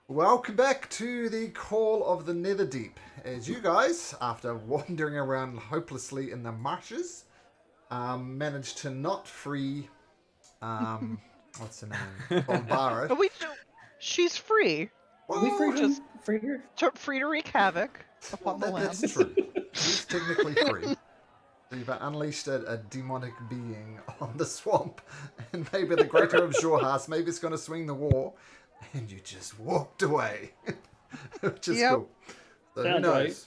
Welcome back to the Call of the Netherdeep. As you guys, after wandering around hopelessly in the marshes, managed to not free, what's her name? Bombara. But we do. She's free. We Well, freed Just him. Freed her. free to wreak havoc well upon the that's lands. true. She is technically free. You've unleashed a demonic being on the swamp, and maybe the Grotto of Jorhas, maybe it's going to swing the war, and you just walked away, which is Yep. cool. So who Sounds knows? right.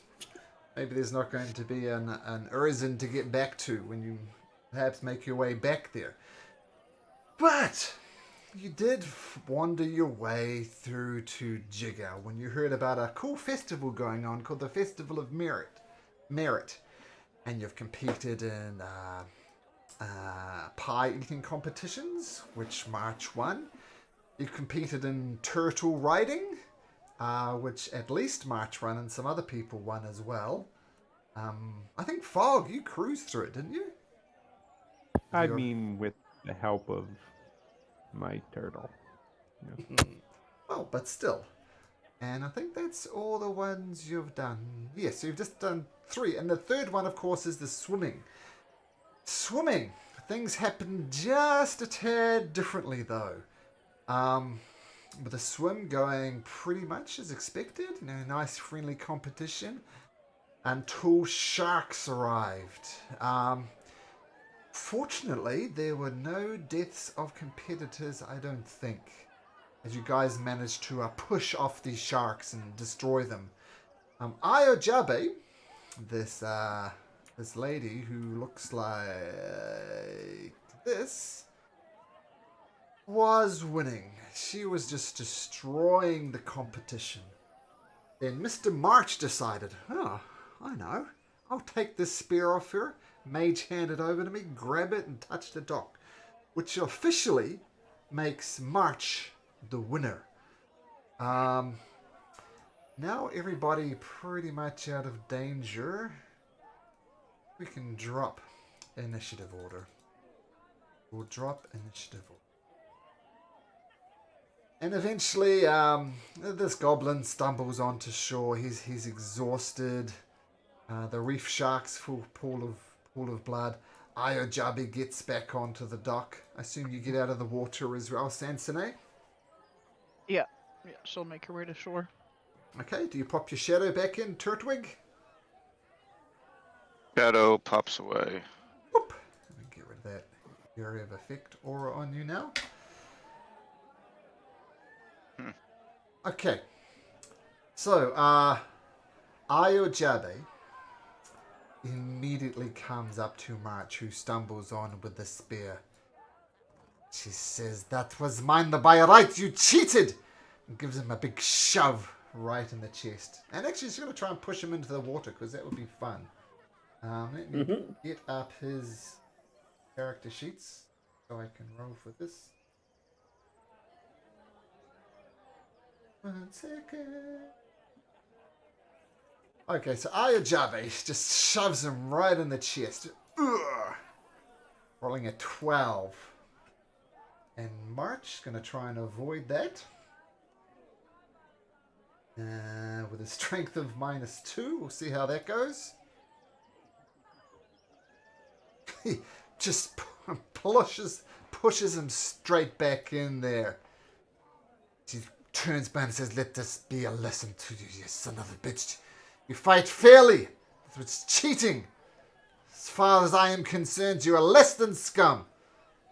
Maybe there's not going to be an Urzin to get back to when you perhaps make your way back there. But you did wander your way through to Jigger when you heard about a cool festival going on called the Festival of Merit. And you've competed in pie eating competitions, which March won. You've competed in turtle riding, which at least March won, and some other people won as well. I think Fog, you cruised through it, didn't you? I mean, with the help of my turtle. Well, but still. And I think that's all the ones you've done. Yes, you've just done 3. And the third one, of course, is the swimming. Swimming. Things happen just a tad differently, though. With the swim going pretty much as expected. You know, nice friendly competition. Until sharks arrived. Fortunately, there were no deaths of competitors, I don't think. As you guys managed to push off these sharks and destroy them. Ayojabe, this lady who looks like this, was winning. She was just destroying the competition. Then Mr. March decided, oh, I know, I'll take this spear off her, mage hand it over to me, grab it and touch the dock, which officially makes March the winner. Now everybody pretty much out of danger. We can drop initiative order. We'll drop initiative order. And eventually, this goblin stumbles onto shore. He's exhausted. The reef shark's full pool of blood. Ayojabe gets back onto the dock. I assume you get out of the water as well, Sansone? Yeah, she'll make her way to shore. Okay, do you pop your shadow back in, Turtwink? Shadow pops away. Whoop. Let me get rid of that area of effect aura on you now. Okay. So, Ayojabe immediately comes up to March, who stumbles on with the spear. She says, "That was mine by right, you cheated!" And gives him a big shove right in the chest. And actually, she's going to try and push him into the water, because that would be fun. Let me get up his character sheets so I can roll for this. 1 second. Okay, so Ayojabe just shoves him right in the chest. Ugh. Rolling a 12. And March going to try and avoid that. With a strength of -2. We'll see how that goes. He just pushes him straight back in there. She turns back and says, "Let this be a lesson to you, you son of a bitch. You fight fairly. It's cheating. As far as I am concerned, you are less than scum.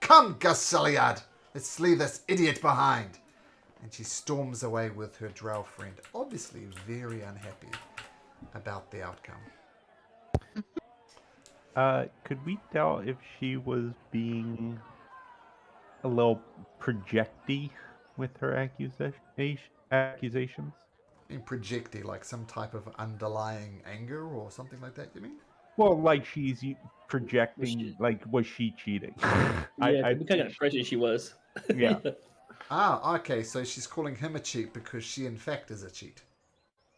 Come, Gus Sulyard. Let's leave this idiot behind." And she storms away with her drow friend, obviously very unhappy about the outcome. Could we tell if she was being a little projecty with her accusations? In projecting, like some type of underlying anger or something like that, you mean? Well, like she's projecting, like, was she cheating? Yeah, we kind of impression she was. Yeah. Okay, so she's calling him a cheat because she in fact is a cheat.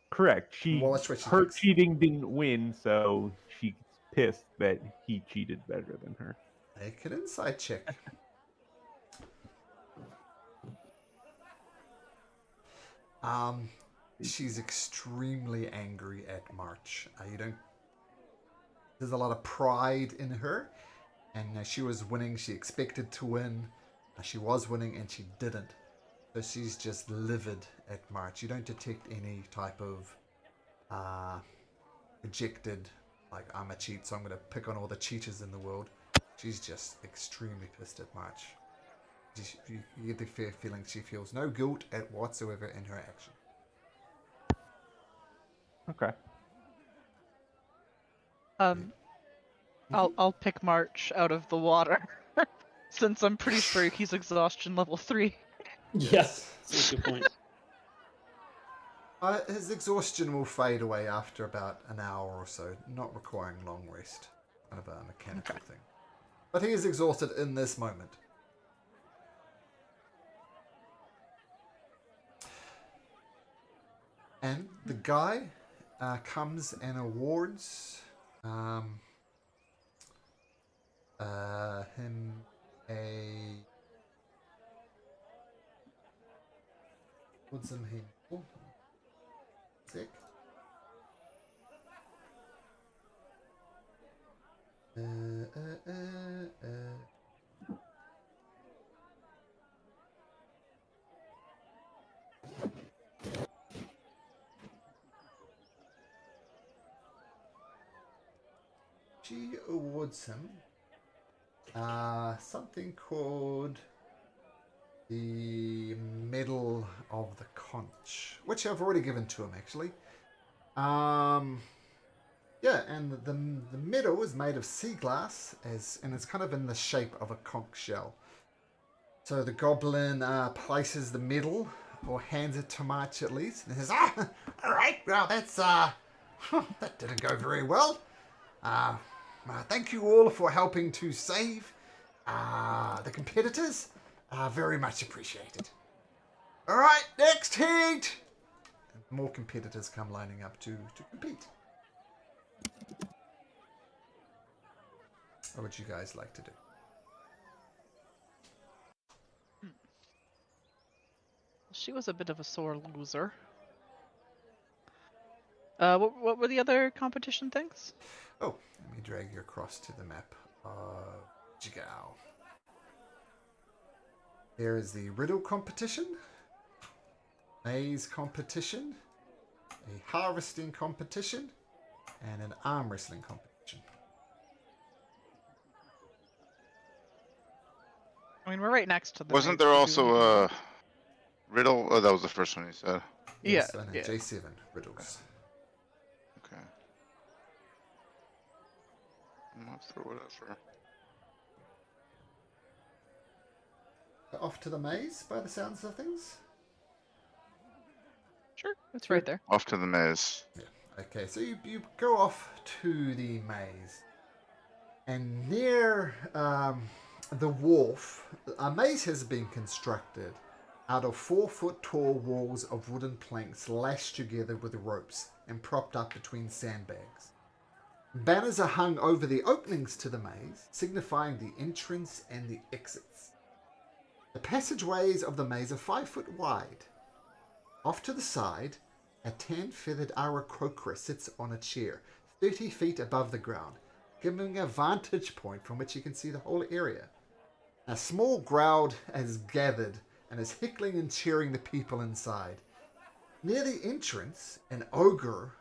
Correct. Well, that's what she Her thinks. cheating didn't win, so she's pissed that he cheated better than her. Make an insight check. She's extremely angry at March. There's a lot of pride in her, and she was winning. She expected to win. She was winning, and she didn't. So she's just livid at March. You don't detect any type of projected, like, I'm a cheat, so I'm going to pick on all the cheaters in the world. She's just extremely pissed at March. You get the fair feeling she feels no guilt at whatsoever in her action. Okay. I'll pick March out of the water, since I'm pretty sure he's exhaustion level 3. Yes, that's a good point. His exhaustion will fade away after about an hour or so, not requiring long rest. Kind of a mechanical thing. But he is exhausted in this moment. And the guy comes and awards him a... What's him here? Oh, sick. She awards him something called the Medal of the Conch, which I've already given to him actually. Yeah, and the medal is made of sea glass, and it's kind of in the shape of a conch shell. So the goblin places the medal, or hands it to March at least, and says, all right, well, that's, that didn't go very well. Thank you all for helping to save the competitors. Very much appreciated. All right, next heat! And more competitors come lining up to compete. What would you guys like to do? She was a bit of a sore loser. What were the other competition things? Oh, let me drag you across to the map of Jigao. There is the Riddle Competition, Maze Competition, a Harvesting Competition, and an Arm Wrestling Competition. I mean, we're right next to the Wasn't maze, there so we also wouldn't be- a riddle? Oh, that was the first one you said. Yes, Yeah, and yeah. J7 Riddles. Okay. I'm up for whatever. Off to the maze, by the sounds of things. Sure, it's right there. Off to the maze. Yeah. Okay, so you go off to the maze, and near the wharf, a maze has been constructed out of 4-foot tall walls of wooden planks lashed together with ropes and propped up between sandbags. Banners are hung over the openings to the maze, signifying the entrance and the exits. The passageways of the maze are 5 foot wide. Off to the side, a tan-feathered Aarakocra sits on a chair, 30 feet above the ground, giving a vantage point from which you can see the whole area. A small crowd has gathered and is heckling and cheering the people inside. Near the entrance, an ogre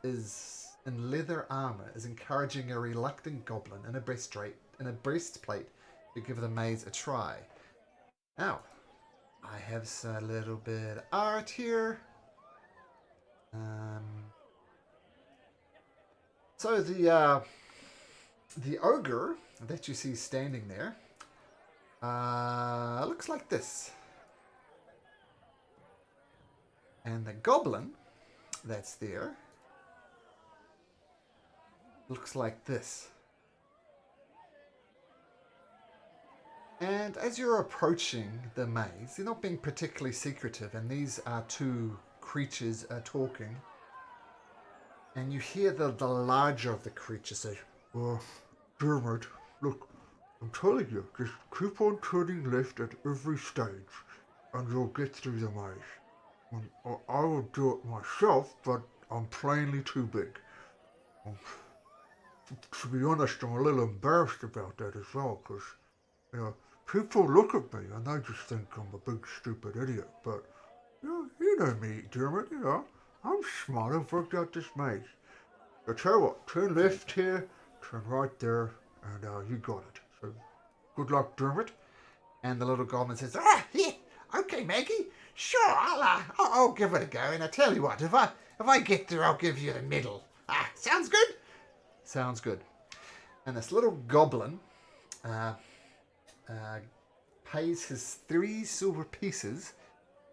is in leather armor is encouraging a reluctant goblin in a breastplate to give the maze a try. Now, I have a little bit of art here. So the ogre that you see standing there looks like this. And the goblin that's there looks like this. And as you're approaching the maze, they're not being particularly secretive, and these are two creatures are talking. And you hear the larger of the creatures say, "Oh, dear mate, look, I'm telling you, just keep on turning left at every stage, and you'll get through the maze. I would do it myself, but I'm plainly too big. Um, to be honest, I'm a little embarrassed about that as well, because, you know, people look at me and they just think I'm a big stupid idiot, but, you know me, Dermot, I'm smart, I've worked out this maze. So tell you what, turn left here, turn right there, and you got it. So, good luck, Dermot. And the little goblin says, yeah, okay, Maggie, sure, I'll give it a go. And I tell you what, if I get there, I'll give you the medal. Sounds good? Sounds good. And this little goblin uh, pays his 3 silver pieces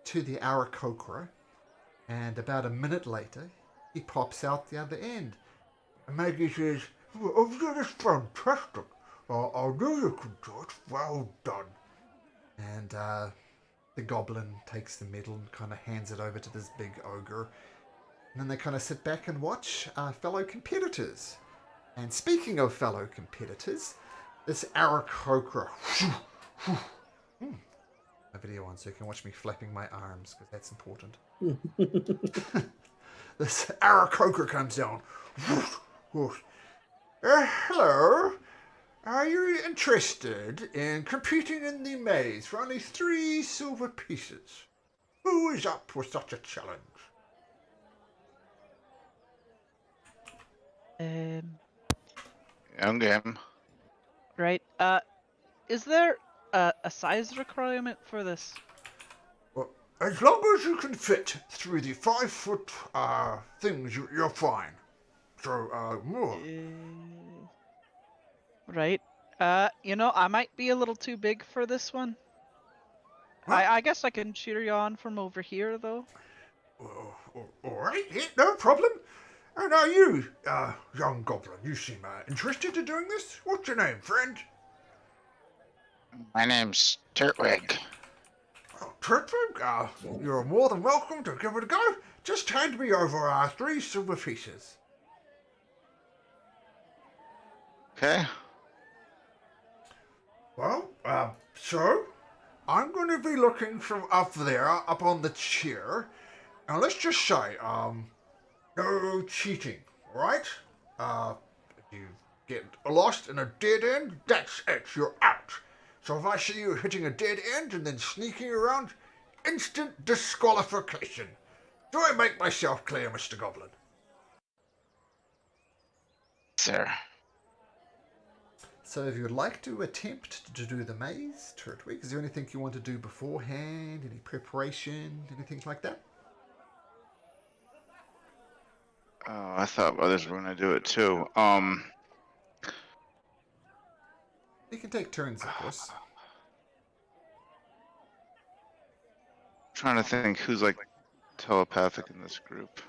to the Aarakocra, and about a minute later, he pops out the other end. And Maggie says, oh, that is fantastic. I knew you could do it. Well done. And the goblin takes the medal and kind of hands it over to this big ogre. And then they kind of sit back and watch fellow competitors. And speaking of fellow competitors, this Aarakocra. A video on so you can watch me flapping my arms, because that's important. This Aarakocra comes down. Hello. Are you interested in competing in the maze for only 3 silver pieces? Who is up for such a challenge? Young game. Right. Is there a size requirement for this? Well, as long as you can fit through the 5-foot things, you're fine. So, more. Right. I might be a little too big for this one. I guess I can cheer you on from over here, though. All right, yeah, no problem. And are you, young goblin, you seem interested in doing this? What's your name, friend? My name's Turtwink. Oh, Turtwink, you're more than welcome to give it a go. Just hand me over 3 silver pieces. Okay. Well, so, I'm going to be looking from up there, up on the chair. Now, let's just say, no cheating, alright? If you get lost in a dead end, that's it, you're out. So if I see you hitting a dead end and then sneaking around, instant disqualification. Do I make myself clear, Mr. Goblin? Sir. So if you would like to attempt to do the maze, Turtwink, is there anything you want to do beforehand? Any preparation? Anything like that? Oh, I thought others were gonna do it too. You can take turns, of course. Trying to think who's like telepathic in this group.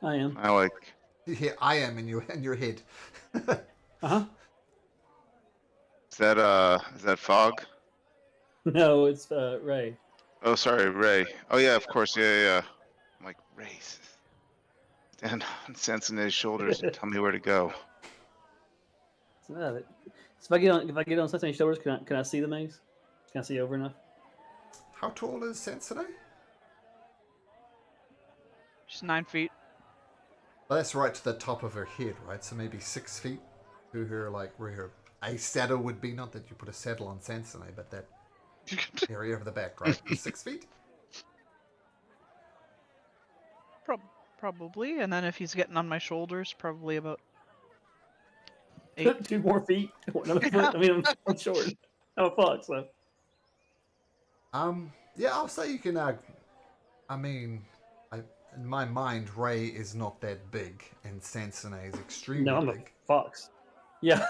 I am. I like. Yeah, I am in your head. Uh-huh. Is that Fog? No, it's Ray. Oh, sorry, Ray. Oh yeah, of course. Yeah. I'm like Ray. Stand on Sensine's shoulders and tell me where to go. So if I get on Sesame shoulders, can I see the maze? Can I see over enough? How tall is Sensei? She's 9 feet. Well, that's right to the top of her head, right? So maybe 6 feet to her, like where her a saddle would be. Not that you put a saddle on Sensei, but that area of the back, right? 6 feet? Probably. And then if he's getting on my shoulders, probably about 8. 2 more feet. I'm short. I'm a fox, so. Yeah, I'll say you can, in my mind, Ray is not that big, and Sensei is extremely No, I'm big. a fox. Yeah.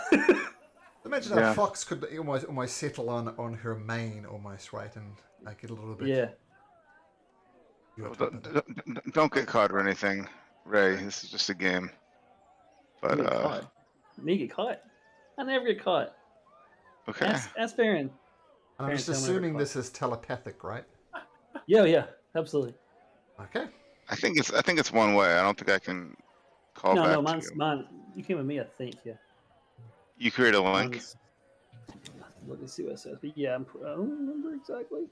Imagine how a fox could almost settle on her mane, almost, right, and like get a little bit. Yeah. Don't get caught or anything, Ray. This is just a game. But Get caught. Me get caught? I never get caught. okay. Ask Farron. And I'm just assuming this is telepathic, right? Yeah, absolutely. Okay. I think it's one way. I don't think I can call back. No, to you. mine. You came with me, I think. Yeah. You create a link. Let me see what it says. But yeah, I don't remember exactly.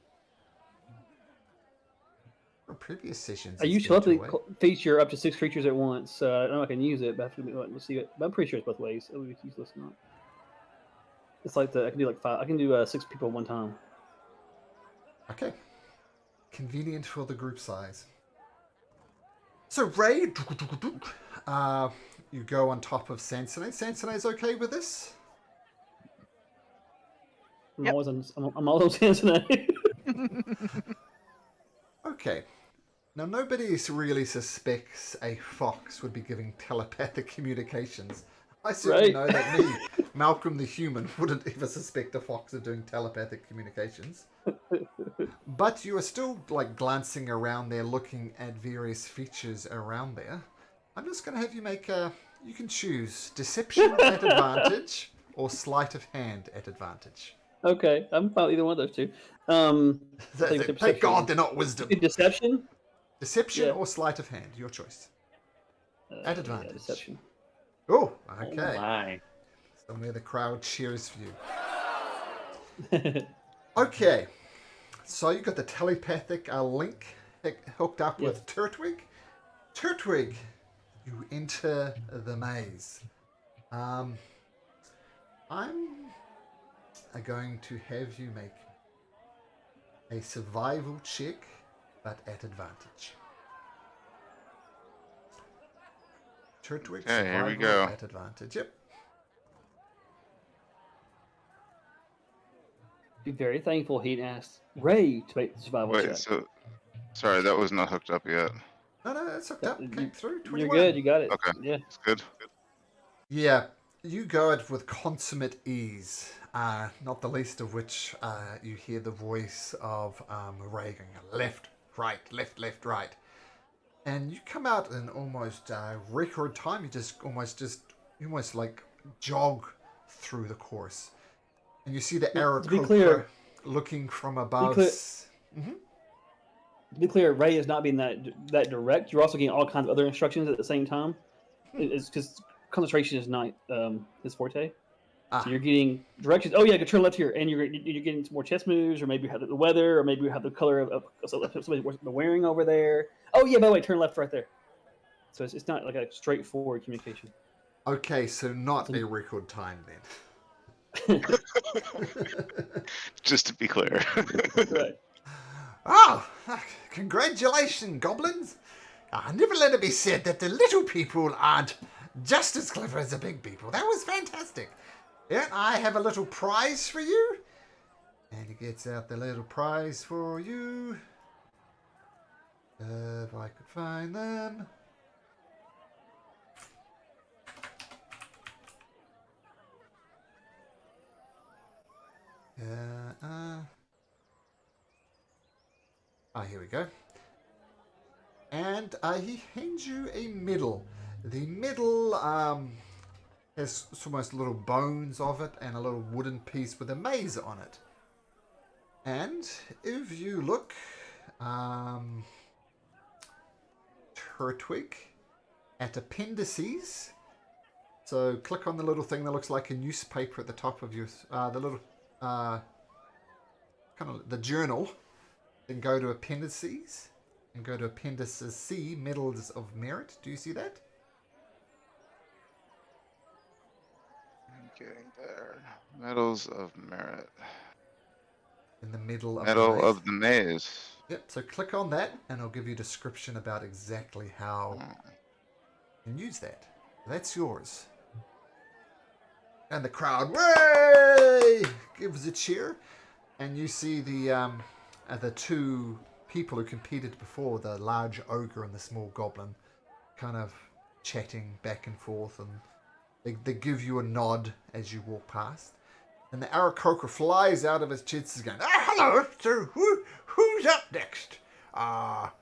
For previous sessions, I it's use been telepathy two-way. feature up to 6 creatures at once. So I don't know if I can use it, but I have to see it. But I'm pretty sure it's both ways. Oh, it's useless or not. It's like I can do like 5. I can do 6 people at one time. Okay. Convenient for the group size. So Ray, you go on top of Sansone. Sansone's okay with this? I'm Yep. always on. I'm always on Cincinnati. Okay. Now nobody really suspects a fox would be giving telepathic communications. I certainly Right. know that me, Malcolm the human, wouldn't ever suspect a fox of doing telepathic communications. But you are still like glancing around there, looking at various features around there. I'm just going to have you make a. You can choose deception at advantage or sleight of hand at advantage. Okay, I'm fine with either one of those two. Thank God they're not wisdom. Deception. Deception Yeah. or sleight of hand, your choice. At advantage. Yeah, deception. Oh, Oh okay. my. Somewhere the crowd cheers for you. Okay, so you got the telepathic link hooked up with Turtwink. Turtwig, you enter the maze. I'm going to have you make a survival check, but at advantage. Turtwig, Okay, here we survival go. at advantage. Yep. Be very thankful he asked Ray to make the survival Wait, check. so sorry, that was not hooked up yet. No, it's hooked up. Came through. 21. You're good. You got it. Okay. Yeah. It's good. Yeah, you go it with consummate ease, not the least of which you hear the voice of Reagan, left, right, left, left, right. And you come out in almost record time. You just almost like jog through the course. And you see the Now, to be Aarakocra clear- looking from above. clear- To be clear, Ray is not being that direct. You're also getting all kinds of other instructions at the same time. It's because concentration is not his forte. So you're getting directions. Oh yeah, go turn left here, and you're getting some more chess moves, or maybe you have the weather, or maybe you have the color of somebody wearing over there. Oh yeah, by the way, turn left right there. So it's not like a straightforward communication. Okay, so not a record time then. Just to be clear. Right. Ah, congratulations, goblins. Never let it be said that the little people aren't just as clever as the big people. That was fantastic. Yeah, I have a little prize for you. And he gets out the little prize for you. If I could find them. Here we go. And he hands you a medal. The medal has almost little bones of it and a little wooden piece with a maze on it. And if you look, Turtwig, at appendices. So click on the little thing that looks like a newspaper at the top of your, the little, kind of the journal. Then go to appendices and go to appendices C, medals of merit. Do you see that? I'm getting there. Medals of merit. In the middle of Medal the maze. of the maze. Yep, so click on that and it'll give you a description about exactly how you can use that. That's yours. And the crowd, way, gives a cheer. And you see the two people who competed before, the large ogre and the small goblin, kind of chatting back and forth, and they give you a nod as you walk past. And the Aarakocra flies out of his chest again. Hello, so who's up next? How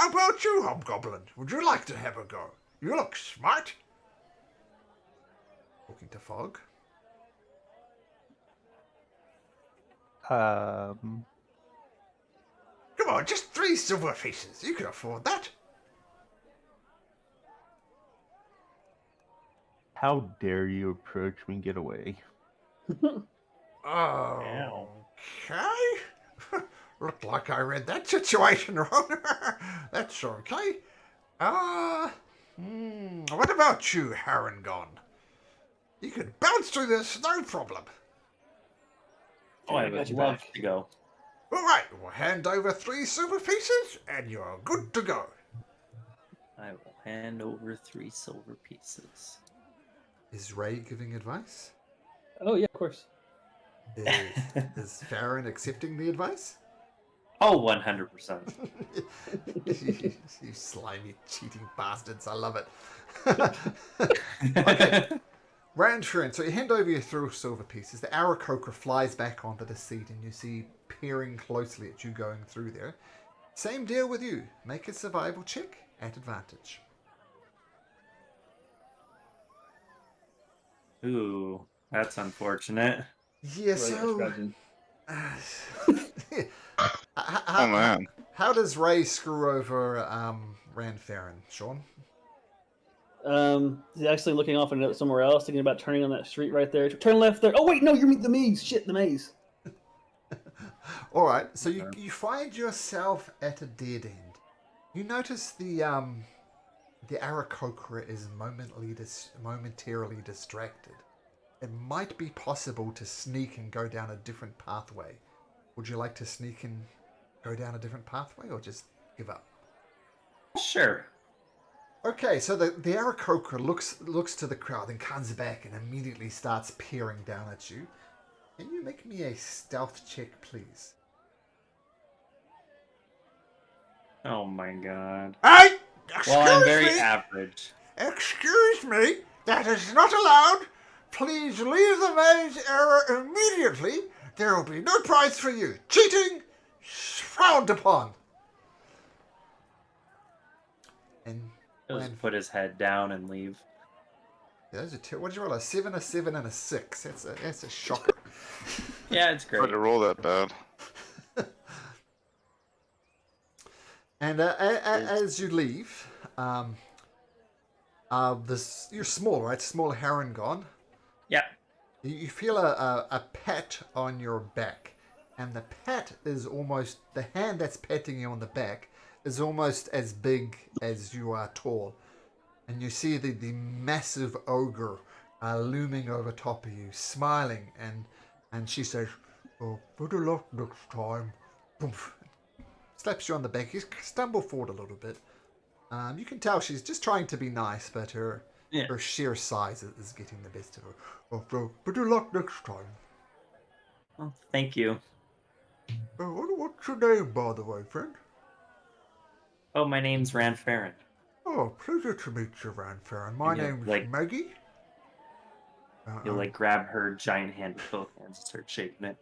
about you, Hobgoblin? Would you like to have a go? You look smart. Talking to Fog. Um, Come on, just 3 silver pieces. You can afford that. how dare you approach me? Get away. Okay. looked like I read that situation wrong. That's okay. What about you, Harangon? You could bounce through this, no problem. Oh, I would love to go. All right, we'll hand over 3 silver pieces, and you're good to go. I will hand over 3 silver pieces. Is Ray giving advice? Oh yeah, of course. Is Farron accepting the advice? Oh, 100%. You slimy, cheating bastards. I love it. Okay. Round turn. So you hand over your 3 silver pieces. The Aarakocra flies back onto the seat, and you see peering closely at you going through there. Same deal with you. Make a survival check at advantage. Ooh, that's unfortunate. Yeah, so... Oh man. How does Ray screw over Ranfarin, Sean? He's actually looking off into somewhere else, thinking about turning on that street right there. Turn left there. Oh wait, no, you're the maze. Shit, the maze. All right, so you find yourself at a dead end. You notice the Aarakocra is momentarily distracted. It might be possible to sneak and go down a different pathway. Would you like to sneak and go down a different pathway, or just give up? Sure. Okay, so the Aarakocra looks to the crowd and comes back and immediately starts peering down at you. Can you make me a stealth check, please? Oh my god. Hey! Well, I'm Excuse very me! average. Excuse me! That is not allowed! Please leave the maze area immediately! There will be no prize for you! Cheating! Frowned upon! And He'll just put his head down and leave. yeah, those are what did you roll? A 7, a 7, and a 6. That's a shocker. Yeah, it's great. Hard to roll that bad. And as you leave, you're small, right? Small Harangon. Yeah. You feel a pat on your back, and the pat is almost the hand that's patting you on the back is almost as big as you are tall, and you see the massive ogre looming over top of you, smiling, and she says, "Oh, better luck next time." Poof. Slaps you on the back. You stumble forward a little bit. You can tell she's just trying to be nice, but her sheer size is getting the best of her. Oh, better luck next time. Well, thank you. What's your name, by the way, friend? Oh, my name's Ranfarin. Oh, pleasure to meet you, Ranfarin. My name's Maggie. You'll grab her giant hand with both hands and start shaking it.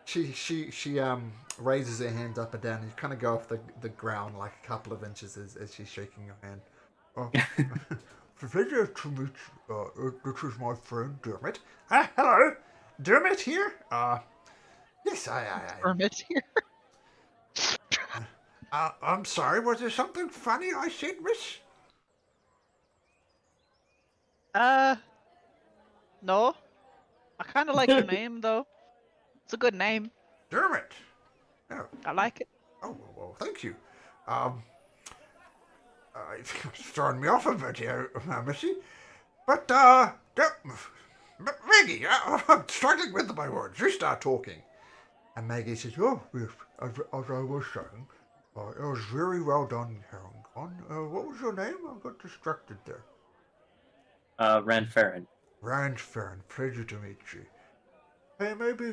She raises her hand up and down, and you kind of go off the ground like a couple of inches as she's shaking your hand. Oh, pleasure to meet you. This is my friend Dermot. Hello, Dermot here. Yes, I. Dermot here. I'm sorry. Was there something funny I said, miss? No. I kind of like your name though. It's a good name. Dermot. Oh. I like it. Oh, well, thank you. It's throwing me off a bit here, Missy. But, Maggie, I'm struggling with my words. You start talking. And Maggie says, oh, yes, as I was saying, it was very well done, Harangon. What was your name? I got distracted there. Ranfarin. Ranfarin, pleasure to meet you. Hey, maybe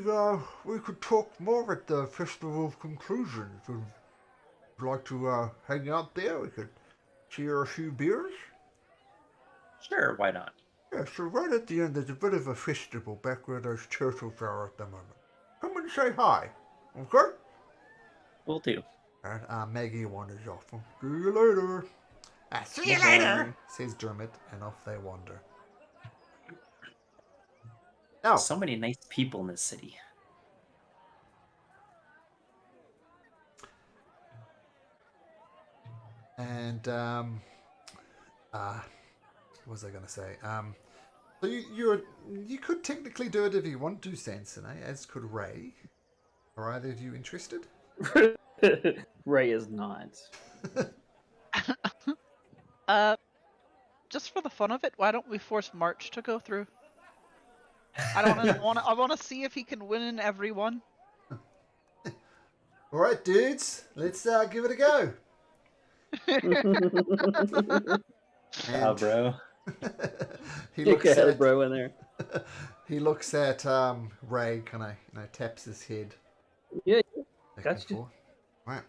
we could talk more at the Festival of Conclusions. Would you like to hang out there? We could share a few beers. Sure, why not? Yeah, so right at the end there's a bit of a festival back where those turtles are at the moment. Come and say hi, okay? Will do. And Maggie wanders off. See you later. See you later, says Dermot, and off they wander. Now, So many nice people in this city. and what was I going to say? So you could technically do it if you want to, Sanson, as could Ray. Are either of you interested? Ray is not. Just for the fun of it, why don't we force March to go through? I want to see if he can win in every one. All right, dudes, let's give it a go. Ah, bro. he Kick looks ahead, at bro, in there. he looks at Ray, kind of taps his head. Yeah, Back gotcha. and forth. Right.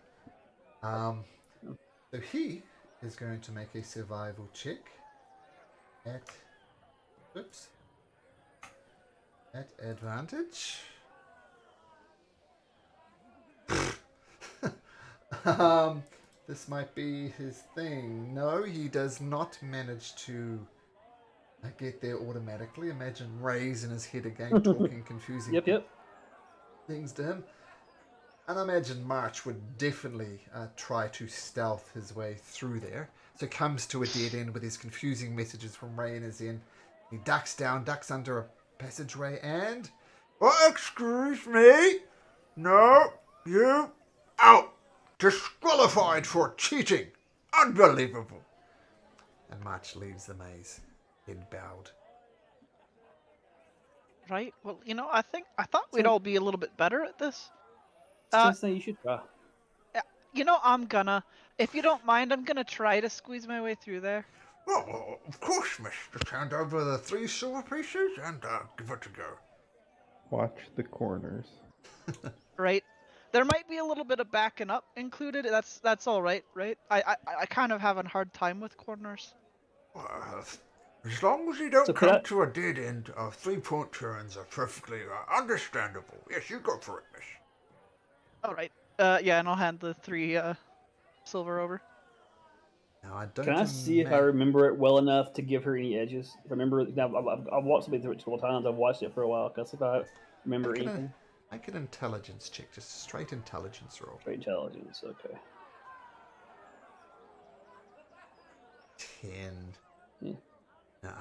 So he is going to make a survival check at advantage. This might be his thing. No, he does not manage to get there automatically. Imagine Ray's in his head again, talking confusing Yep. things to him. And I imagine March would definitely try to stealth his way through there. So comes to a dead end with his confusing messages from Ray in his end. He ducks under a passageway and... Oh, excuse me! No, you out! Disqualified for cheating! Unbelievable! And March leaves the maze, head bowed. Right. Well, I thought we'd all be a little bit better at this. Sensei, you should try. If you don't mind, I'm gonna try to squeeze my way through there. Well, of course, miss. Just hand over the 3 silver pieces and give it a go. Watch the corners. Right. There might be a little bit of backing up included. That's all right, right? I kind of have a hard time with corners. As long as you don't So come to a dead end, 3-point turns are perfectly understandable. Yes, you go for it, miss. All right. Yeah, and I'll hand the 3 silver over. Now, I don't Can I see if I remember it well enough to give her any edges? Remember, I've watched something through it 12 times. I've watched it for a while. Can I see if I remember anything? Make an intelligence check, just a straight intelligence roll. Straight intelligence, okay. 10. Yeah.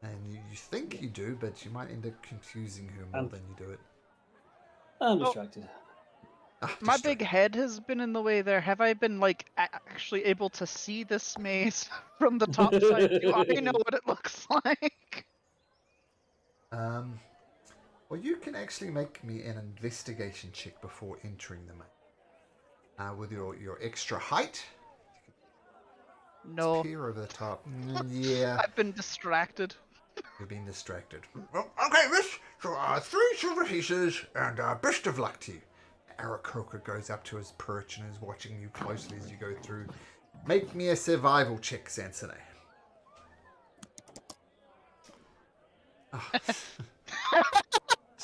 And you think you do, but you might end up confusing her more than you do it. I'm distracted. My big head has been in the way there. Have I been, actually able to see this maze from the top side? Do I know what it looks like? Well, you can actually make me an investigation check before entering the maze. With your extra height. No. Peer over the top. Yeah. I've been distracted. You've been distracted. Well, okay, miss. So, 3 silver pieces, and best of luck to you. Aarakocra goes up to his perch and is watching you closely as you go through. Make me a survival check, Sansone. Oh.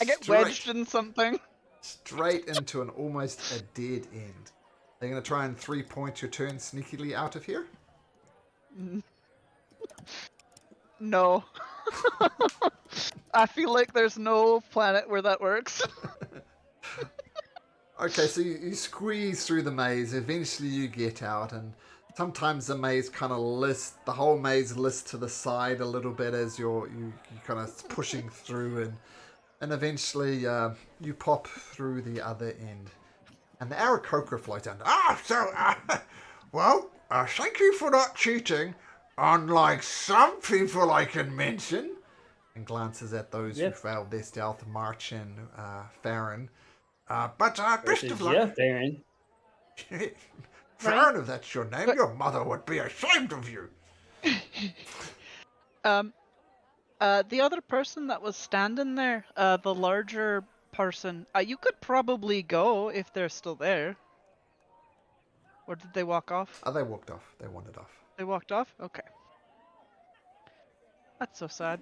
I get wedged in something. Straight into an almost a dead end. They're going to try and 3-point your turn sneakily out of here? No. I feel like there's no planet where that works. Okay, so you squeeze through the maze. Eventually you get out, and sometimes the maze kind of the whole maze lists to the side a little bit as you're kind of pushing through, and eventually you pop through the other end. And the Aarakocra floats down. Thank you for not cheating, unlike some people I can mention. And glances at those who failed their stealth, March and Farron. But best of luck. Yeah, Farron. Farron, if that's your name, your mother would be ashamed of you. The other person that was standing there, the larger person, you could probably go if they're still there. Or did they walk off? They walked off. They wandered off. They walked off? Okay. That's so sad.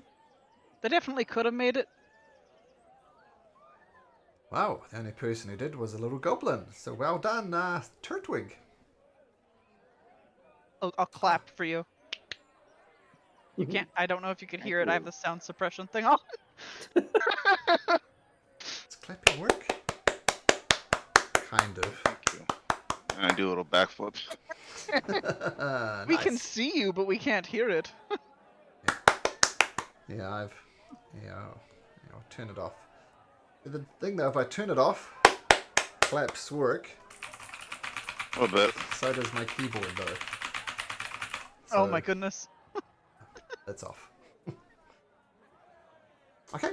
They definitely could have made it. Wow, the only person who did was a little goblin. So well done, Turtwink. I'll clap for you. You can't. I don't know if you can hear it. I have the sound suppression thing on. Does clapping work? Kind of. Thank you. And I do a little backflip. We can see you, but we can't hear it. Yeah, I'll turn it off. The thing though, if I turn it off, claps work. A little bit. So does my keyboard, though. Oh So my goodness. that's off. Okay.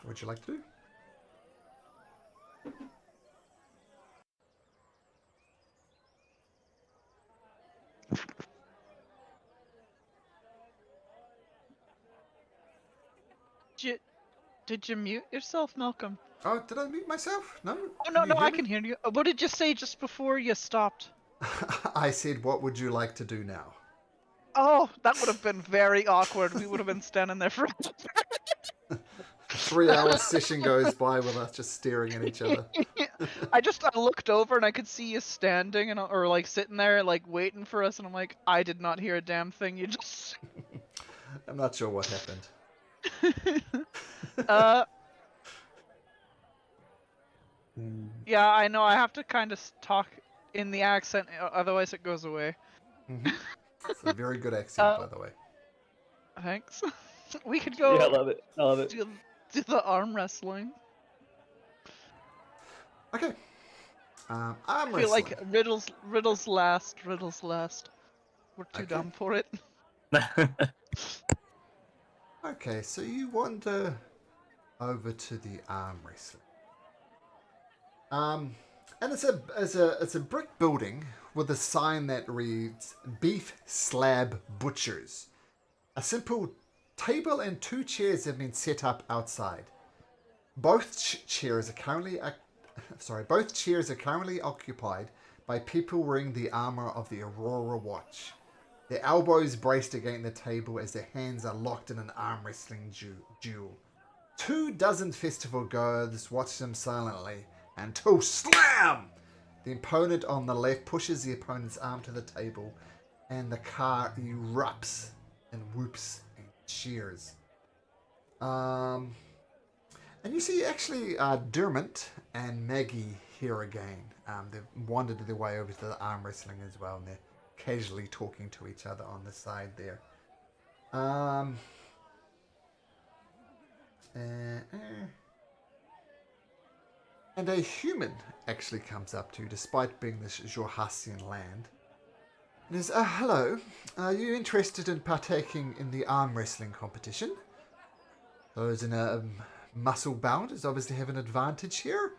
What would you like to do? Did you mute yourself, Malcolm? Oh, did I mute myself? No? Oh, no, you no, hear I me? can hear you. What did you say just before you stopped? I said, what would you like to do now? Oh, that would have been very awkward. We would have been standing there for... 3-hour session goes by with us just staring at each other. I looked over and I could see you standing and or like sitting there like waiting for us, and I'm like, I did not hear a damn thing you just... I'm not sure what happened. Yeah, I know. I have to kind of talk in the accent, otherwise it goes away. It's a very good accent, by the way. Thanks. We could go. Yeah, I love it. I love it. Do the arm wrestling. Okay. Arm I feel wrestling. like riddles last. We're too Okay. dumb for it. Okay, so you wander over to the arm wrestling. And it's a brick building with a sign that reads Beef Slab Butchers. A simple table and 2 chairs have been set up outside. Both chairs are currently occupied by people wearing the armor of the Aurora Watch. Their elbows braced against the table as their hands are locked in an arm wrestling duel. 24 festival goers watch them silently until slam! The opponent on the left pushes the opponent's arm to the table and the car erupts and whoops and cheers. And you see actually Dermot and Maggie here again. They've wandered their way over to the arm wrestling as well, and they're casually talking to each other on the side there. And a human actually comes up to you, despite being this Jorhassian land. And is, hello, are you interested in partaking in the arm wrestling competition? Those in a muscle bound is obviously have an advantage here.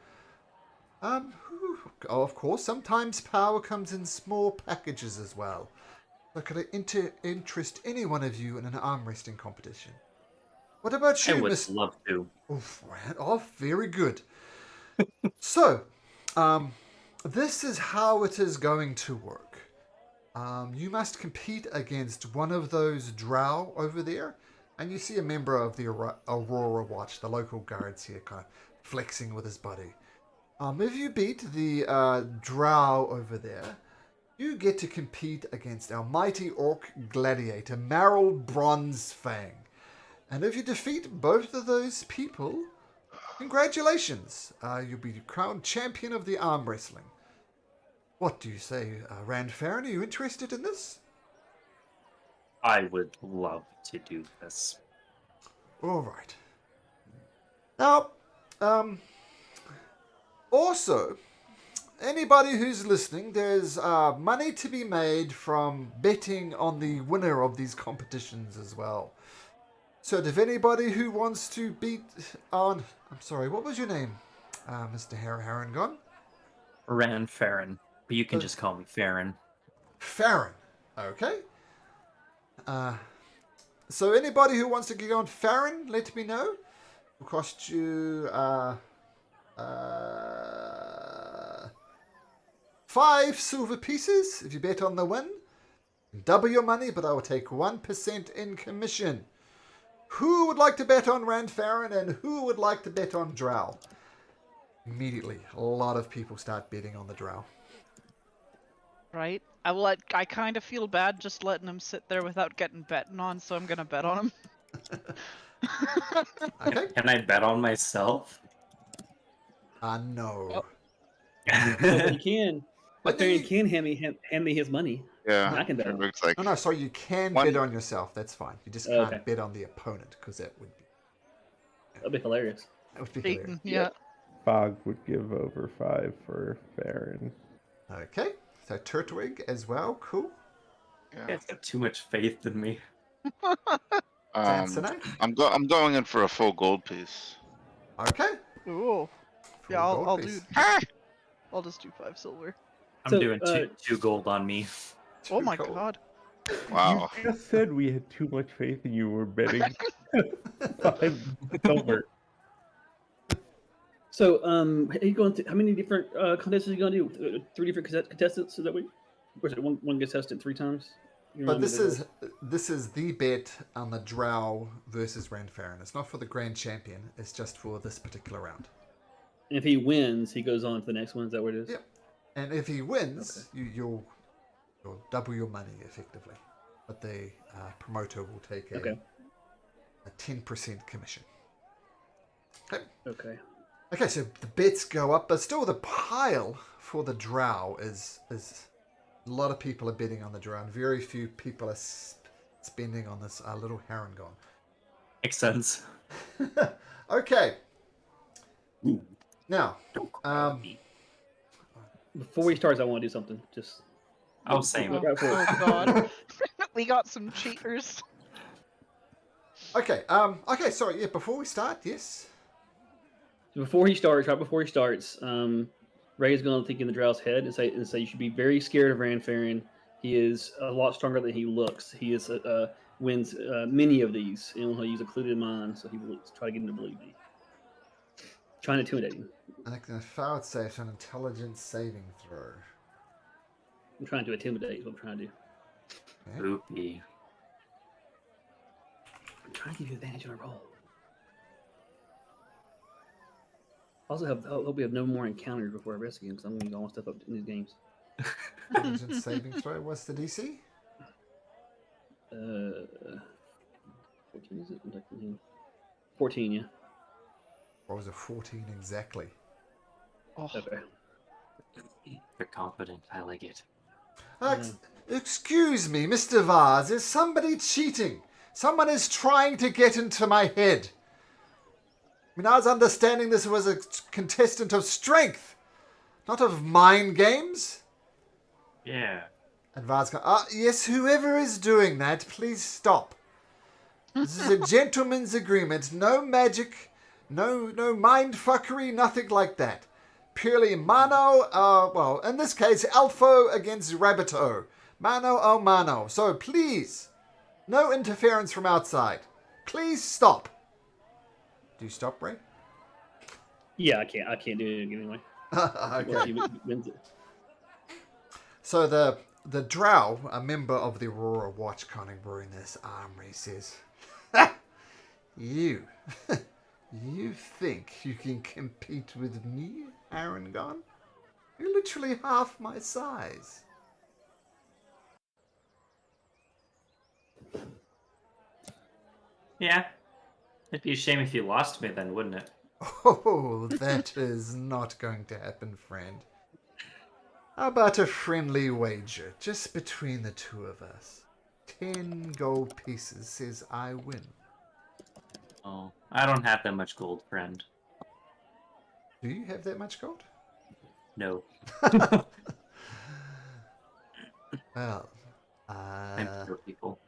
Of course, sometimes power comes in small packages as well. So could I interest any one of you in an arm wrestling competition? What about you, I would Miss? love to. Oh, very good. So, this is how it is going to work. You must compete against one of those drow over there, and you see a member of the Aurora Watch, the local guards here, kind of flexing with his buddy. If you beat the drow over there, you get to compete against our mighty orc gladiator, Maril Bronzefang. And if you defeat both of those people, congratulations! You'll be crowned champion of the arm wrestling. What do you say, Rand Farron? Are you interested in this? I would love to do this. All right. Now, also, anybody who's listening, there's money to be made from betting on the winner of these competitions as well. So if anybody who wants to beat on... I'm sorry, what was your name, Mr. Harrengon? Rand Farron, but you can just call me Farron. Farron, okay. So anybody who wants to get on Farron, let me know. It'll cost you 5 silver pieces if you bet on the win. Double your money, but I will take 1% in commission. Who would like to bet on Rand Farron and who would like to bet on Drow? Immediately, a lot of people start betting on the Drow. Right? I kind of feel bad just letting him sit there without getting betting on, so I'm gonna bet on him. Okay. Can I bet on myself? No. But you can. But But you- you can hand me his money. Yeah. I can bet It on. looks like No, sorry, you can One- bet on yourself. That's fine. You just can't Okay. bet on the opponent, because that would be... That'd be hilarious. That would be Dayton, hilarious. yeah. Fog would give over 5 for Farron. Okay, so Turtwink as well. Cool. You guys got too much faith in me. Samsonite. I'm going in for a full gold piece. Okay. Ooh. Full Yeah, gold I'll piece. do. I'll just do 5 silver. I'm So, doing two gold on me. Oh Two my gold. god. Wow. You just said we had too much faith in you. We're betting 5 silver. So, are you going to, how many different contests are you going to do? 3 different contestants? Is that what? Or is it one contestant 3 times? You But remind me this of the is the bet on the Drow versus Ranfarin. It's not for the grand champion. It's just for this particular round. And if he wins, he goes on to the next one. Is that what it is? Yep. And if he wins, you'll double your money effectively. But the promoter will take a 10% commission. Okay. Okay. Okay, so the bets go up, but still the pile for the Drow is a lot of people are betting on the Drow, and very few people are spending on this little Harangon. Makes sense. Okay. Now, Before he starts, I want to do something. Just. Oh, same. Oh, oh god. We got some cheaters. okay. Okay. Sorry. Yeah. Before we start, yes. Before he starts, right before he starts, Ray is going to think in the Drow's head and say you should be very scared of Ranfarin. He is a lot stronger than he looks. He is wins many of these, and he'll use occluded mind, so he will try to get him to believe me. Trying to intimidate him. I think the failed safe an intelligence saving throw. I'm trying to intimidate. Is what I'm trying to do. Okay. Oopie. I'm trying to give you advantage on a roll. Also, hope we have no more encounters before I rest again, because I'm going to use all my stuff up in these games. Intelligence saving throw. What's the DC? 14 is it? 14, yeah. Or was it 14 exactly? Oh, Okay. You're confident. I like it. Excuse me, Mr. Vaz. Is somebody cheating? Someone is trying to get into my head. I mean, I was understanding this was a contestant of strength, not of mind games. Yeah. And Vaz goes, yes, whoever is doing that, please stop. This is a gentleman's agreement. No magic, no mind fuckery, nothing like that. Purely mano, well, in this case, Alpho against Rabbito. Mano o mano. So please, no interference from outside. Please stop. Do you stop, Ray? Yeah, I can't do it anyway. Okay. He wins it. So the Drow, a member of the Aurora Watch carrying this armory, says, You think you can compete with me, Arangon? You're literally half my size. Yeah. It'd be a shame if you lost me then, wouldn't it? Oh, that is not going to happen, friend. How about a friendly wager, just between the two of us? 10 gold pieces says I win. Oh, I don't have that much gold, friend. Do you have that much gold? No. Well, I'm poor people.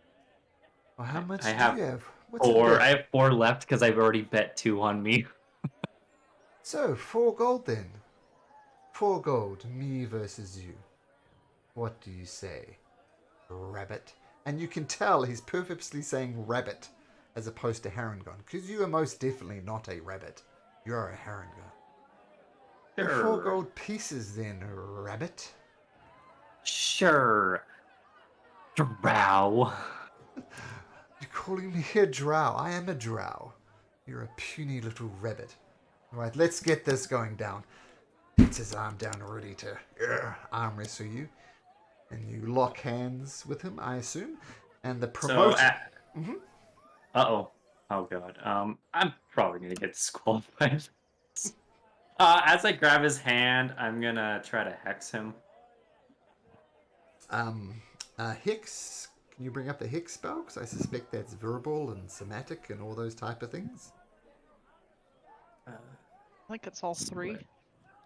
well, how much I do have you have? What's a 4. bet? I have 4 left because I've already bet 2 on me. So, 4 gold then. 4 gold, me versus you. What do you say, rabbit? And you can tell he's purposely saying rabbit as opposed to Harangon, because you are most definitely not a rabbit. You're a Harangon. Sure. 4 gold pieces then, rabbit. Sure. Drow. You're calling me a drow. I am a drow. You're a puny little rabbit. Alright, let's get this going down. Puts his arm down ready to arm wrestle you. And you lock hands with him, I assume. And the promoter... So, Uh-oh. Oh, God. I'm probably going to get disqualified. As I grab his hand, I'm going to try to hex him. Hex... Can you bring up the Hex spell? Because I suspect that's verbal and somatic and all those type of things. I think it's all three.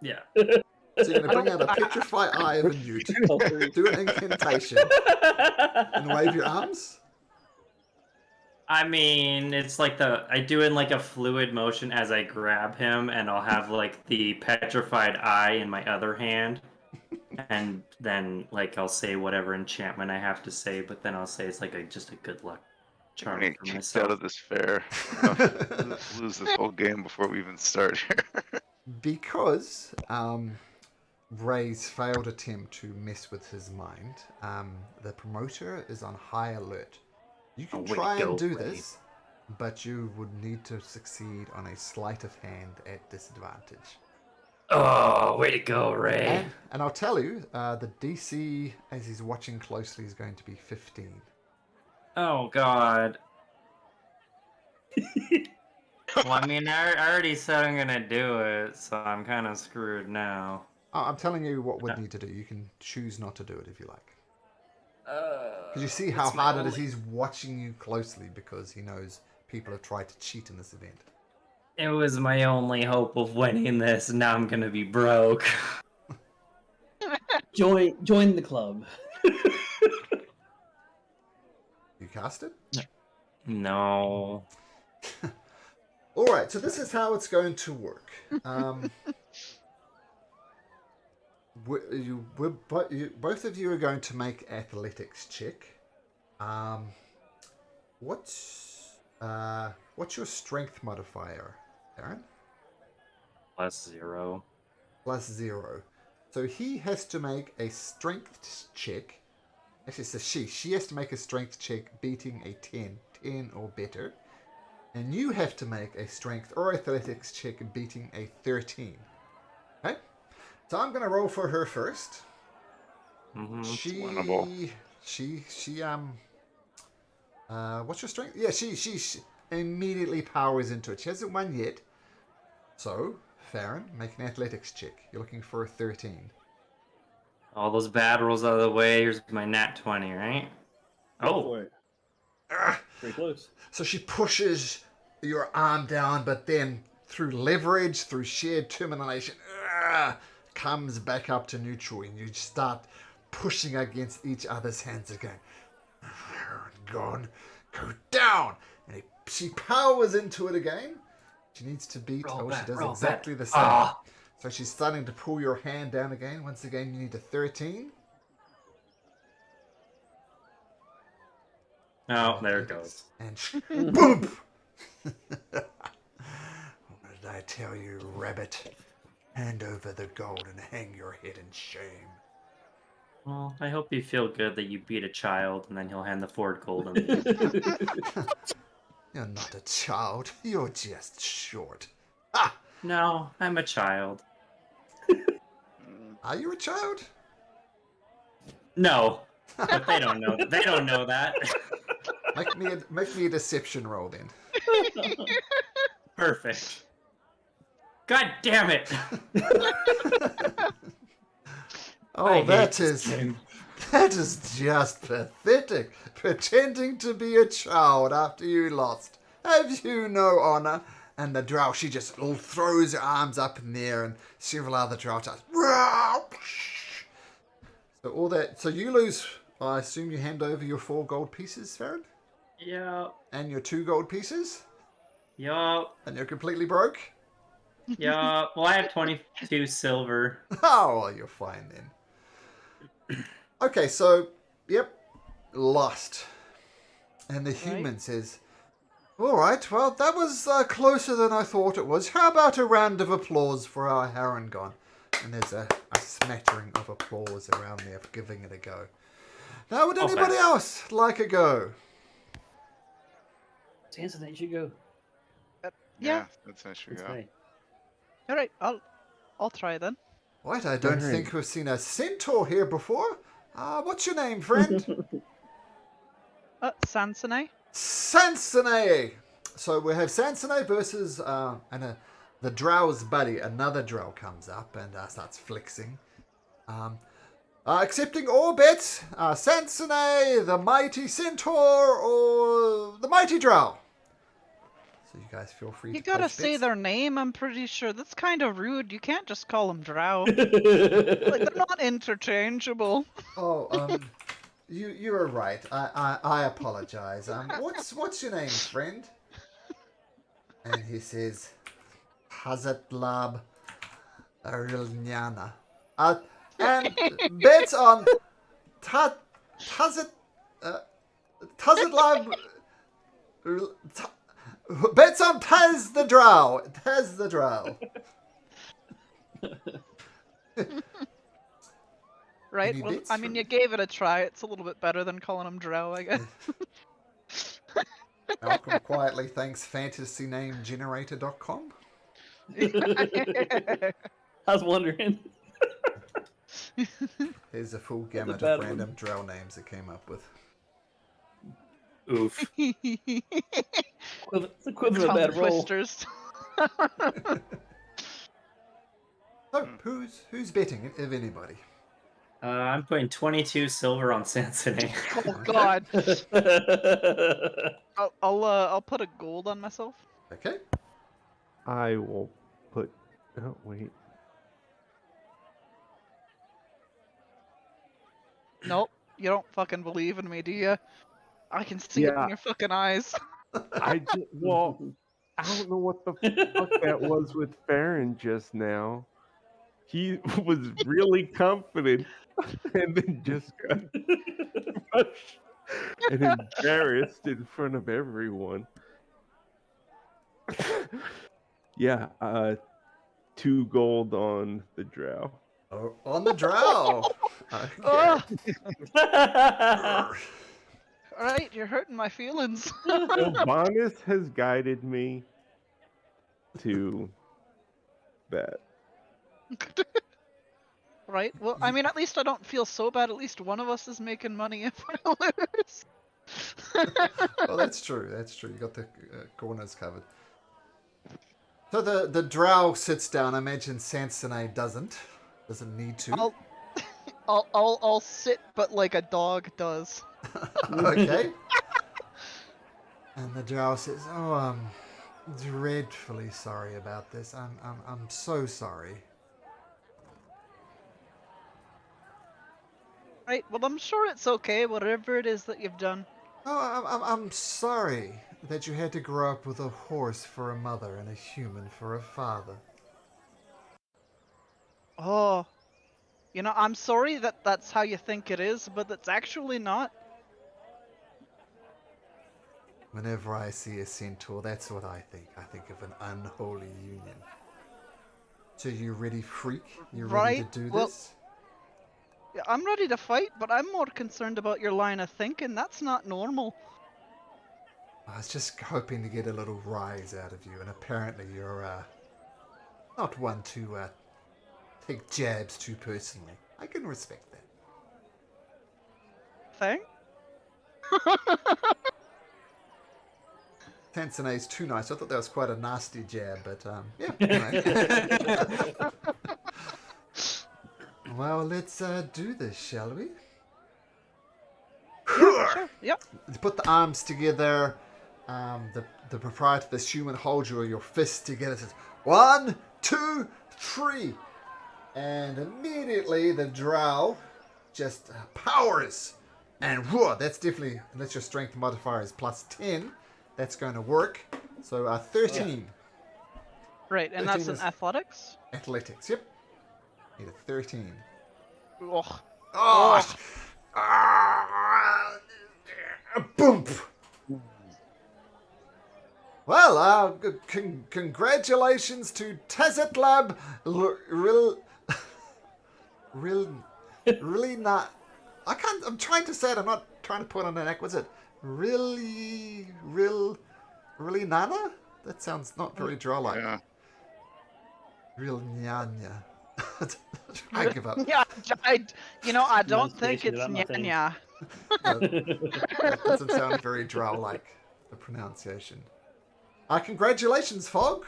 Yeah. So you're going to bring out a petrify eye of a newt, do an incantation, and wave your arms? I mean, it's like I do in like a fluid motion as I grab him, and I'll have like the petrified eye in my other hand, and then like I'll say whatever enchantment I have to say, but then I'll say it's like just a good luck I'm charm gonna get for kicked myself. out of this fair. Lose this whole game before we even start here. Because Ray's failed attempt to mess with his mind, the promoter is on high alert. You can Oh, way to try go, and do Ray. this, but you would need to succeed on a sleight of hand at disadvantage. Oh, way to go, Ray! And I'll tell you, the DC, as he's watching closely, is going to be 15. Oh God. Well, I mean, I already said I'm gonna do it, so I'm kind of screwed now. I'm telling you what would need to do. You can choose not to do it if you like. Because you see how It's my hard it is. only- He's watching you closely because he knows people have tried to cheat in this event. It was my only hope of winning this, and now I'm gonna be broke. Join the club. You cast it? No. All right, so this is how it's going to work. Both of you are going to make athletics check. What's your strength modifier, Aaron? +0. +0. So he has to make a strength check. Actually, it's a she. She has to make a strength check beating a 10 or better. And you have to make a strength or athletics check beating a 13. Okay? So I'm going to roll for her first. Mm-hmm. winnable. What's your strength? Yeah, she immediately powers into it. She hasn't won yet. So, Farron, make an athletics check. You're looking for a 13. All those bad rolls out of the way. Here's my nat 20, right? Go Oh, for it. Ah! Pretty close. So she pushes your arm down, but then through leverage, through sheer determination, comes back up to neutral, and you start pushing against each other's hands again. Gone, go down, and she powers into it again. She needs to beat. She does exactly the same. Ah. So she's starting to pull your hand down again. Once again, you need a 13. Oh, there it goes. And boom! What did I tell you, rabbit? Hand over the gold and hang your head in shame. Well, I hope you feel good that you beat a child, and then he'll hand the Ford gold. And You're not a child. You're just short. Ah! no, I'm a child. Are you a child? No, but they don't know. They don't know that. Make me a deception roll then. Perfect. God damn it! Oh, that is just pathetic. Pretending to be a child after you lost. Have you no honor? And the drow, she just throws her arms up in the air, and several other drow starts. So all that. So you lose. I assume you hand over your 4 gold pieces, Farron, Yeah. and your 2 gold pieces, Yup. and you're completely broke. Yeah. Well, I have 22 silver. Oh, well, you're fine then. Okay, so, yep, lost. And the human says, all right, well, that was closer than I thought it was. How about a round of applause for our Harangon? And there's a smattering of applause around there for giving it a go. Now, would anybody else like a go? Sansa, that you should go. Yeah. That's how she That's go. right. All right, I'll try then. What? I don't think we've seen a centaur here before. What's your name, friend? Sansone. Sansone! So we have Sansone versus the drow's buddy. Another drow comes up and starts flexing. Accepting all bets. Sansone, the mighty centaur, or the mighty drow. So you guys feel free You to gotta place say bets. their name, I'm pretty sure. That's kind of rude. You can't just call them Drow. Like, they're not interchangeable. Oh, you are right. I apologize. What's your name, friend? And he says, Hazatlab Arilnyana. And bets on Tazit Tazatlab. Bets on Taz the Drow. Taz the Drow. Right? Any Well, bits I mean, from- you gave it a try. It's a little bit better than calling them Drow, I guess. Malcolm quietly thanks fantasynamegenerator.com. I was wondering. Here's a full gamut bad of one. random drow names it came up with. Oof. It's equivalent of a Tongue bad roll. twisters. So, who's betting, if anybody? I'm putting 22 silver on Sansonay. Oh God. I'll put a gold on myself. Okay. I will put. Oh wait. Nope. You don't fucking believe in me, do you? I can see it Yeah. in your fucking eyes. I just I don't know what the fuck that was with Farron just now. He was really confident and then just got crushed and embarrassed in front of everyone. Yeah, 2 gold on the drow. Oh, on the drow. Ugh. Okay. Alright, you're hurting my feelings. Bonus has guided me to that. Right? Well, I mean, at least I don't feel so bad. At least one of us is making money if we lose. Well, that's true. That's true. You got the corners covered. So the drow sits down. I imagine Sansonay doesn't need to. I'll sit, but like a dog does. Okay. And the drow says, "Oh, I'm dreadfully sorry about this. I'm so sorry." Right? Well, I'm sure it's okay. Whatever it is that you've done. Oh, I'm sorry that you had to grow up with a horse for a mother and a human for a father. Oh, you know, I'm sorry that that's how you think it is, but it's actually not. Whenever I see a centaur, that's what I think. I think of an unholy union. So you ready, freak? You ready Right, to do well- this? Yeah, I'm ready to fight, but I'm more concerned about your line of thinking. That's not normal. I was just hoping to get a little rise out of you, and apparently you're not one to take jabs too personally. I can respect that. Thing? Tansonay's too nice. I thought that was quite a nasty jab, but yeah. Anyway. Well, let's do this, shall we? Sure. Yep. Put the arms together. The proprietor of this human holds your fists together. Says 1, 2, 3, and immediately the drow just powers, and whoa, that's definitely, unless your strength modifier is +10, that's going to work. So 13. Right, and 13 that's in is- athletics? Athletics. Yep. Need a 13. Ugh. Oh! Boom! Well, congratulations to Tazatlab really not. I'm trying to say it. I'm not trying to put on an act. Was it really Nana? That sounds not very drow-like. Yeah. Real nyanya. I give up. Yeah, I don't think it's Pronunciation, not my thing. nya. That doesn't sound very drow-like, the pronunciation. Congratulations, Fog.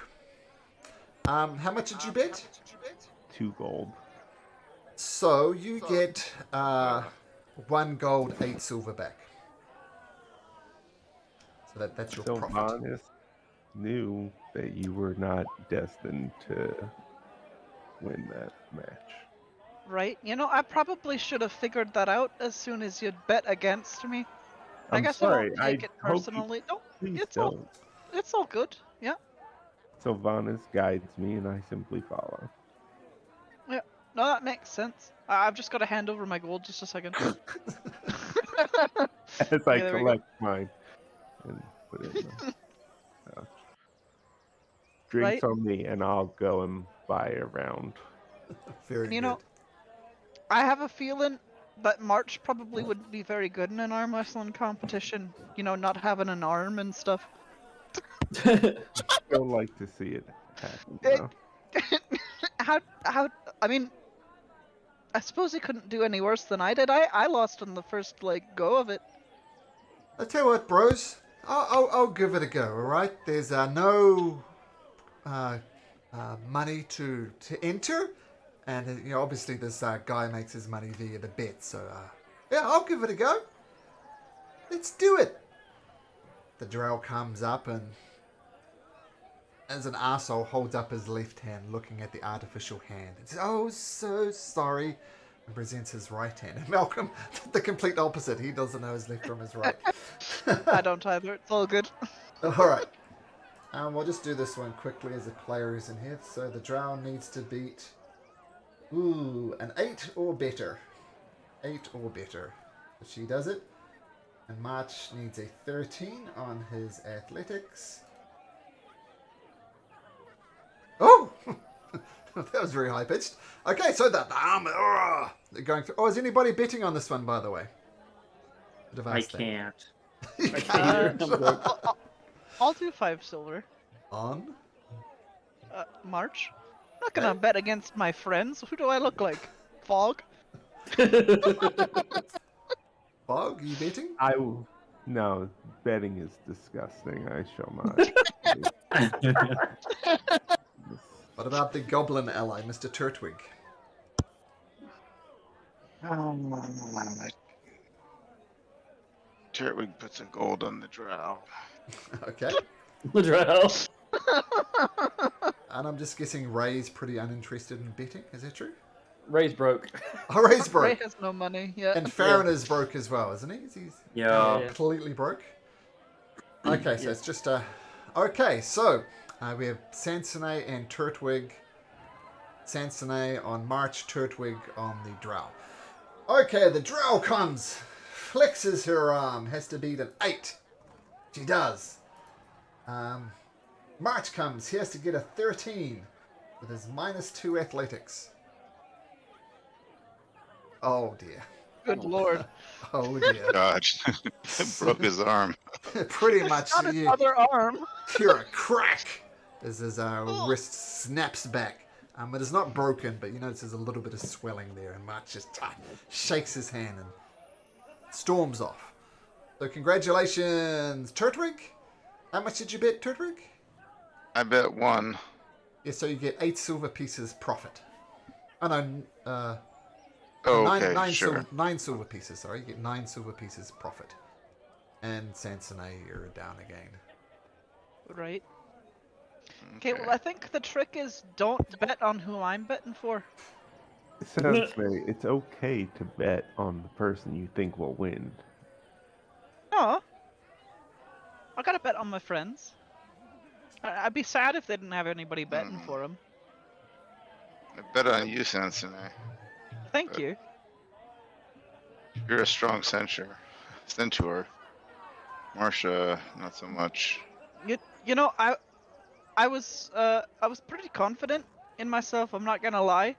How much did you bet? 2 gold. So you get 1 gold, 8 silver back. So that's your So profit. bonus knew that you were not destined to win that match. Right? You know, I probably should have figured that out as soon as you'd bet against me. I I'm guess sorry. I won't take it hope you personally. No, please it's all don't. it's all good. Yeah. Sylvanas guides me, and I simply follow. Yeah. No, that makes sense. I've just got to hand over my gold just a second. As I Okay, there we go. collect mine and put it in my pouch. Drinks Right. on me, and I'll go and buy a round. Very And you good. know, I have a feeling that March probably wouldn't be very good in an arm wrestling competition. You know, not having an arm and stuff. Still like to see it happen, though. How? I mean, I suppose he couldn't do any worse than I did. I lost on the first go of it. I tell you what, bros. I'll give it a go. All right. There's no money to enter, and you know obviously this guy makes his money via the bet. So yeah, I'll give it a go. Let's do it. The drow comes up and, as an arsehole, holds up his left hand, looking at the artificial hand. And says, "Oh, so sorry." And presents his right hand. And Malcolm, the complete opposite. He doesn't know his left from his right. I don't either. It's all good. All right. We'll just do this one quickly as a player is in here. So the drow needs to beat, an 8 or better. 8 or better. So she does it. And March needs a 13 on his athletics. Oh! That was very high pitched. Okay, so the armor. They're going through. Oh, is anybody betting on this one, by the way? Bit of I us then. can't. You I can't either. I'm broke. I'll do 5 silver. On? March. I'm not gonna bet against my friends. Who do I look like? Fog? Fog, you betting? No, betting is disgusting. I shall not. What about the goblin ally, Mr. Turtwink? Turtwig puts a gold on the drow. Okay. Drow. And I'm just guessing Ray's pretty uninterested in betting. Is that true? Ray's broke. Oh, Ray's Ray broke. has no money. Yeah. And Farron is broke as well, isn't he? He's Yo. Yeah. completely broke. Okay, so it's just Okay, so we have Sansonay and Turtwig. Sansonay on March, Turtwig on the drow. Okay, the drow comes. Flexes her arm. Has to beat an 8. She does. March comes. He has to get a 13 with his -2 athletics. Oh dear. Good lord. Oh dear. God, broke his arm. Pretty much. Not another arm. Hear a crack as his wrist snaps back. It is not broken, but you notice there's a little bit of swelling there, and March just shakes his hand and storms off. So congratulations, Turtwig. How much did you bet, Turtwig? I bet 1. Yeah, so you get 8 silver pieces profit. Oh no, Oh, nine, okay, nine sure. nine silver pieces. Sorry, you get 9 silver pieces profit. And Sansonay, you're down again. Right. Okay, well, I think the trick is don't bet on who I'm betting for. Sounds like it's okay to bet on the person you think will win. No. I gotta bet on my friends. I'd be sad if they didn't have anybody betting for them. I bet on you, Sansonay. Thank you. You're a strong centaur. Marsha, not so much. You know, I was pretty confident in myself. I'm not gonna lie.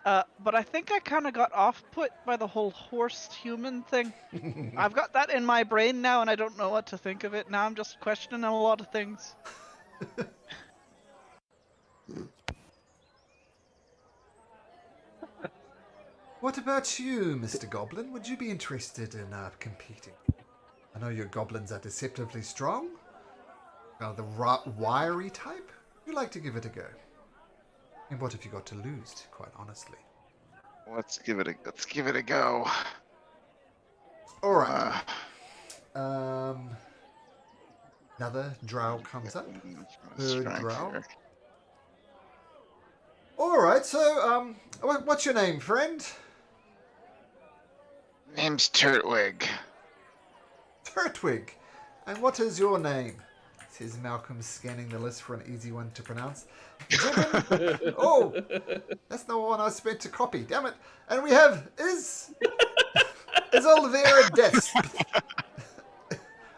But I think I kind of got off-put by the whole horse-human thing. I've got that in my brain now, and I don't know what to think of it. Now I'm just questioning a lot of things. What about you, Mr. Goblin? Would you be interested in competing? I know your goblins are deceptively strong. The wiry type. You'd like to give it a go. And what if you got to lose, quite honestly? Let's give it a go. Alright. Another drow comes up. Third Strength drow. here. All right. So, what's your name, friend? Name's Turtwig. Turtwig. And what is your name? Says Malcolm, scanning the list for an easy one to pronounce. Jevin. Oh, that's the one I was meant to copy. Damn it. And we have Olivera Desp.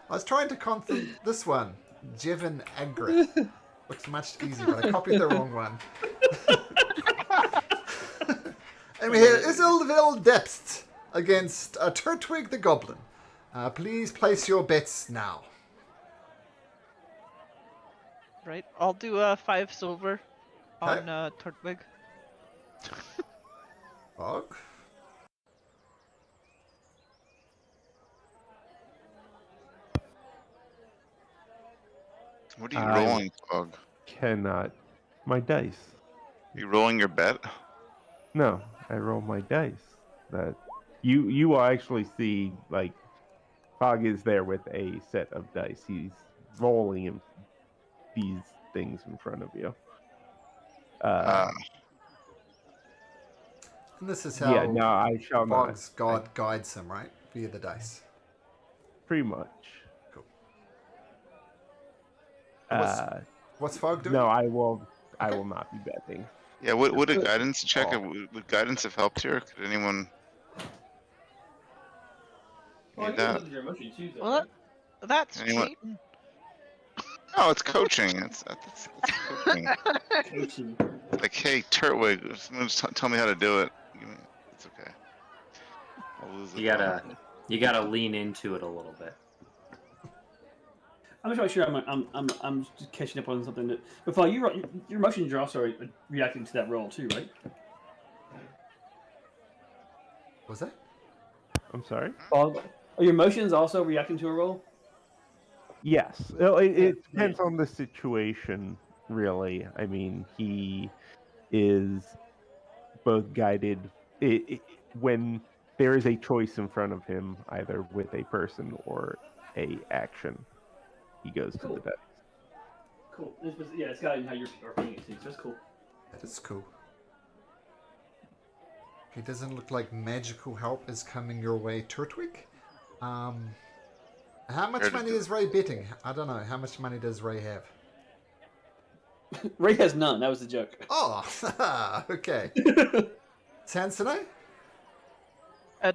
I was trying to confirm this one. Jevin Agrith. Looks much easier, but I copied the wrong one. And we have Isilville Depth against Turtwig the Goblin. Please place your bets now. Right, I'll do 5 silver on Turtwig. Fog. What are you rolling, Fog? Cannot. My dice. You rolling your bet? No, I roll my dice. That you will actually see, like, Fog is there with a set of dice. He's rolling these things in front of you. And this is how Yeah, no, I shall not. Fog's God guides him, right? Via the dice. Pretty much. Cool. What's Fog doing? No, I will Okay. not be betting. Yeah, would a guidance check, would guidance have helped here? Could anyone need that? Well, that's Anyone- cheating. No, it's coaching. It's coaching. Coaching. Like, hey, Turtwig, someone just tell me how to do it. It's okay. I'll lose the You gotta lean into it a little bit. I'm not sure. I'm just catching up on something. But Fog, your emotions are also reacting to that roll too, right? Was that? I'm sorry? Fog, are your emotions also reacting to a roll? Yes. It depends on the situation, really. I mean, he is both guided when there is a choice in front of him, either with a person or a action. He goes to the dice. Cool. It's guiding how you're paying it too, so that's cool. That is cool. It doesn't look like magical help is coming your way, Turtwig. How much money is Ray betting? I don't know. How much money does Ray have? Ray has none. That was the joke. Oh, okay. Sansone?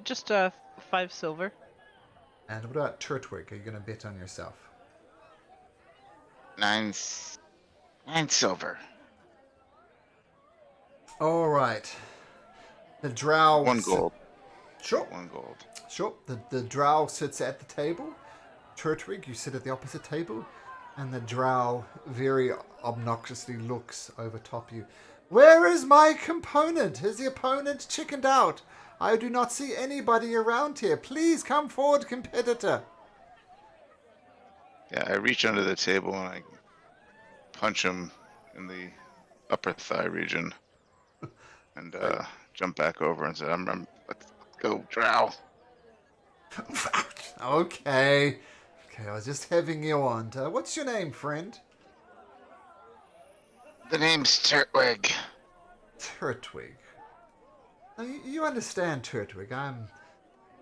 Just 5 silver. And what about Turtwig? Are you going to bet on yourself? 9 silver. All right. The drow... 1 gold. Sure. 1 gold. Sure. The drow sits at the table. Turtwig, you sit at the opposite table. And the drow very obnoxiously looks over top you. Where is my component? Has the opponent chickened out? I do not see anybody around here. Please come forward, competitor. Yeah, I reach under the table and I punch him in the upper thigh region. And jump back over and say, let's go, drow. Okay, I was just having you on. What's your name, friend? The name's Turtwig. Turtwig. Now, you understand, Turtwig. I'm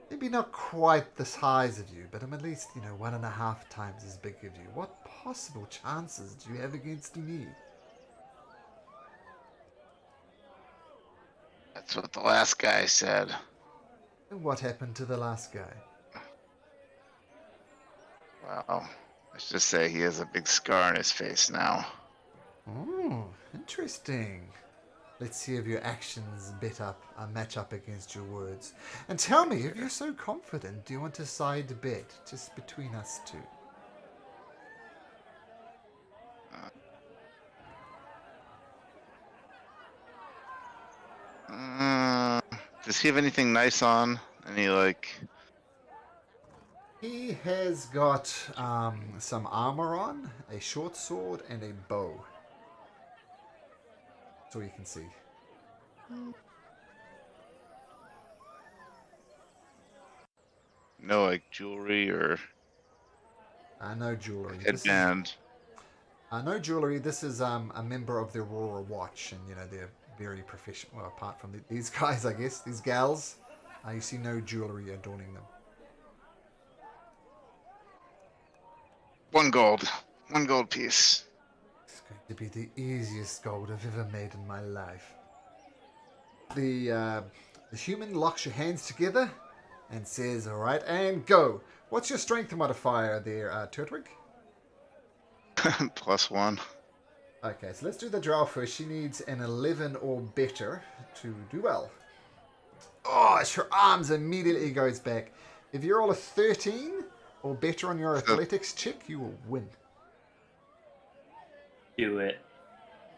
maybe not quite the size of you, but I'm at least, 1.5 times as big as you. What possible chances do you have against me? That's what the last guy said. And what happened to the last guy? Well, let's just say he has a big scar on his face now. Oh, interesting. Let's see if your actions match up against your words. And tell me, if you're so confident, do you want a side bet just between us two? Does he have anything nice on? Any He has got some armor on, a short sword, and a bow. That's all you can see. no jewelry or No jewelry. Headband. No jewelry. This is a member of the Aurora Watch, and they're very professional. Well, apart from these guys, I guess these gals, you see no jewelry adorning them. 1 gold. 1 gold piece. It's going to be the easiest gold I've ever made in my life. The human locks your hands together and says, "All right, and go." What's your strength modifier there, Turtwink? +1. Okay, so let's do the drow first. She needs an 11 or better to do well. Oh, her arms immediately goes back. If you're all a 13 or better on your athletics check, you will win. Do it.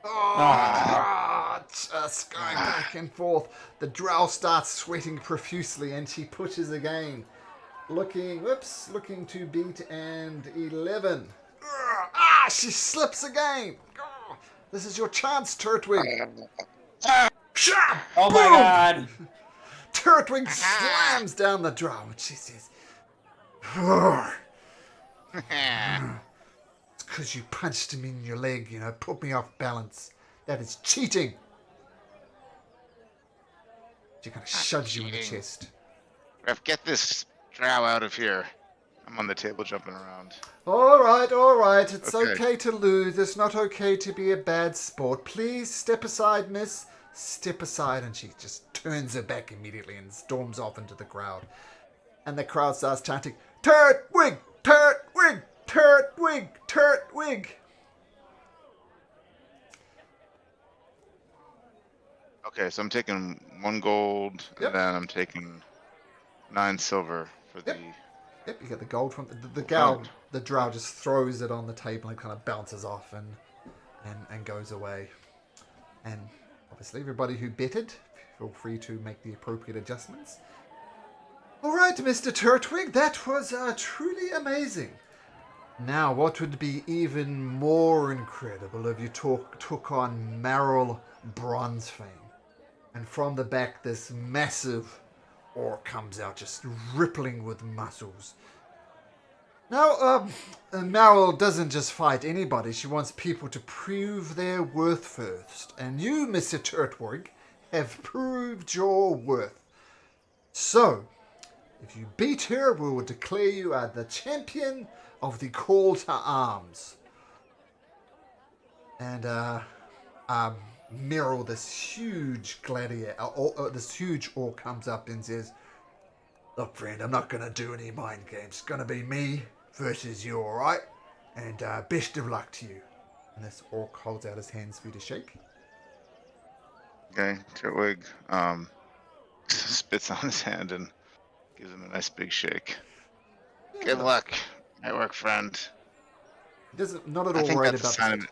Oh, just going back and forth. The drow starts sweating profusely and she pushes again. Looking to beat and 11. She slips again. This is your chance, Turtwink. Oh my god! Turtwink slams down the drow and she says, "It's because you punched him in your leg, put me off balance. That is cheating." She kind of shoves you in the chest. Ref, get this drow out of here. I'm on the table jumping around. All right. It's Okay. okay to lose. It's not okay to be a bad sport. Please step aside, miss. Step aside. And she just turns her back immediately and storms off into the crowd. And the crowd starts chanting, "Turtwig! Turtwig! Turtwig! Turtwig!" Okay, so I'm taking 1 gold, Yep. and then I'm taking 9 silver for Yep. the... Yep, you get the gold from the Gold. The drow just throws it on the table and kind of bounces off and goes away. And obviously everybody who betted, feel free to make the appropriate adjustments. All right, Mr. Turtwig, that was truly amazing. Now, what would be even more incredible if you took on Merrill Bronzefang, and from the back this massive orc comes out, just rippling with muscles. Now, Merrill doesn't just fight anybody. She wants people to prove their worth first. And you, Mr. Turtwig, have proved your worth. So, if you beat her, we will declare you as the champion of the call to arms. And, Merrill, this huge gladiator, this huge orc comes up and says, "Look, friend, I'm not going to do any mind games. It's going to be me versus you, all right? And best of luck to you." And this orc holds out his hands for you to shake. Okay, Turtwig spits on his hand and gives him a nice big shake. Good luck, my work friend. He doesn't, not at I all think worried that's a about sign the of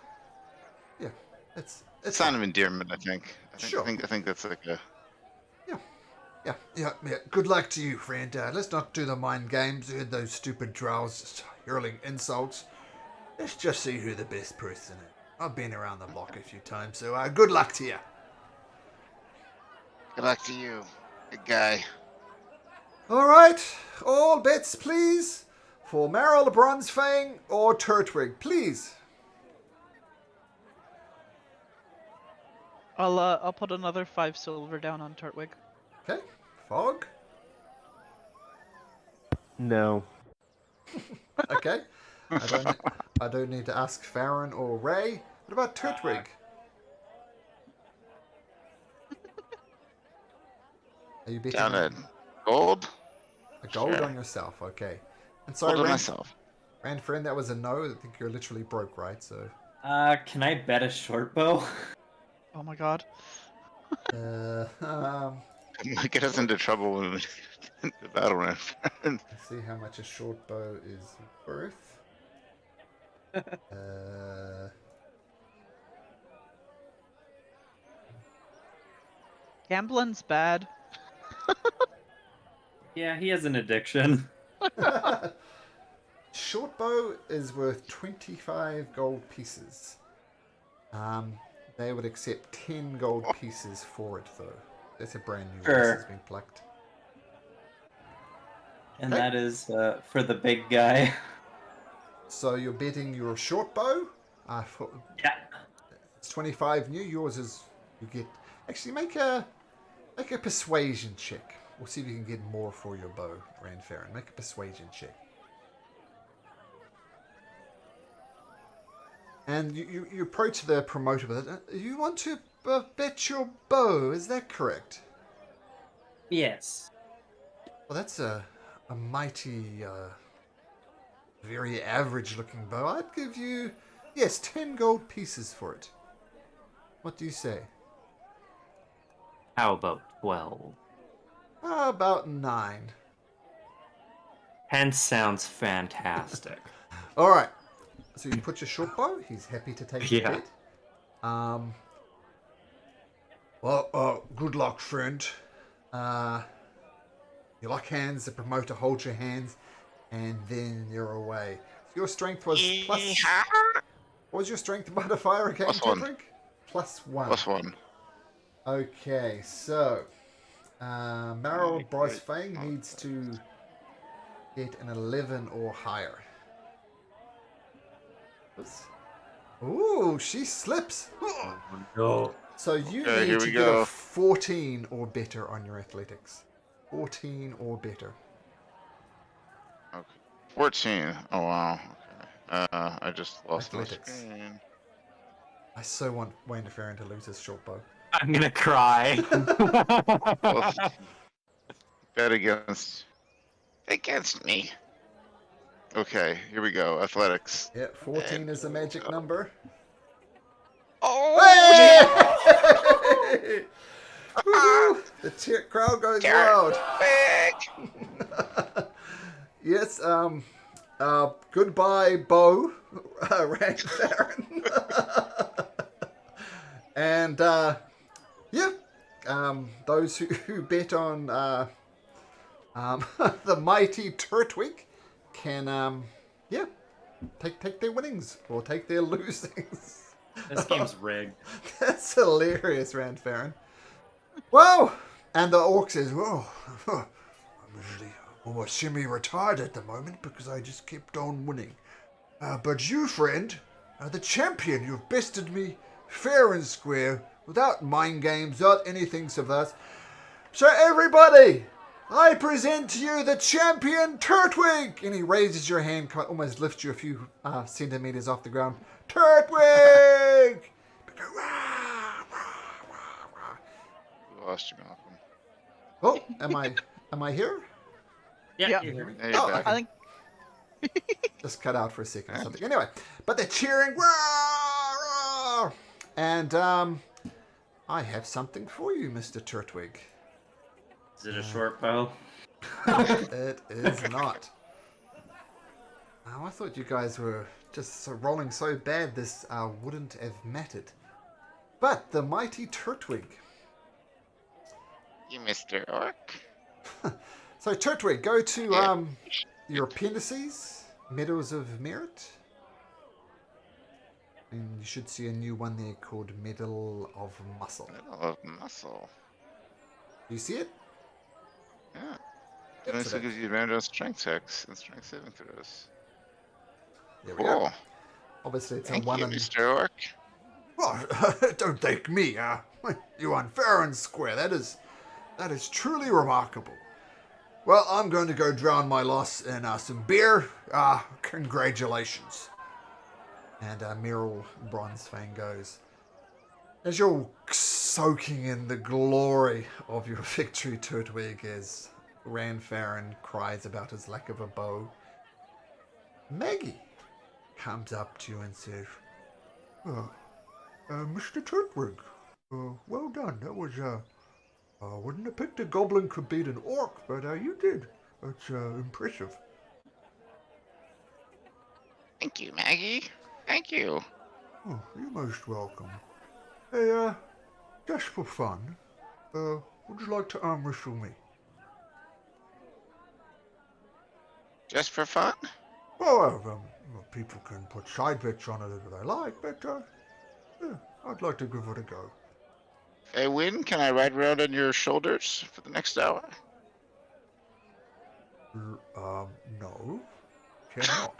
Yeah, it's a sign of endearment. I think. Sure. I think that's like a... Yeah. Good luck to you, friend. Let's not do the mind games. Those stupid drows just hurling insults. Let's just see who the best person is. I've been around the block a few times, so good luck to you. Good luck to you, big guy. All right, all bets, please, for Merrill Bronzefang or Turtwig, please. I'll put another 5 silver down on Turtwig. Okay, Fog. No. Okay, I don't need to ask Farron or Ray. What about Turtwig? Are you betting Down at gold. a gold Sure. on yourself? Okay. And Gold sorry, on Rand, myself. friend, that was a no. I think you're literally broke, right? So, Can I bet a short bow? Oh my god. Get us into trouble when we in the battle round. Let's see how much a short bow is worth. Gambling's bad. Yeah, he has an addiction. Short bow is worth 25 gold pieces. They would accept 10 gold pieces for it, though. That's a brand new Sure. piece that's been plucked. And that is for the big guy. So you're betting your short bow. Yeah. It's 25 new. Yours is you get. Actually, make a persuasion check. We'll see if you can get more for your bow, Ranfarin. Make a persuasion check. And you approach the promoter with it. You want to bet your bow? Is that correct? Yes. Well, that's a mighty, very average-looking bow. I'd give you, yes, 10 gold pieces for it. What do you say? How about 12? About 9. 10 sounds fantastic. All right. So you put your short bow. He's happy to take the Yeah. bet. Well, good luck, friend. You lock hands. The promoter holds your hands, and then you're away. So your strength was plus. What was your strength modifier again, +1. +1. +1. Okay, so Meryl Bryce Fang needs to get an 11 or higher. Ooh, she slips. No. So you Okay, need here to we get a go. 14 or better on your athletics. 14 or better. Okay. 14. Oh wow. Okay. I just lost my Athletics. screen. I so want Wayne DeFerrin to lose his short bow. I'm gonna cry. Well, bet against me. Okay, here we go. Athletics. Yeah, 14 is the magic number. Oh! Hey! Woo-hoo! The crowd goes wild. Yes, goodbye, Bo, Ranfarin. And, yeah, those who bet on the mighty Turtwink can, yeah, take their winnings or take their losings. This game's rigged. That's hilarious, Ranfarin. Well, and the orc says, well, I'm usually almost semi-retired at the moment because I just kept on winning. But you, friend, are the champion. You've bested me fair and square, without mind games, without anything subversive. So everybody, I present to you the champion Turtwink! And he raises your hand, almost lifts you a few centimeters off the ground. Turtwink! Go, rah, rah, rah, rah. We lost you, Malcolm. Oh, am I here? Yeah. You hear me? Hey, you're Oh, back. I think Just cut out for a second or something. Anyway, but they're cheering. Rah, rah. And I have something for you, Mr. Turtwig. Is it a short bow? It is not. Oh, I thought you guys were just rolling so bad this wouldn't have mattered. But the mighty Turtwig. You Mr. Orc. So Turtwig, go to your appendices, Medals of Merit. And you should see a new one there called Medal of Muscle. Medal of Muscle. Do you see it? Yeah. It also gives you advantage on strength checks and strength saving throws. There we go. Cool. Obviously, it's Thank a one. you, Mr. Orc. Well, don't thank me. You unfair and square. That is truly remarkable. Well, I'm going to go drown my loss in some beer. Congratulations. And Meryl Bronzefang goes, as you're soaking in the glory of your victory, Turtwig, as Ranfarin cries about his lack of a bow, Maggie comes up to you and says, Mr. Turtwig, well done. That was, wouldn't have picked a goblin could beat an orc, but you did. That's impressive. Thank you, Maggie. Thank you. Oh, you're most welcome. Hey, just for fun, would you like to arm wrestle me? Just for fun? Well, people can put side bets on it if they like, but yeah, I'd like to give it a go. If I win, can I ride around on your shoulders for the next hour? No, cannot.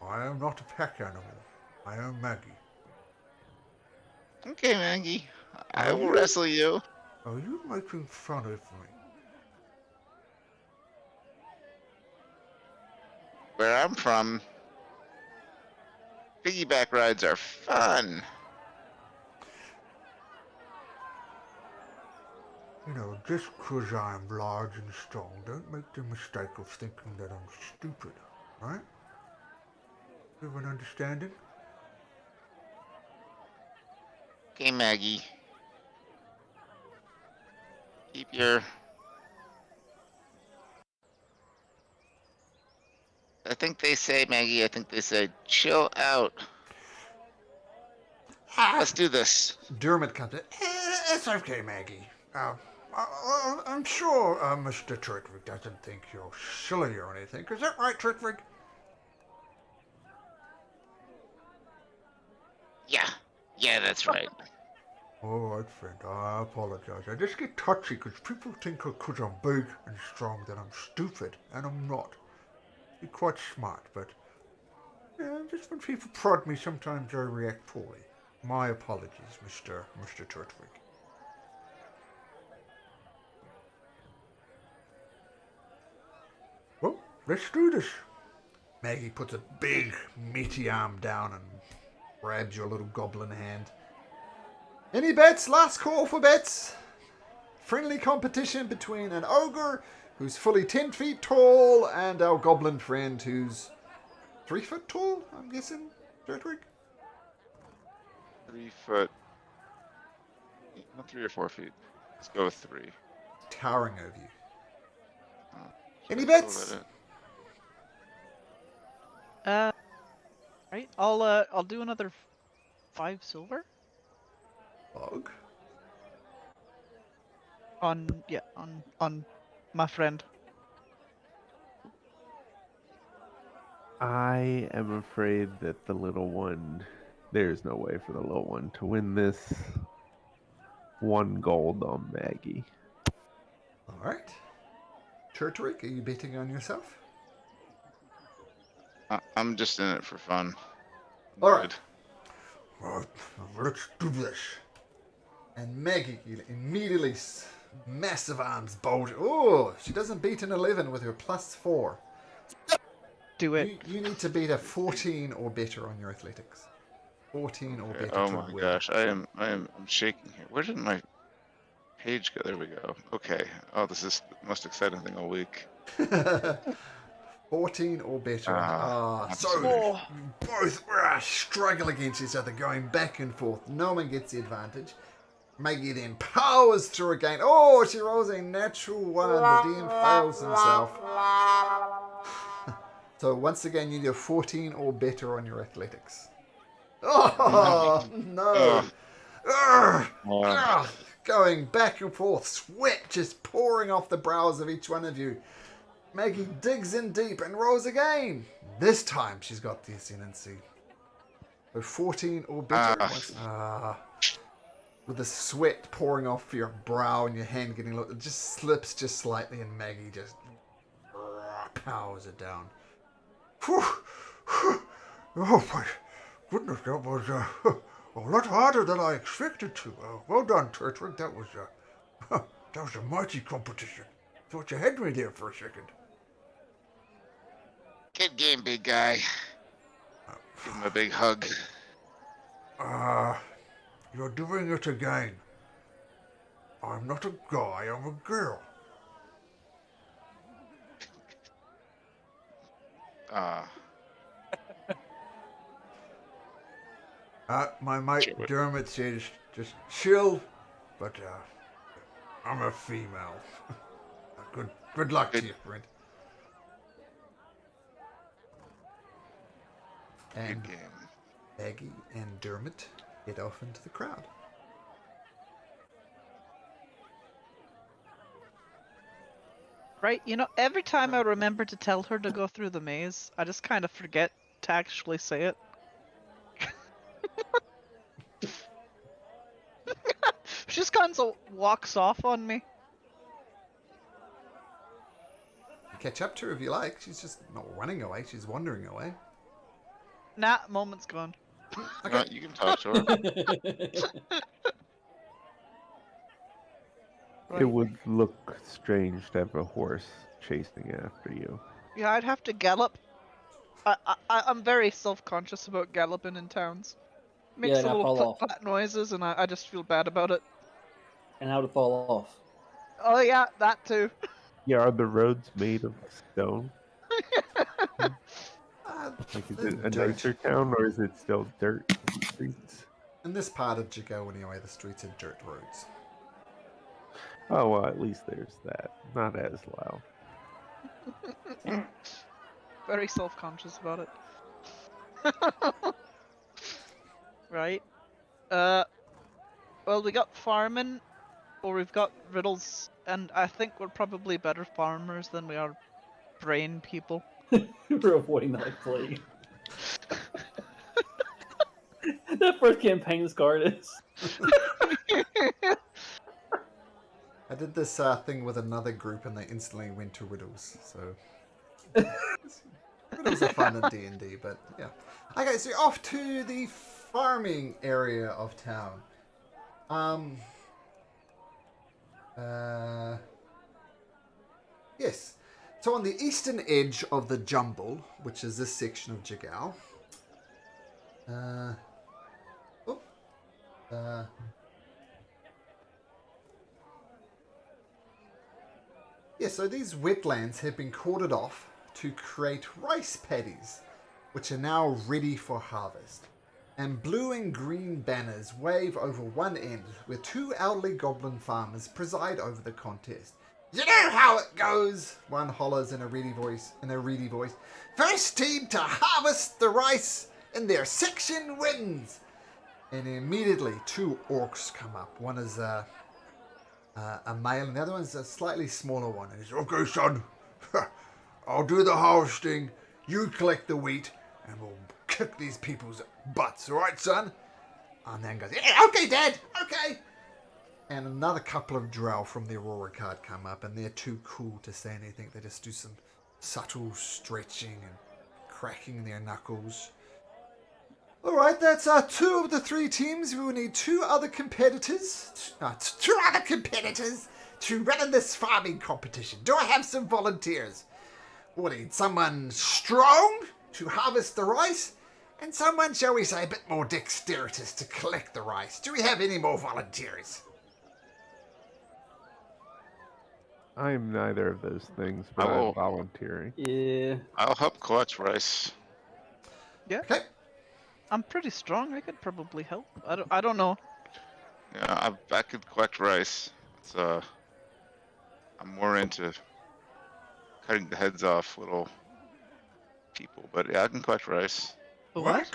I am not a pack animal. I am Maggie. Okay, Maggie. I Are will you? wrestle you. Are you making fun of me? Where I'm from, piggyback rides are fun. You know, just 'cause I'm large and strong, don't make the mistake of thinking that I'm stupid, right? You have an understanding? Okay, Maggie. Keep your... Maggie, I think they say, chill out. Let's do this. Dermot comes in. It's okay, Maggie. I'm sure Mr. Turtwink doesn't think you're silly or anything. Is that right, Turtwink? Yeah, that's right. All right, friend. I apologize. I just get touchy because people think because I'm big and strong that I'm stupid, and I'm not. You're quite smart, but yeah, just when people prod me, sometimes I react poorly. My apologies, Mr. Turtwink. Well, let's do this. Maggie puts a big, meaty arm down and grabs your little goblin hand. Any bets? Last call for bets. Friendly competition between an ogre who's fully 10 feet tall and our goblin friend who's 3 foot tall, I'm guessing, Turtwink? 3 foot. Not 3 or 4 feet. Let's go with 3. Towering over you. Oh, Any so bets? Right. I'll do another 5 silver Bog? on my friend. I am afraid that the little one. There's no way for the little one to win this. 1 gold on Maggie. Alright. Turtwink, are you betting on yourself? I'm just in it for fun. Alright. Right, let's do this. And Maggie immediately, massive arms bulge. Oh, she doesn't beat an 11 with her +4. Do it. You need to beat a 14 or better on your athletics. 14 or better Oh to my win. gosh, I'm shaking here. Where did my page go? There we go. Okay. Oh, this is the most exciting thing all week. 14 or better. So absolutely. you both struggle against each other, going back and forth. No one gets the advantage. Maggie then powers through again. Oh, she rolls a natural 1. The DM fails himself. So once again, you need a 14 or better on your athletics. Oh, no. Going back and forth, sweat just pouring off the brows of each one of you. Maggie digs in deep and rolls again. This time she's got the ascendancy. So 14 or better. With the sweat pouring off your brow and your hand getting low, it just slips just slightly and Maggie just powers it down. Oh my goodness, that was a lot harder than I expected to. Well done, Turtwink. That was a mighty competition. Thought you had me there for a second. Good game, big guy. Give him a big hug. You're doing it again. I'm not a guy, I'm a girl. My mate Dermot says just chill, but I'm a female. Good luck to you, friend. And Good game. Maggie and Dermot head off into the crowd. Right, every time I remember to tell her to go through the maze, I just kind of forget to actually say it. She just kind of walks off on me. Catch up to her if you like. She's just not running away, she's wandering away. Nah, moment's gone. Okay. You can talk to her. It would look strange to have a horse chasing after you. Yeah, I'd have to gallop. I'm very self-conscious about galloping in towns. Makes and a I little fall off. click-clack noises, and I just feel bad about it. And I would fall off. Oh yeah, that too. Yeah, are the roads made of stone? Like, is it a dirt. nicer town, or is it still dirt streets? In this part of Jago, anyway, the streets are dirt roads. Oh, well, at least there's that. Not as loud. Very self-conscious about it. Right. Well, we got farming, or we've got riddles, and I think we're probably better farmers than we are brain people. We're avoiding the plague. That first campaign's card is. I did this thing with another group, and they instantly went to riddles. So riddles are fun in D&D, but yeah. Okay, so off to the farming area of town. Yes. So on the eastern edge of the jumble, which is this section of Jigao. Yeah, so these wetlands have been cordoned off to create rice paddies, which are now ready for harvest. And blue and green banners wave over one end, where two elderly goblin farmers preside over the contest. You know how it goes, one hollers in a reedy voice. First team to harvest the rice in their section wins. And immediately two orcs come up. One is a male, and the other one's a slightly smaller one. And he's, okay, son, I'll do the harvesting, you collect the wheat, and we'll kick these people's butts, all right, son? And then goes, yeah, okay, Dad, okay. And another couple of drow from the Aurora card come up, and they're too cool to say anything. They just do some subtle stretching and cracking their knuckles. All right, that's two of the three teams. We will need two other competitors to run in this farming competition. Do I have some volunteers? We'll need someone strong to harvest the rice, and someone, shall we say, a bit more dexterous to collect the rice. Do we have any more volunteers? I'm neither of those things, but I'm volunteering. Yeah. I'll help collect rice. Yeah. Okay. I'm pretty strong. I could probably help. I don't know. Yeah, I could collect rice. It's I'm more into cutting the heads off little people, but yeah, I can collect rice. What?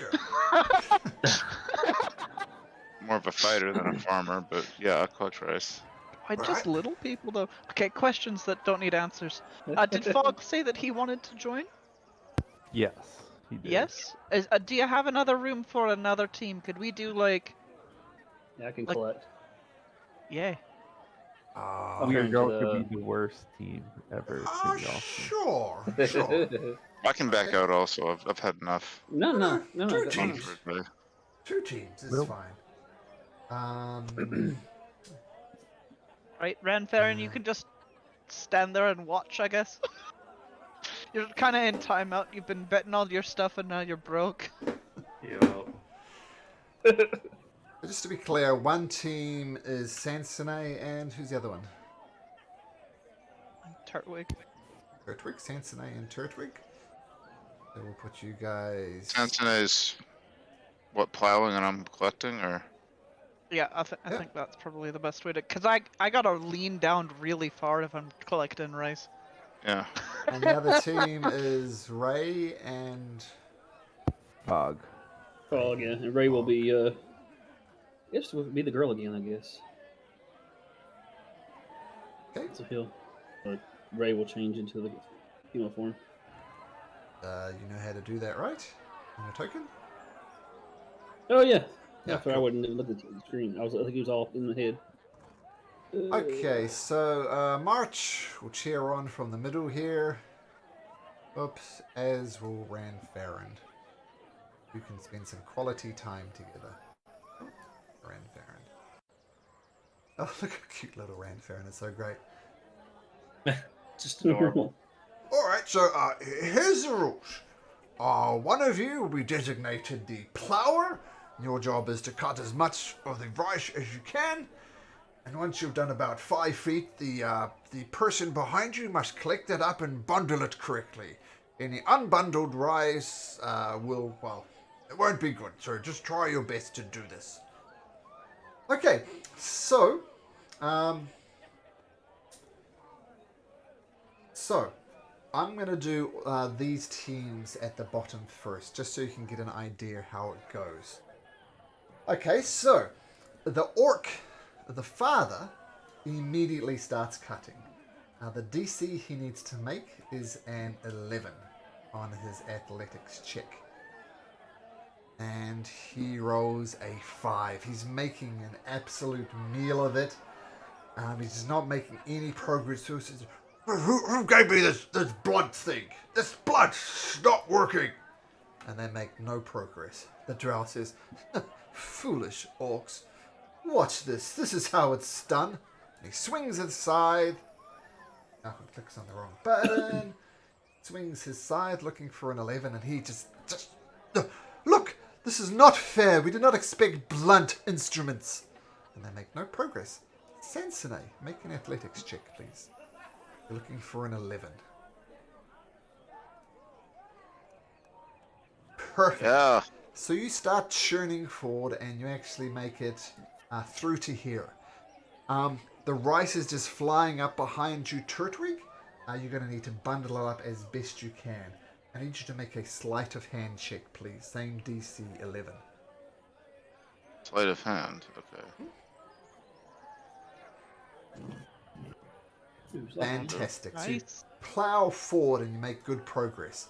More of a fighter than a farmer, but yeah, I'll collect rice. Why just little people though? Okay, questions that don't need answers. Did Fogg say that he wanted to join? Yes, he did. Yes. Do you have another room for another team? Could we do like? Yeah, I can collect. Yeah. We're going to be the worst team ever. Sure. I can back out also. I've had enough. No. Two that's teams. fine. Two teams is fine. Right, Ranfarin, you can just stand there and watch, I guess. You're kind of in timeout. You've been betting all your stuff, and now you're broke. Yeah. Just to be clear, one team is Sansone, and who's the other one? Turtwink. Turtwink, Sansone, and Turtwink. So we'll put you guys. Sansone is what, plowing and I'm collecting, or? Yeah, I think that's probably the best way to. Cause I gotta lean down really far if I'm collecting rice. Yeah. And the other team is Ray and Fog. Fog, yeah. And Ray will be, I guess will be the girl again, I guess. Okay. So Ray will change into the female form. You know how to do that, right? On your token? Oh, yeah. Yeah, After I wouldn't look at the screen. I think he was all in the head. Okay, so March will cheer on from the middle here. Oops, as will Ranfarin. You can spend some quality time together. Ranfarin. Oh, look how cute little Ranfarin is. So great. Just adorable. Alright, so here's the rules. One of you will be designated the plower. Your job is to cut as much of the rice as you can. And once you've done about 5 feet, the person behind you must collect it up and bundle it correctly. Any unbundled rice it won't be good. So just try your best to do this. Okay, so I'm going to do these teams at the bottom first, just so you can get an idea how it goes. Okay, so the orc, the father, immediately starts cutting. The DC he needs to make is an 11 on his athletics check. And he rolls a 5. He's making an absolute meal of it. He's not making any progress. So he says, who gave me this blunt thing? This blunt's not working. And they make no progress. The drow says, foolish orcs. Watch this. This is how it's done. And he swings his scythe. Malcolm clicks on the wrong button. Swings his scythe looking for an 11. And he just look, this is not fair. We did not expect blunt instruments. And they make no progress. Sansone, make an athletics check, please. You're looking for an 11. Perfect. Yeah. So you start churning forward and you actually make it through to here. The rice is just flying up behind you, Turtwink. You're going to need to bundle it up as best you can. I need you to make a sleight of hand check, please. Same DC 11. Sleight of hand. Okay. Fantastic. So you Nice. plow forward and you make good progress.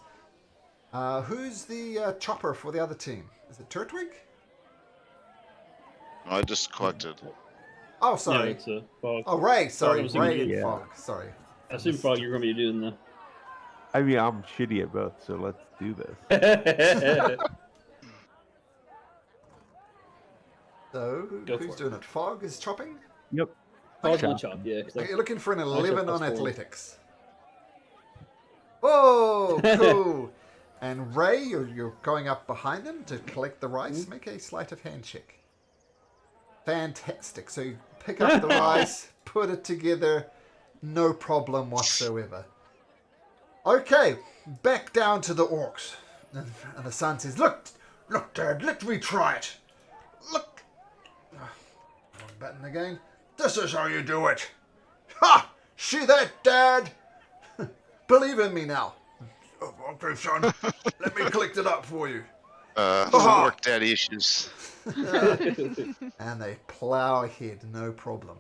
Who's the chopper for the other team? Is it Turtwink? I just collected. Oh, Yeah, sorry. it's a Fog. Oh, Ray. Sorry, was Ray thinking- and Yeah. Fog. Sorry. I assume Frog, you're going to be doing the. I mean, I'm shitty at both, so let's do this. So, Go who's for it. doing it? Fog is chopping? Yep. Fog's Okay. on chop, yeah. 'cause Okay, you're looking for an shot 11 plus on 4. athletics. Whoa, cool. And Ray, you're going up behind him to collect the rice. Make a sleight of hand check. Fantastic. So you pick up the rice, put it together, no problem whatsoever. Okay, back down to the orcs. And the son says, look, Dad, let me try it. Look. Wrong button again. This is how you do it. Ha! See that, Dad? Believe in me now. Oh, okay, son. Let me collect it up for you. Work daddy issues. And they plow ahead, no problem.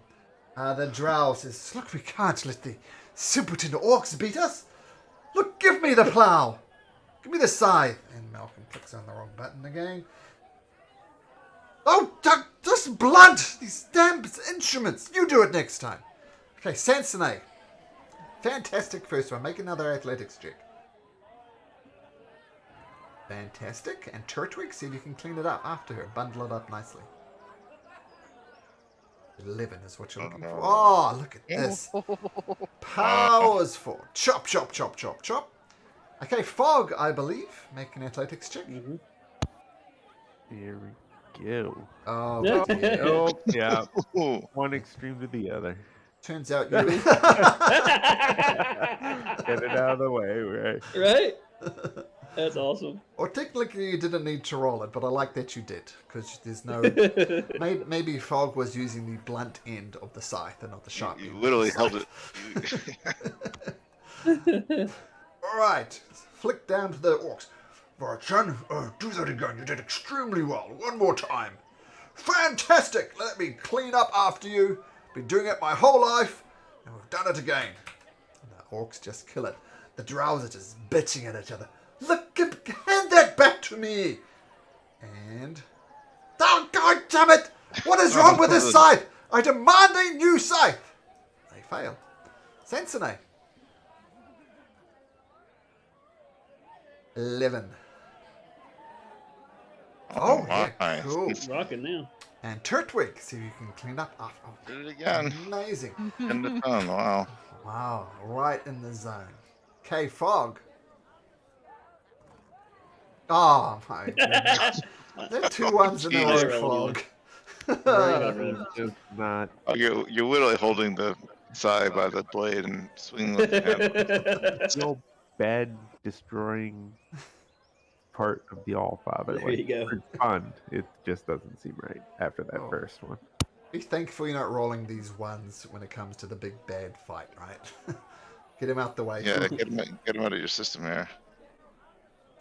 The drow says, look, we can't let the simpleton orcs beat us. Look, give me the plow. Give me the scythe. And Malcolm clicks on the wrong button again. Oh, just blunt. These damn instruments. You do it next time. Okay, Sansone. Fantastic first one. Make another athletics check. Fantastic. And Turtwink, see if you can clean it up after her. Bundle it up nicely. 11 is what you're looking for. Oh, look at this. Powers for. Chop, chop, chop, chop, chop. Okay, Fog, I believe. Make an athletics check. Mhm. Here we go. Oh, Yeah. dear. Oh, yeah. Ooh. One extreme to the other. Turns out you... Get it out of the way, right? Right? That's awesome. Or technically you didn't need to roll it, but I like that you did. Because there's no... Maybe Fog was using the blunt end of the scythe and not the sharp You end. of literally the held scythe. it. Alright, flick down to the orcs. Right, son, do that again. You did extremely well. One more time. Fantastic! Let me clean up after you. Been doing it my whole life, and we've done it again. And the orcs just kill it. The drows are just bitching at each other. Look, hand that back to me. And... Oh, God damn it! What is wrong with this scythe? I demand a new scythe. They fail. Sansone. 11. Oh, my. yeah, cool. Rocking now. And Turtwink, see if you can clean up. Oh, Did it again. amazing. In the ton. Wow. Wow, right in the zone. Okay, Fog. Oh, my goodness. There are 2 ones in a Jeez. row, Fog. It's just not. Oh, you're literally holding the side by the blade and swinging with the handle. Real bad destroying part of the Allfather. There you go. It's fun. It just doesn't seem right after that Oh. first one. Be thankful you're not rolling these ones when it comes to the big bad fight, right? Get him out the way. Yeah, get him out of your system here.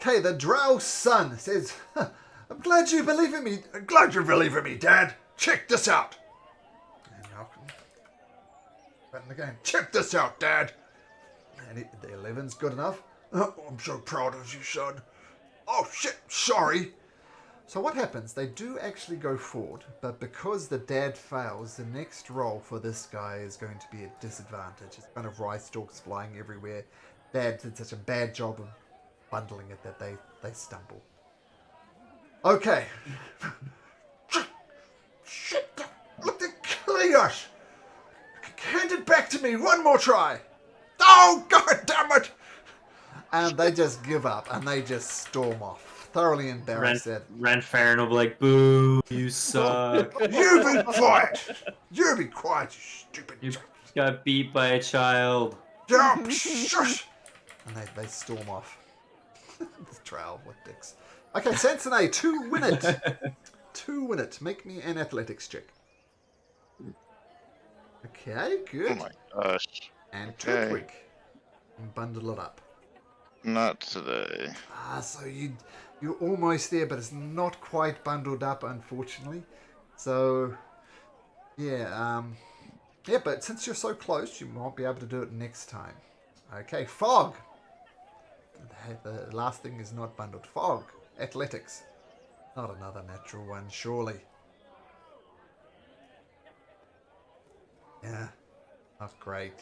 Okay, the Drow son says, I'm glad you believe in me. I'm glad you believe in me, Dad. Check this out. And button again. Check this out, Dad. And the 11's good enough. Oh, I'm so proud of you, son. Oh, shit. Sorry. So what happens? They do actually go forward, but because the dad fails, the next roll for this guy is going to be a disadvantage. It's kind of rice stalks flying everywhere. Dad did such a bad job of bundling it that they stumble. Okay. Shit! Look, they're killing us! Hand it back to me one more try! Oh, god damn it! And they just give up and they just storm off. Thoroughly embarrassed. Ren Farron will be like, "Boo, you suck. You be quiet! You be quiet, you stupid. You got beat by a child." Jump! Shush! And they storm off. The trail with dicks. Okay, Sansonay, 2 win it. 2 win it. Make me an athletics check. Okay, good. Oh my gosh. And Okay. Turtwink. And bundle it up. Not today. So you're almost there, but it's not quite bundled up, unfortunately. So, yeah, but since you're so close, you might be able to do it next time. Okay, Fog. The last thing is not bundled. Fog, athletics. Not another natural one, surely. Yeah, not great.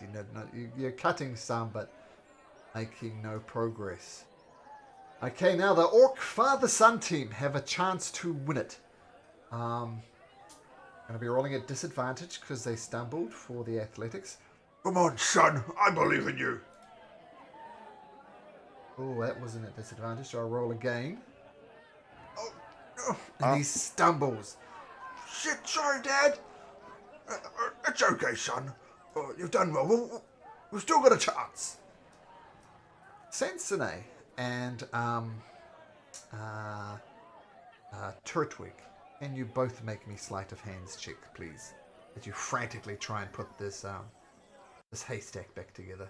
You're cutting some, but making no progress. Okay, now the Orc father-son team have a chance to win it. Going to be rolling at disadvantage because they stumbled for the athletics. Come on, son, I believe in you. Oh, that wasn't at disadvantage, so I'll roll again. Oh, no. And he stumbles. Shit, sorry, Dad. It's okay, son. You've done well. We've still got a chance. Sansonay and Turtwig, can you both make me sleight of hands check, please? As you frantically try and put this haystack back together.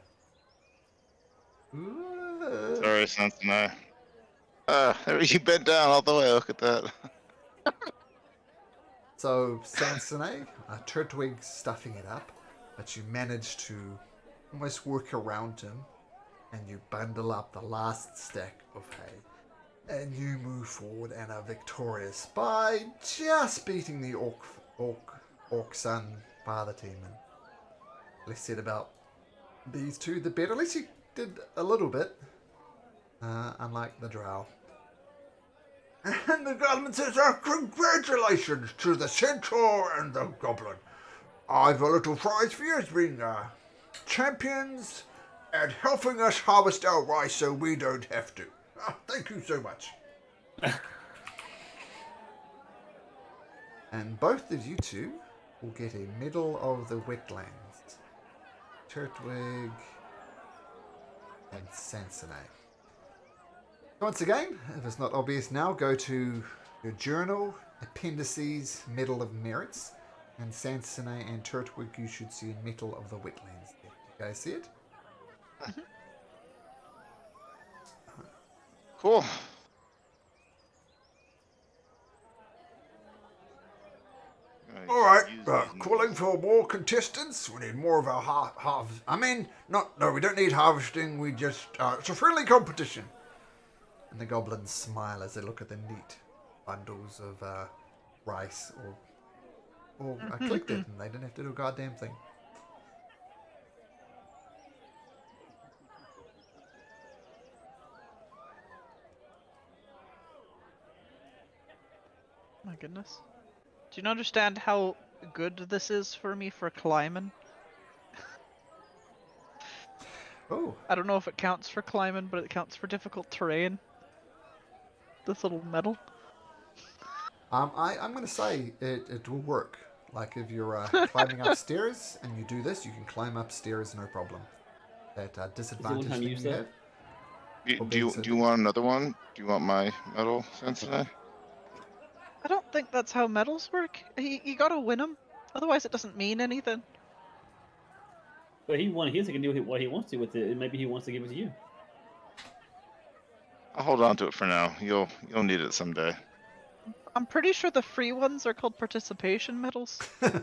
Ooh. Sorry, Cincinnati. You bent down all the way. Look at that. So, Sansonay, Turtwig stuffing it up, but you manage to almost work around him, and you bundle up the last stack of hay, and you move forward and are victorious by just beating the orc son father team. And less said about these two, the better. At least you did a little bit, unlike the drow. And the goblin says, congratulations to the centaur and the goblin. I've a little prize for you as being champions and helping us harvest our rice so we don't have to. Thank you so much. And both of you two will get a Middle of the Wetlands. Turtwig and Sansonay. Once again, if it's not obvious now, go to your journal, appendices, Medal of Merits, and Sansonay and Turtwig, you should see a Medal of the Wetlands there. Do you guys see it? Cool. Alright, calling for more contestants. We need more of our we don't need harvesting, we just, it's a friendly competition. And the goblins smile as they look at the neat bundles of rice, or I clicked it and they didn't have to do a goddamn thing. My goodness. Do you understand how good this is for me for climbing? Oh, I don't know if it counts for climbing, but it counts for difficult terrain. This little medal. I'm going to say it will work. Like if you're climbing upstairs and you do this, you can climb upstairs no problem. That Is it one disadvantage time thing use you that? have. Do you want another one? Do you want my medal, Sensei? I don't think that's how medals work. You gotta win them. Otherwise, it doesn't mean anything. But he won his. He can do what he wants to with it, and maybe he wants to give it to you. I'll hold on to it for now. You'll need it someday. I'm pretty sure the free ones are called participation medals. Yeah,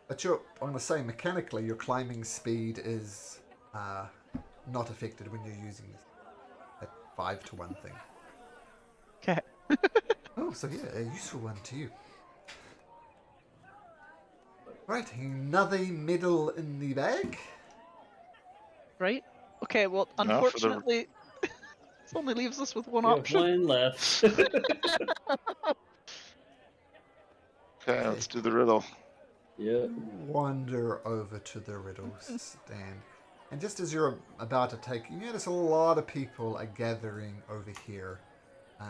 but I'm going to say mechanically, your climbing speed is not affected when you're using that 5-to-1 thing. Okay. Oh, so yeah, a useful one to you. Right, another medal in the bag. Right? Okay, well, Now for the unfortunately, this only leaves us with one We have option. one left. Okay, let's do the riddle. Yeah. Wander over to the riddle stand. And just as you're about to take, you notice a lot of people are gathering over here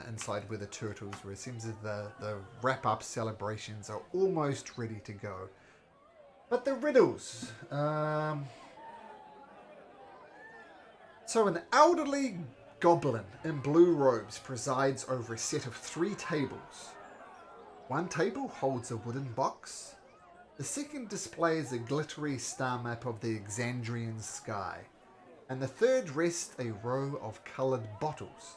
inside where the turtles were. It seems that the wrap-up celebrations are almost ready to go. But the riddles. So an elderly goblin in blue robes presides over a set of 3 tables. One table holds a wooden box. The second displays a glittery star map of the Exandrian sky. And the third rests a row of coloured bottles.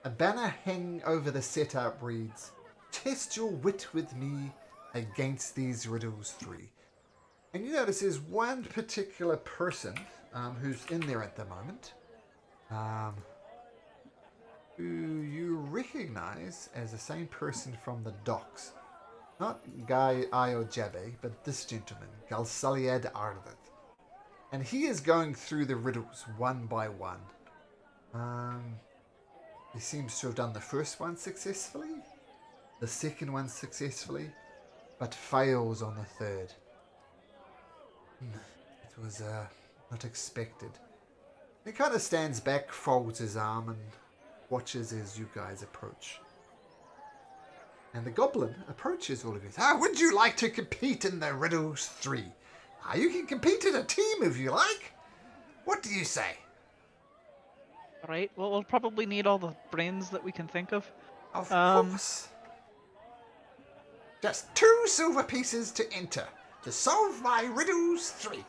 A banner hanging over the setup reads, "Test your wit with me against these riddles 3. And you notice there's one particular person who's in there at the moment, who you recognize as the same person from the docks. Not Guy Iojabe, but this gentleman, Galsaliad Ardith. And he is going through the riddles one by one. He seems to have done the first one successfully, the second one successfully, but fails on the third. It was not expected. He kind of stands back, folds his arm, and watches as you guys approach. And the goblin approaches all of you. Would you like to compete in the Riddles 3? You can compete in a team if you like. What do you say? Right, well, we'll probably need all the brains that we can think of. Of course. Just 2 silver pieces to enter to solve my Riddles 3.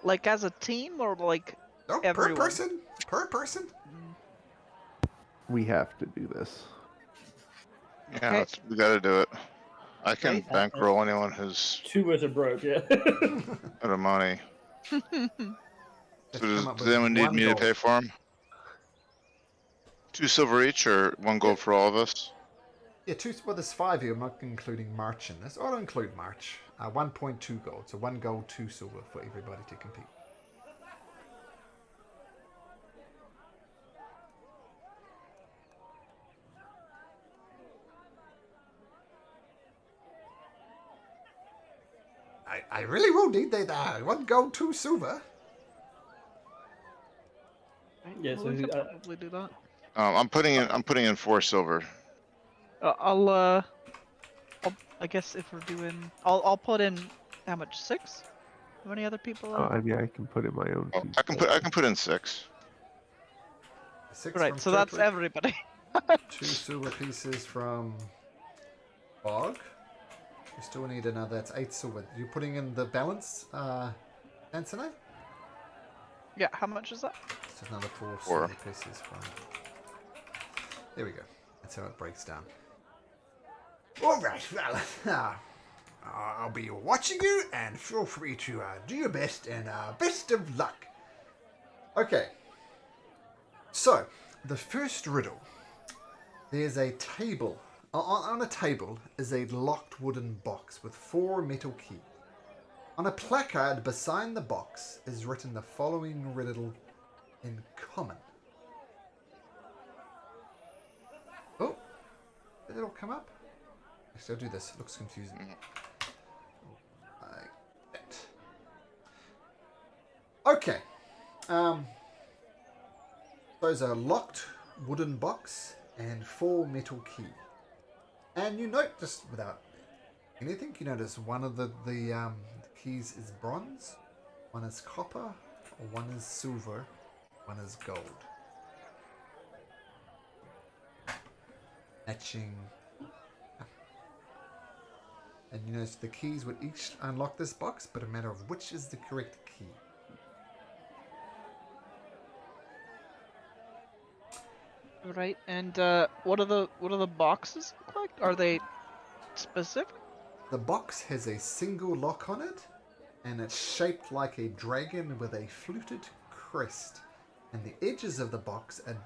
Like as a team, or like Oh, everyone? per person. Per person. We have to do this. Yeah, Okay. we got to do it. I can Okay. bankroll anyone who's 2 of us are broke. Yeah. out of money. So Just does come up with anyone need 1 me to gold. pay for them? 2 silver each, or 1 gold for all of us? Yeah, there's 5 here. I'm not including March in this. I'll include March. 1.2 gold. So 1 gold, 2 silver for everybody to compete. I really will need that. 1 gold, 2 silver. Yeah, Well, so we could probably do that. I'm putting in 4 silver. I guess if we're doing, I'll put in how much? 6? How many other people are? I mean, I can put in my own. Oh, 2 I can put in 6. 6 Right, from so that's Turtwink, everybody. 2 silver pieces from Bog. We still need another. That's 8 silver. You putting in the balance, Anthony? Yeah, how much is that? It's another 4 4. silver pieces from. There we go. That's how it breaks down. All right. Well, I'll be watching you, and feel free to do your best, and best of luck. Okay. So, the first riddle. There's a table. On a table is a locked wooden box with 4 metal keys. On a placard beside the box is written the following riddle in common. it'll come up. Actually, I'll do this. It looks confusing. Like that. Okay. Those are locked wooden box and 4 metal key. And you note, just without anything, you notice one of the keys is bronze, one is copper, one is silver, one is gold. Matching. And you notice the keys would each unlock this box, but a matter of which is the correct key. Right, and what are the boxes like? Are they specific? The box has a single lock on it, and it's shaped like a dragon with a fluted crest. And the edges of the box are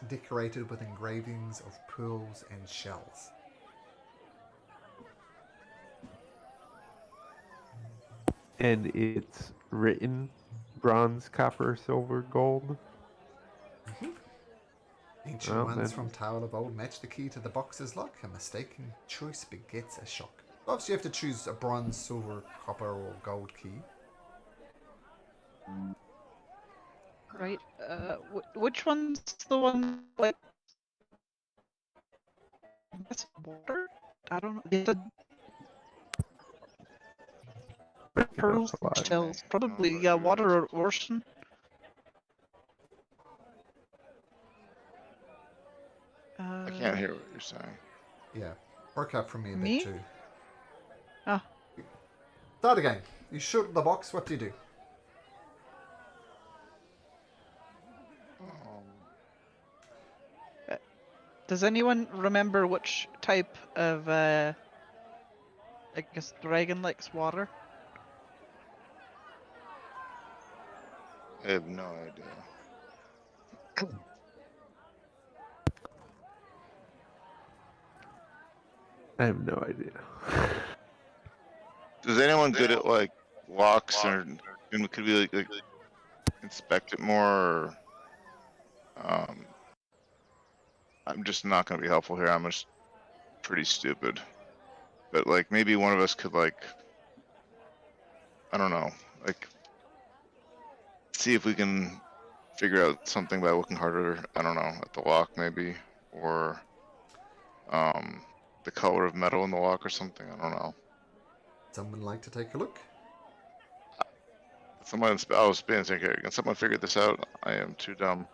decorated with engravings of pearls and shells. And it's written bronze, copper, silver, gold. Mm-hmm. Ancient ones from Tower of Old match the key to the box's lock. A mistaken choice begets a shock. Obviously, you have to choose a bronze, silver, copper, or gold key. Right. Which one's the one like? That's water. I don't know. The pearls and shells. Probably water or ocean. I can't hear what you're saying. Yeah, broke up from me a Me? bit too. Oh. Start again. You shoot the box. What do you do? Does anyone remember which type of, I guess, dragon likes water? I have no idea. I have no idea. Is anyone good at like locks, or could we like inspect it more? Or, I'm just not gonna be helpful here. I'm just pretty stupid. But like maybe one of us could like, I don't know, like see if we can figure out something by looking harder. I don't know, at the lock maybe, or the color of metal in the lock or something. I don't know. Someone like to take a look? I was being thinking, can someone figure this out? I am too dumb.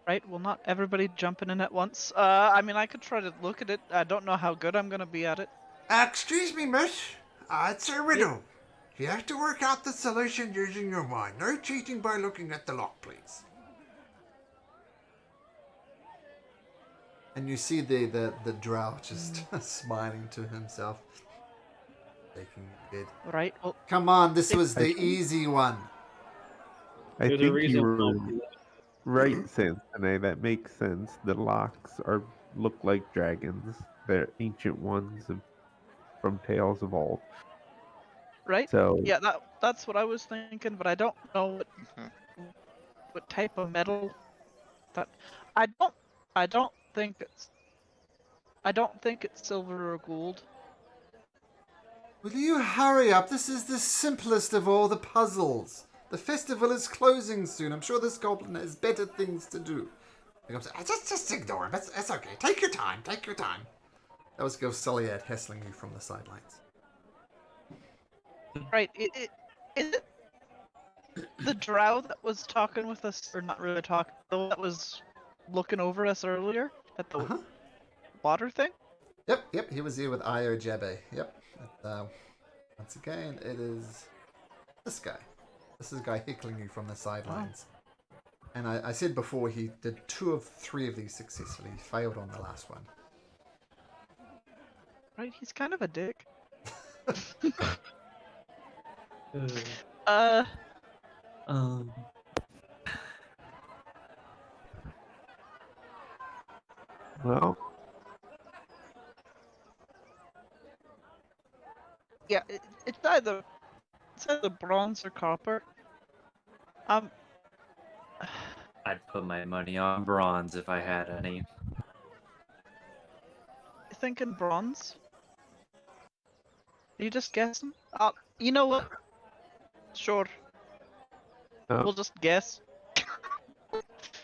Right, well not everybody jumping in at once. I mean I could try to look at it. I don't know how good I'm gonna be at it. Excuse me, miss. It's a riddle. You have to work out the solution using your mind. No cheating by looking at the lock, please. And you see the drow just smiling to himself. Shaking his head. Right, well Come on, this was the easy one. I There's a think reason you were why- right, Santane. That makes sense. The locks look like dragons. They're ancient ones from Tales of Old. right? So Yeah, that's what I was thinking, but I don't know what type of metal that I don't think it's silver or gold. Will you hurry up? This is the simplest of all the puzzles. The festival is closing soon. I'm sure this goblin has better things to do. Just ignore him. It's okay. Take your time. Take your time. That was Gilsiliad hassling you from the sidelines. Right, is it the drow that was talking with us, or not really talking, the one that was looking over us earlier at the water thing? Yep, he was here with Io Jabe. Yep. Once again, it is this guy. This is a guy heckling you from the sidelines. And I said before he did 2 of 3 of these successfully. He failed on the last one. Right, he's kind of a dick. well, Yeah, it's either bronze or copper. I'd put my money on bronze if I had any. Thinking bronze? Are you just guessing? You know what? Sure. Oh. We'll just guess.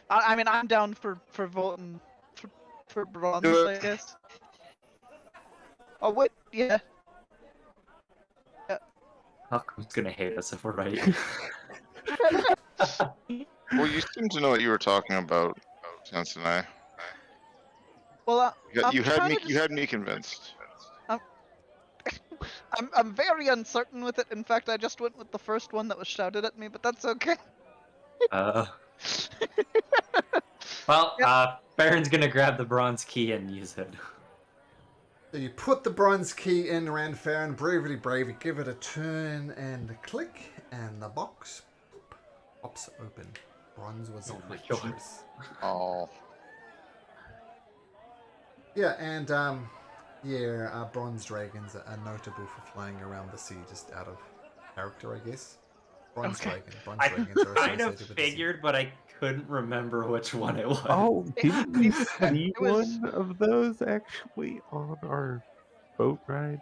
I mean, I'm down for voting for bronze, Do it. I guess. Oh wait, yeah. Huck's gonna hate us if we're right. Well, you seem to know what you were talking about, Chance and I. Well, You had me. kinda You had me convinced. I'm very uncertain with it. In fact, I just went with the first one that was shouted at me, but that's okay. Well, Baron's gonna grab the bronze key and use it. So you put the bronze key in Ranfair, bravely give it a turn and a click, and the box pops open. Bronze was Oh my the God. choice. Oh. Yeah, and bronze dragons are notable for flying around the sea, just out of character, I guess. Bronze Okay. dragons I are kind associated of with the sea. figured, but I couldn't remember which one it was. Oh, didn't you see It was- one of those actually on our boat ride?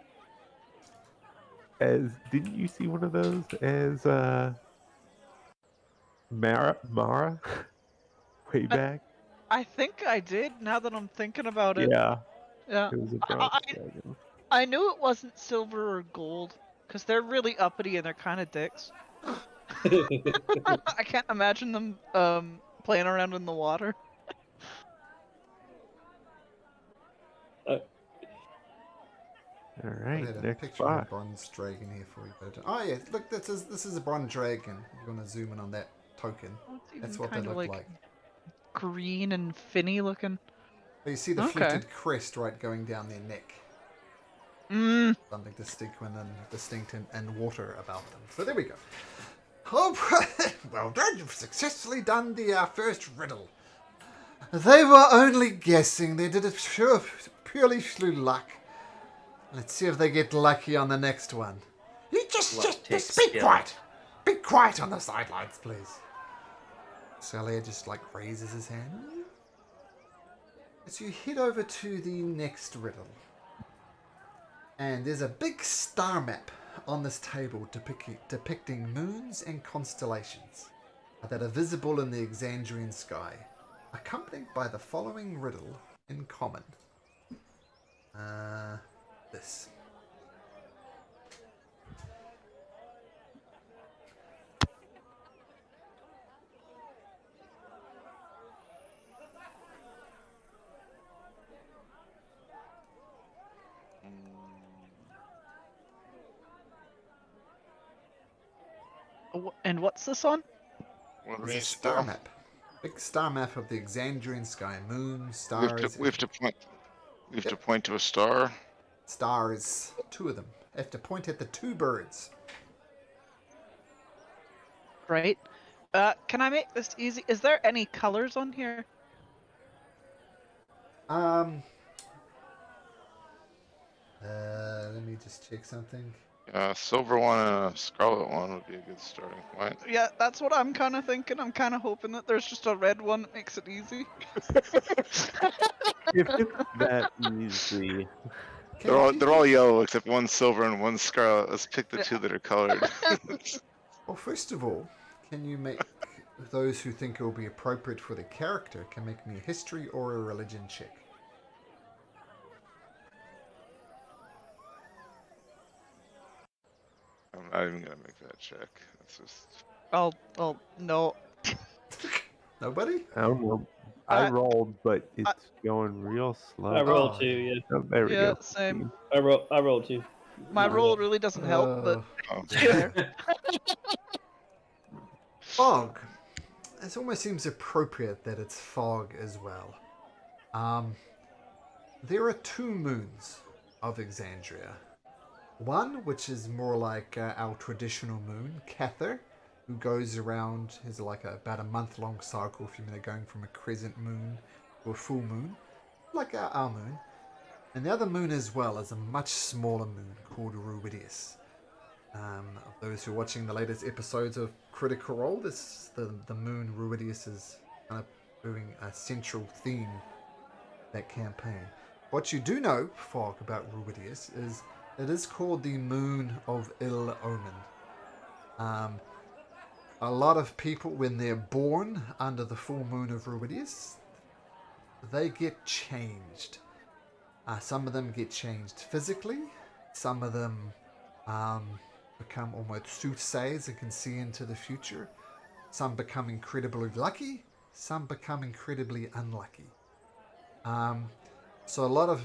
Didn't you see one of those as Mara way back? I think I did. Now that I'm thinking about it. Yeah, Yeah. it was a bronze dragon. I knew it wasn't silver or gold, because they're really uppity and they're kind of dicks. I can't imagine them playing around in the water. All I right, had a next picture of a box. bronze dragon here for you. Oh yeah, look, this is a bronze dragon. You want to zoom in on that token? That's what they Kinda look like. Green and finny looking. But you see the Okay. fluted crest right going down their neck. Mm. Something distinct and water about them. So there we go. Oh, well done. You've successfully done the first riddle. They were only guessing. They did it purely through luck. Let's see if they get lucky on the next one. You just takes be skill. quiet. Be quiet on the sidelines, please. Salier just raises his hand. So you head over to the next riddle. And there's a big star map on this table depicting moons and constellations that are visible in the Exandrian sky, accompanied by the following riddle in common. This. And what's this on? What It's is a star map. Big star map of the Exandrian sky. Moon, stars. We have to point to a star. Stars. Two of them. Have to point at the two birds. Right. Can I make this easy? Is there any colors on here? Let me just check something. Silver one and a scarlet one would be a good starting point. Yeah, that's what I'm kind of thinking. I'm kind of hoping that there's just a red one that makes it easy. If it's that easy, They're all yellow except one's silver and one's scarlet. Let's pick the two that are colored. Well, first of all, can you make those who think it will be appropriate for the character can make me a history or a religion check? I'm not even gonna make that check. That's just. Oh no. Nobody? I don't know. I Uh, rolled, but it's going real slow. I rolled Oh. 2, yeah. Oh, there we Yeah, go. same. I rolled 2. My roll really doesn't help, but Oh. Fog. It almost seems appropriate that it's fog as well. There are two moons of Exandria. One, which is more like our traditional moon, Cather, who goes around, is about a month-long cycle if you're going from a crescent moon to a full moon, like our moon. And the other moon as well is a much smaller moon called Ruidius. Of those who are watching the latest episodes of Critical Role, the moon Ruidius is kind of doing a central theme that campaign. What you do know, Fog, about Ruidius is it is called the Moon of Ill Omen. A lot of people, when they're born under the full moon of Ruidius, they get changed. Some of them get changed physically. Some of them become almost soothsayers and can see into the future. Some become incredibly lucky. Some become incredibly unlucky. So a lot of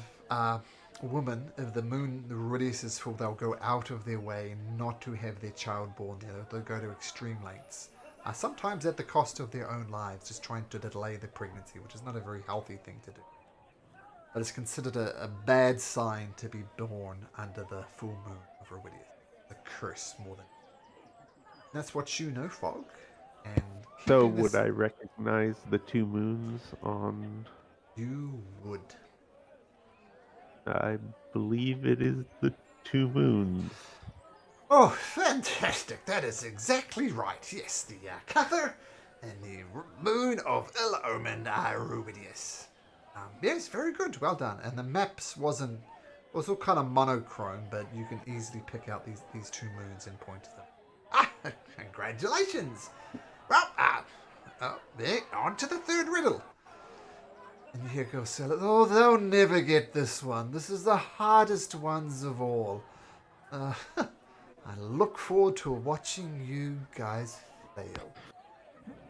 women, if the moon, the Ruidius is full, they'll go out of their way not to have their child born there. They'll go to extreme lengths. Sometimes at the cost of their own lives, just trying to delay the pregnancy, which is not a very healthy thing to do. But it's considered a bad sign to be born under the full moon of Ruidius. A curse more than. That's what you know, Fog. And So would I recognize the two moons on? You would. I believe it is the two moons. Oh, fantastic. That is exactly right. Yes, the Cather and the moon of Ill Omen Rubidius. Yes, very good. Well done. And the maps was all kind of monochrome, but you can easily pick out these two moons and point to them. Congratulations. Well, there, on to the third riddle. And you hear Gosella, oh, they'll never get this one. This is the hardest ones of all. I look forward to watching you guys fail.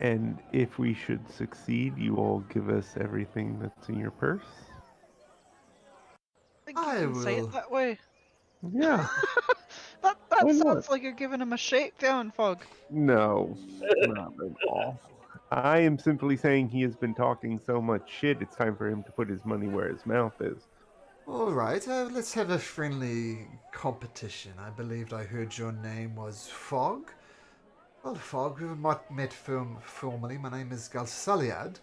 And if we should succeed, you all give us everything that's in your purse? I think you can say will. it that way. Yeah. That Why not? sounds like you're giving him a shakedown, Fog. No, not at all. I am simply saying he has been talking so much shit, it's time for him to put his money where his mouth is. All right, let's have a friendly competition. I believed I heard your name was Fog. Well, Fog, we've not met formally. My name is Galsaliad,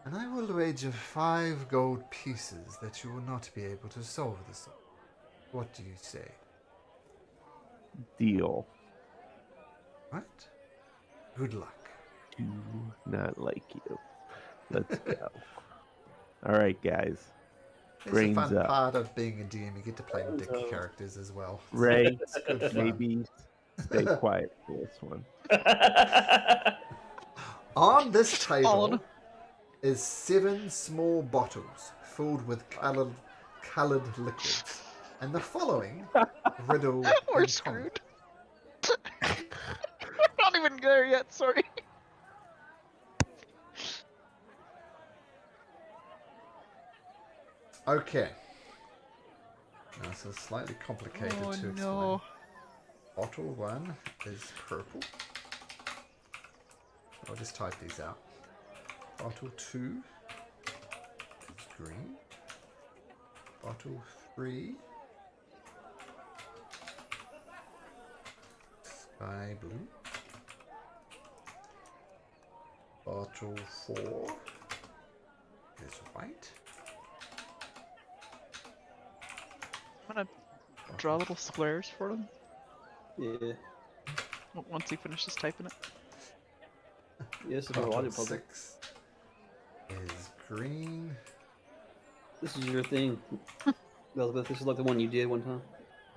and I will wager 5 gold pieces that you will not be able to solve this. What do you say? Deal. Right? Good luck. Do not like you. Let's go. All right, guys. It's Brains a fun up. part of being a DM. You get to play with dick characters as well. Ray, It's good fun. maybe stay quiet for this one. On this table On. is 7 small bottles filled with colored liquids. And the following riddle We're in common. screwed. We're not even there yet, sorry. Okay. Now, this is slightly complicated Oh to explain. no. Bottle 1 is purple. I'll just type these out. Bottle 2 is green. Bottle 3 sky blue. Bottle 4 is white. I'm gonna draw little squares for him Yeah. once he finishes typing it. Yes, it's a Bottle logic puzzle. 6 is green. This is your thing, Elizabeth. This is like the one you did one time.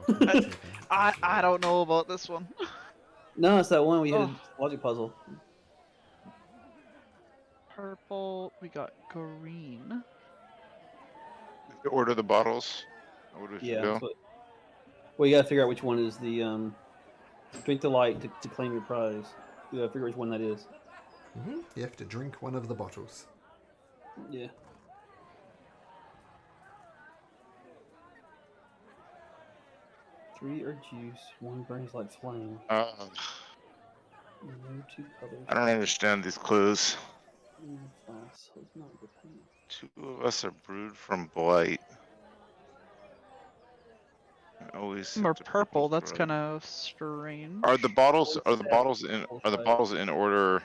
Bottle 7 I is don't know about this one. No, it's that one we had Oh. a logic puzzle. Purple, we got green. Order the bottles. What do we Yeah. do? That's what... Well, you gotta figure out which one is the drink the light to claim your prize. You gotta figure which one that is. You have to drink one of the bottles. Yeah. Three are juice. One burns like flame. Uh, No two colors. I don't understand these clues. Fast, so it's not good paint. 2 of us are brewed from blight. Always More seem to purple, people that's throw- kind of strange. Are the bottles in order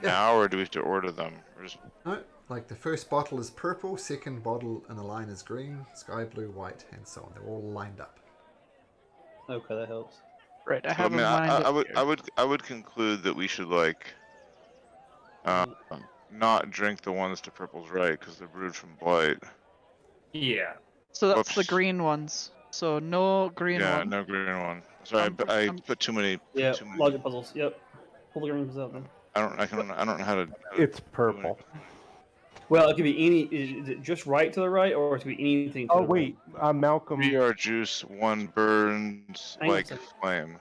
now, or do we have to order them? Or just... No, like the first bottle is purple, second bottle in a line is green, sky blue, white, and so on. They're all lined up. Okay, that helps. Right, I I have mean, in mind. I would conclude that we should like Not drink the ones to purple's right because they're brewed from blight. Yeah. So that's the Whoops. green ones. So no green Yeah, one. no green one. Sorry, I put too many. Yeah, Too many. logic puzzles. Yep. Pull the green ones out then. I don't know how to. It's purple. Well, it could be any. Is it just right to the right, or it could be anything? To Oh the wait, Malcolm. 3 are juice, 1 burns Hang on a like second. flame.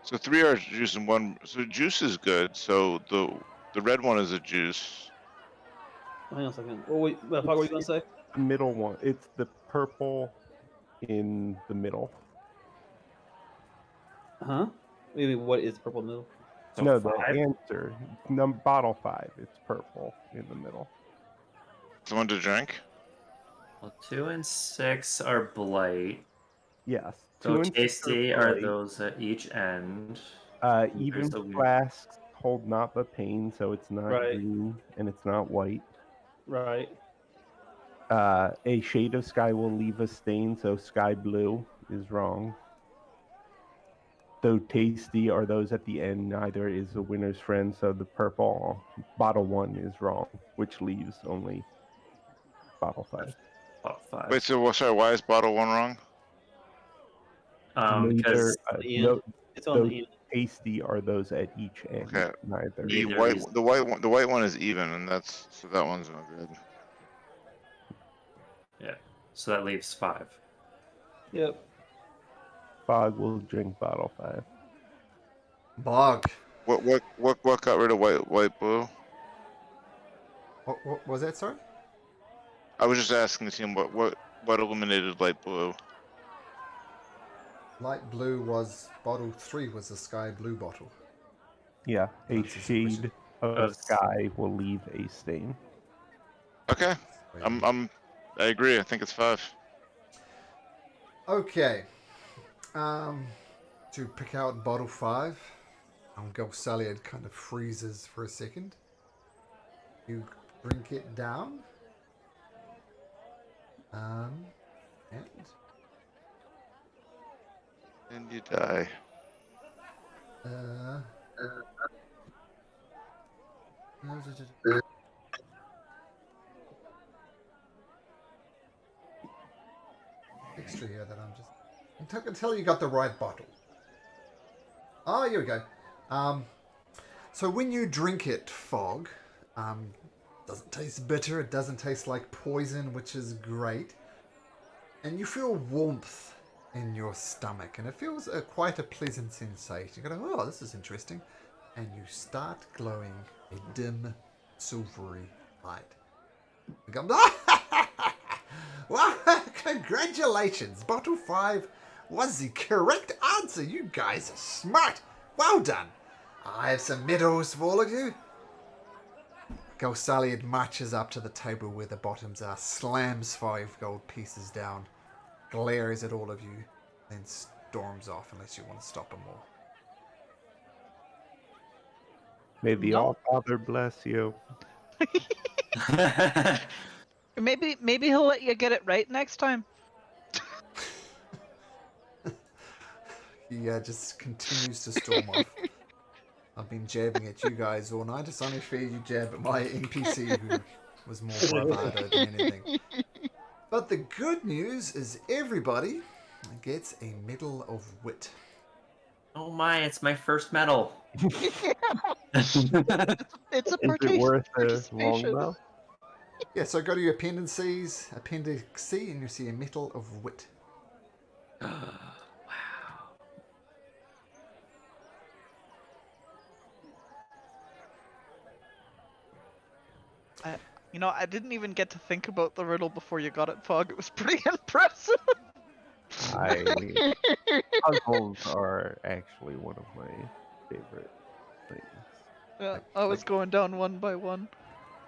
So 3 are juice and 1. So juice is good. So the red one is a juice. Hang on a second. What were you gonna say? The middle one. It's the purple in the middle. Huh? Maybe what is purple in the middle? So No, 5? the answer. Bottle 5. It's purple in the middle. Someone to drink. Well, 2 and 6 are blight. Yes. So 2 and 6 tasty are blight. those at each end. Even the weird- flasks hold not but pain, so it's not Right. green and it's not white. Right. A shade of sky will leave a stain, so sky blue is wrong. Though tasty are those at the end, neither is a winner's friend, so the purple bottle 1 is wrong, which leaves only bottle 5. Top 5. Wait, so sorry, why is bottle 1 wrong? Because the end. It's on Those the end. tasty are those at each end. Okay. Neither. The Neither white one is even, and that's so that one's no good. yeah, so that leaves 5. Yep. Fog will drink bottle 5. Bog. What got rid of white blue? What was that, sorry? I was just asking the team what eliminated light blue. Light blue was bottle 3 was a sky blue bottle. Yeah, a That's a suspicion. shade of sky will leave a stain. Okay, I agree. I think it's 5. Okay. To pick out bottle 5, Gosaliad kind of freezes for a second. You drink it down. And you die. Extra here that I'm just until you got the right bottle. Oh, here we go. So when you drink it, Fog, doesn't taste bitter. It doesn't taste like poison, which is great. And you feel warmth in your stomach, and it feels quite a pleasant sensation. You go, oh, this is interesting, and you start glowing a dim, silvery light. You go, wow! Congratulations, bottle 5 was the correct answer. You guys are smart. Well done. I have some medals for all of you. Gosaliad marches up to the table where the bottoms are, slams 5 gold pieces down, glares at all of you, then storms off unless you want to stop him all. May the All-Father bless you. Maybe he'll let you get it right next time. He just continues to storm off. I've been jabbing at you guys all night. It's only fair you jab at my NPC who was more bravado than anything. But the good news is everybody gets a Medal of Wit. Oh my, it's my first medal. It's a Is it worth the longbow? Yeah, so go to your appendices, Appendix C, and you see a Medal of Wit. I didn't even get to think about the riddle before you got it, Fog. It was pretty impressive. Puzzles are actually one of my favorite things. Yeah, I was going down one by one.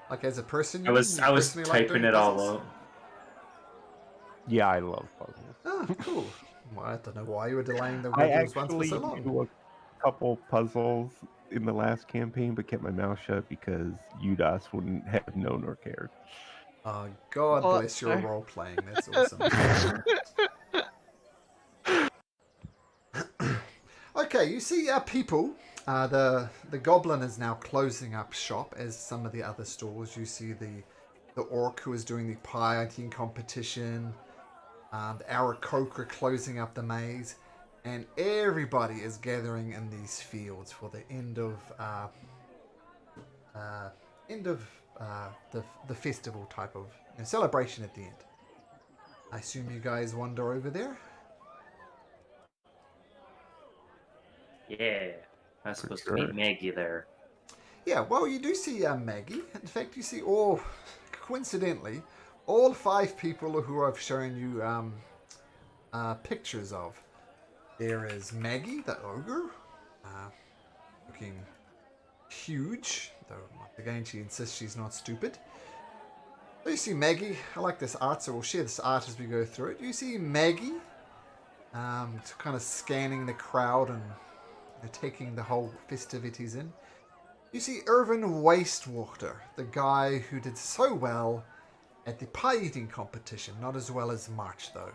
Like as a person, I was personally like typing doing it all puzzles? out. Yeah, I love puzzles. Oh, cool. Well, I don't know why you were delaying the I riddles once for actually so long. do a couple puzzles in the last campaign, but kept my mouth shut because Udas wouldn't have known or cared. God Oh, bless your sorry. role playing. That's awesome. Okay, you see people. The goblin is now closing up shop as some of the other stores. You see the orc who is doing the pie eating competition. The Aarakocra closing up the maze. And everybody is gathering in these fields for the end of the festival type of celebration at the end. I assume you guys wander over there. Yeah. I was supposed to sure. meet Maggie there. Yeah, well, you do see Maggie. In fact, you see all, coincidentally, all 5 people who I've shown you pictures of. There is Maggie, the ogre, looking huge, though once again she insists she's not stupid. So you see Maggie. I like this art, so we'll share this art as we go through it. You see Maggie, kind of scanning the crowd and taking the whole festivities in. You see Irvin Wastewater, the guy who did so well at the pie eating competition. Not as well as March, though.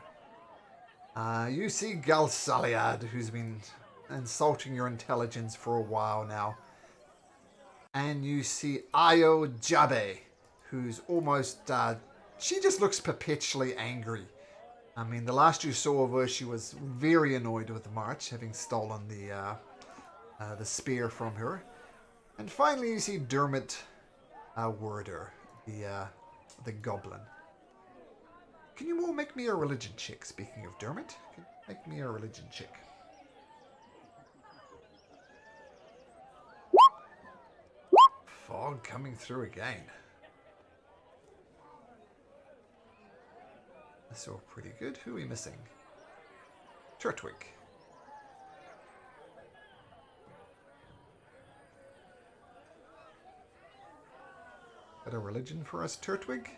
You see Galsaliad, who's been insulting your intelligence for a while now. And you see Ayo Jabe, who's almost... she just looks perpetually angry. I mean, the last you saw of her, she was very annoyed with March, having stolen the spear from her. And finally, you see Dermot Worder, the goblin. Can you all make me a religion check? Speaking of Dermot, can you make me a religion check? Fog coming through again. That's all pretty good. Who are we missing? Turtwink. Got a religion for us, Turtwig?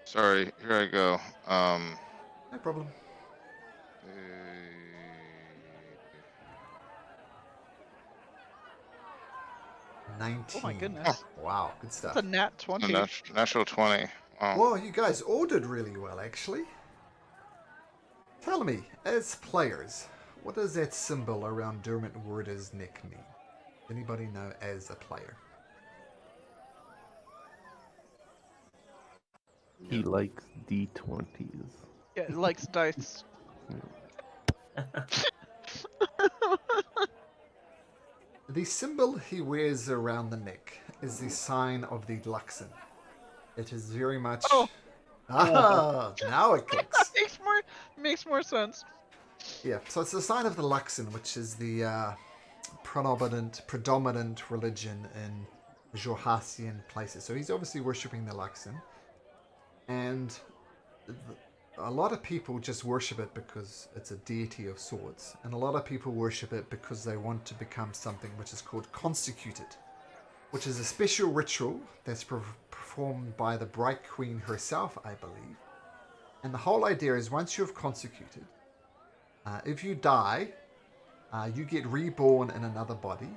Sorry, here I go. No problem. 19. Oh my goodness. Wow, good stuff. That's a nat 20. Natural 20. Wow. Well, you guys all did really well, actually. Tell me, as players, what does that symbol around Dermot Worder's neck mean? Anybody know as a player? He likes D20s. Yeah, it likes dice. The symbol he wears around the neck is the sign of the Luxon. It is very much... Oh. Ah, now it clicks. makes more sense. Yeah, so it's the sign of the Luxon, which is the predominant religion in Jorhasian places. So he's obviously worshipping the Luxon. And a lot of people just worship it because it's a deity of sorts. And a lot of people worship it because they want to become something which is called consecrated, which is a special ritual that's performed by the Bright Queen herself, I believe. And the whole idea is once you've consecrated, if you die, you get reborn in another body.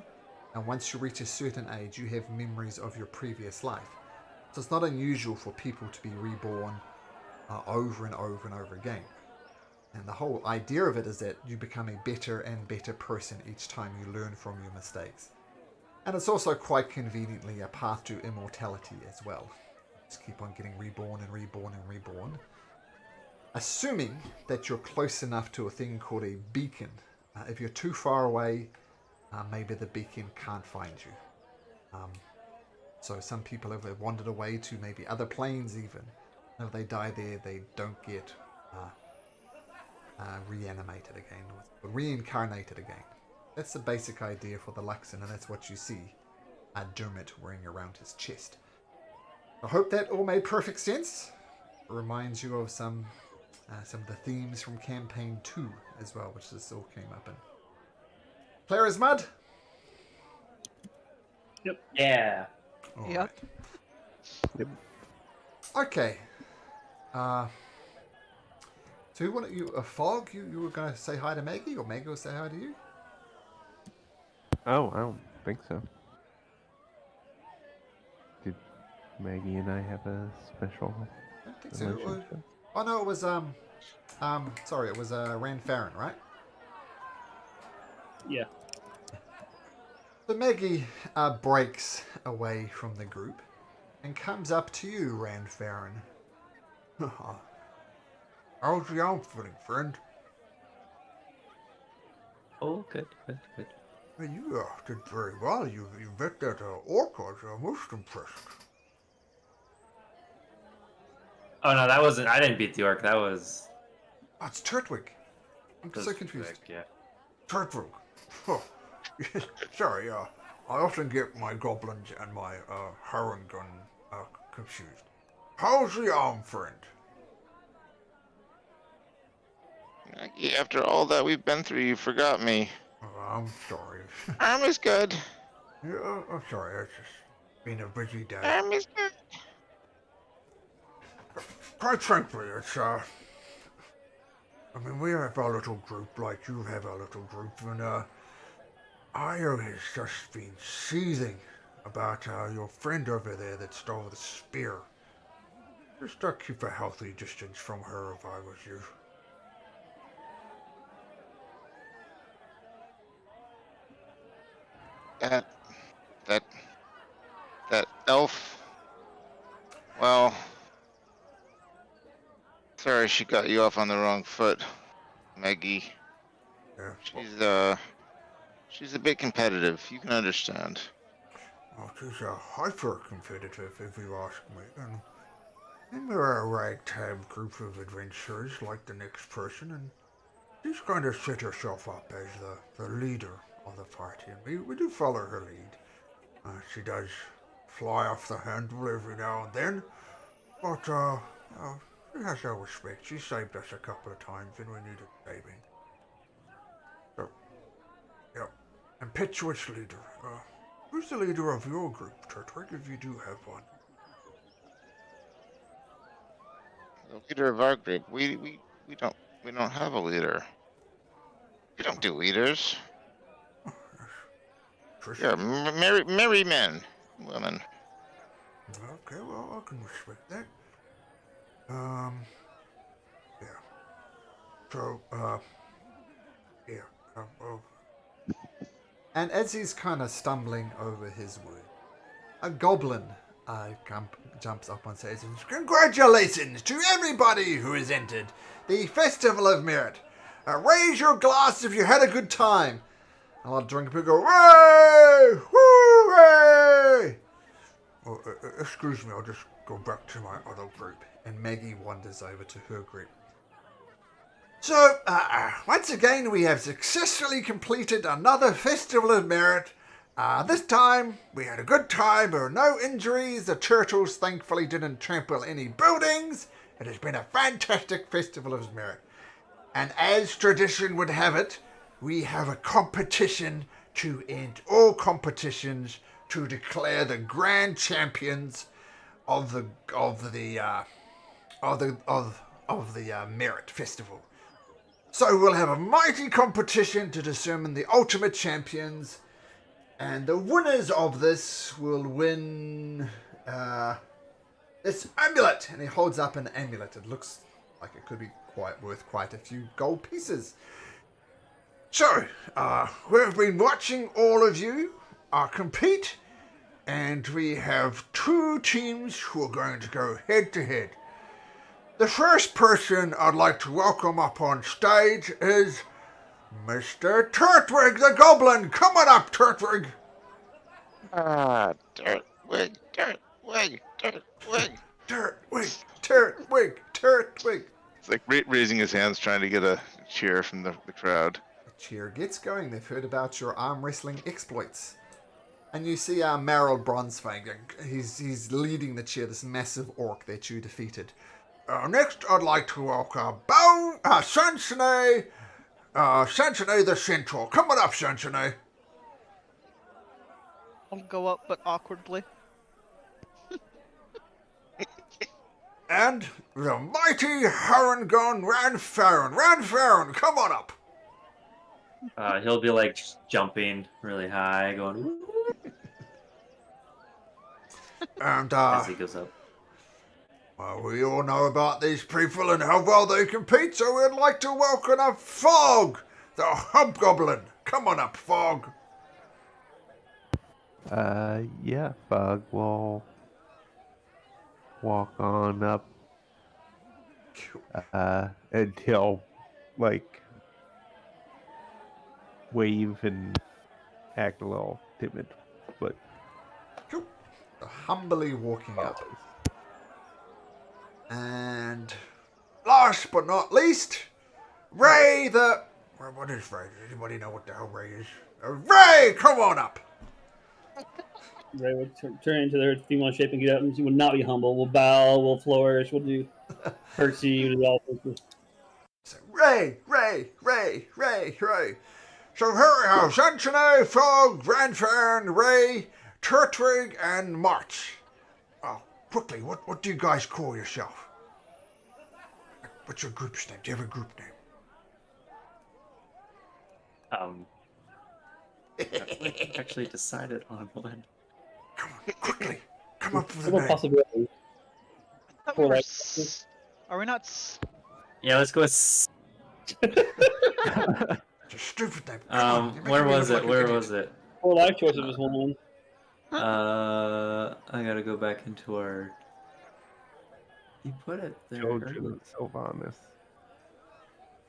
And once you reach a certain age, you have memories of your previous life. So it's not unusual for people to be reborn over and over and over again. And the whole idea of it is that you become a better and better person each time you learn from your mistakes. And it's also quite conveniently a path to immortality as well. Just keep on getting reborn and reborn and reborn. Assuming that you're close enough to a thing called a beacon. If you're too far away, maybe the beacon can't find you. So some people have wandered away to maybe other planes even. If they die there, they don't get reanimated again, or reincarnated again. That's the basic idea for the Luxon, and that's what you see Dermot wearing around his chest. I hope that all made perfect sense. It reminds you of some of the themes from Campaign 2 as well, which this all came up in. Clear as mud? Yep. Yeah. All Yep. right. Yep. Okay. So who wanted you? Fog? You were going to say hi to Maggie, or Maggie will say hi to you? Oh, I don't think so. Did Maggie and I have a special I don't think so. relationship? Oh no, it was sorry, it was Ran Farron, right? Yeah. So Maggie breaks away from the group and comes up to you, Ranfarin. How's the arm feeling, friend? Oh, good. Well, you did very well. You met that orc. I was most impressed. Oh no, that wasn't. I didn't beat the orc. That was. Oh, it's Turtwink. I'm so confused. Rick, yeah. Turtwink. Oh, sorry, I often get my goblins and my Harangun confused. How's the arm, friend? Maggie, after all that we've been through, you forgot me. Oh, I'm sorry. Arm is good. Yeah, I'm sorry. It's just been a busy day. Arm is good. Quite frankly, it's I mean, we have our little group, like you have our little group, and Io has just been seething about your friend over there that stole the spear. Just keep a healthy distance from her if I was you. That elf. Well, sorry she got you off on the wrong foot, Maggie. Yeah, She's a bit competitive. You can understand. well, she's hyper competitive, if you ask me. And we're a ragtag group of adventurers like the next person, and she's kind of set herself up as the leader of the party, and we do follow her lead. She does fly off the handle every now and then, but she has our respect. She saved us a couple of times when we needed saving. So, yeah, impetuous leader. Who's the leader of your group, Turtwink, if you do have one? The leader of our group. We don't have a leader. We don't do leaders. Trisha? Yeah, merry men, women. Okay, well, I can respect that. Yeah. So, yeah. And as he's kind of stumbling over his word, a goblin jumps up on stage and says, "Congratulations to everybody who has entered the Festival of Merit. Raise your glass if you had a good time." A lot of drunk people go, "Way! Hooray!" Oh, excuse me, I'll just go back to my other group. And Maggie wanders over to her group. So, once again, we have successfully completed another Festival of Merit. This time, we had a good time. There were no injuries. The turtles thankfully didn't trample any buildings. It has been a fantastic Festival of Merit. And as tradition would have it, we have a competition to end all competitions to declare the grand champions of the Merit Festival. So we'll have a mighty competition to determine the ultimate champions, and the winners of this will win this amulet. And he holds up an amulet. It looks like it could be worth quite a few gold pieces. So, we've been watching all of you compete, and we have two teams who are going to go head to head. The first person I'd like to welcome up on stage is Mr. Turtwink the Goblin. Come on up, Turtwink. Turtwink. It's like raising his hands, trying to get a cheer from the crowd. The cheer gets going. They've heard about your arm wrestling exploits. And you see Merrill Bronzefang. He's leading the cheer, this massive orc that you defeated. Next, I'd like to welcome Sansone the Centaur. Come on up, Sansone. I'll go up, but awkwardly. And the mighty Harangun Ranfarin. Ranfarin, come on up. He'll be like jumping really high, going woo, And as he goes up. well, we all know about these people and how well they compete, so we'd like to welcome a Fog, the Hobgoblin. Come on up, Fog. Yeah, Fog will walk on up until, like, wave and act a little timid, but Cool. Humbly walking up. And last but not least, Ray the... What is Ray? Does anybody know what the hell Ray is? Ray, come on up. Ray will turn into their female shape and get up, and she will not be humble. We'll bow, we'll flourish, we'll do curtsy, we'll do all sorts. So, Ray. So here we have Sentinel, Frog, Grandfern, Ray, Turtwink, and March. Oh, quickly, what do you guys call yourself? What's your group's name? Do you have a group name? I actually decided on one. Come on, quickly. Come up with a What name. possibilities? I thought we were Like- Are we not? Yeah, let's go with. It's a stupid name. Come on, you're making Where me was look it? like Where an idiot. was it? 4 life choices was one. I gotta go back into our. You put it there. children earlier. of Sylvanas.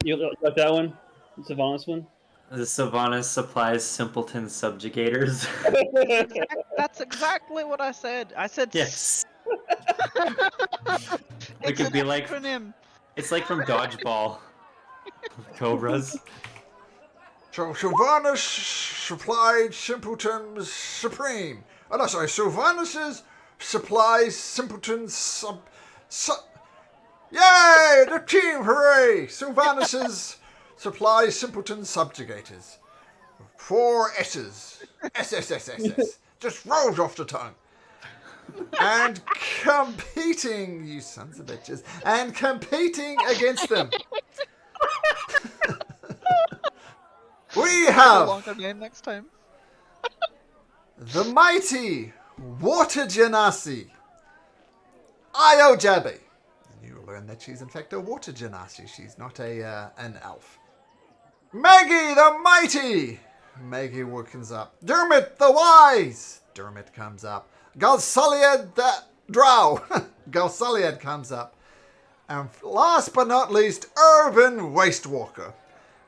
You like that one? The Sylvanas one? The Sylvanas supplies simpleton subjugators. That's exactly what I said. I said Yes. It's It could an be like acronym. it's like from Dodgeball. Cobras. So Sylvanas supplied simpletons supreme. Oh no, sorry, Sylvanas supplies simpletons Yay! The team, hooray! Sylvanas supplies simpleton subjugators. 4 S's. SSSSS. Just rolls off the tongue. And competing, you sons of bitches, and competing against them. We A have longer name next time. the mighty Water Genasi, Io Jabby. And you will learn that she's in fact a Water Genasi. She's not an elf. Maggie the Mighty. Maggie comes up. Dermot the Wise. Dermot comes up. Galsaliad the Drow. Galsaliad comes up. And last but not least, Urban Wastewalker.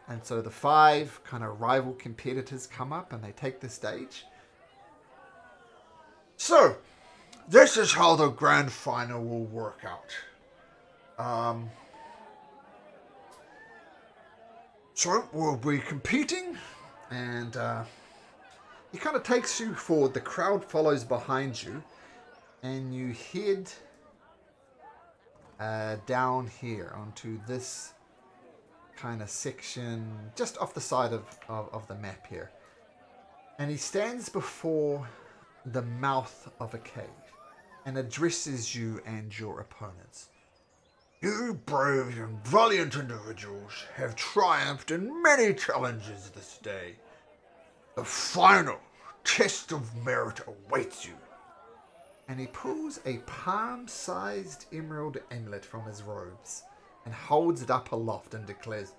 And so the 5 kind of rival competitors come up and they take the stage. So, this is how the grand final will work out. So, we'll be competing, and he kind of takes you forward. The crowd follows behind you, and you head down here onto this kind of section just off the side of the map here. And he stands before the mouth of a cave and addresses you and your opponents. You brave and valiant individuals have triumphed in many challenges this day. The final test of merit awaits you. And he pulls a palm-sized emerald amulet from his robes and holds it up aloft and declares,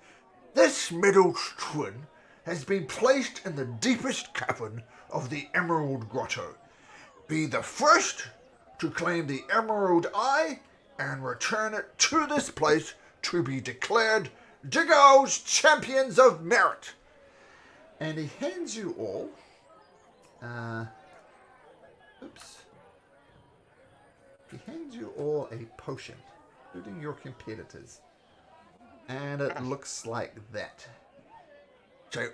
"This middle twin has been placed in the deepest cavern of the Emerald Grotto. Be the first to claim the Emerald Eye and return it to this place to be declared Diggo's Champions of Merit." And he hands you all He hands you all a potion, including your competitors. And it looks like that. So,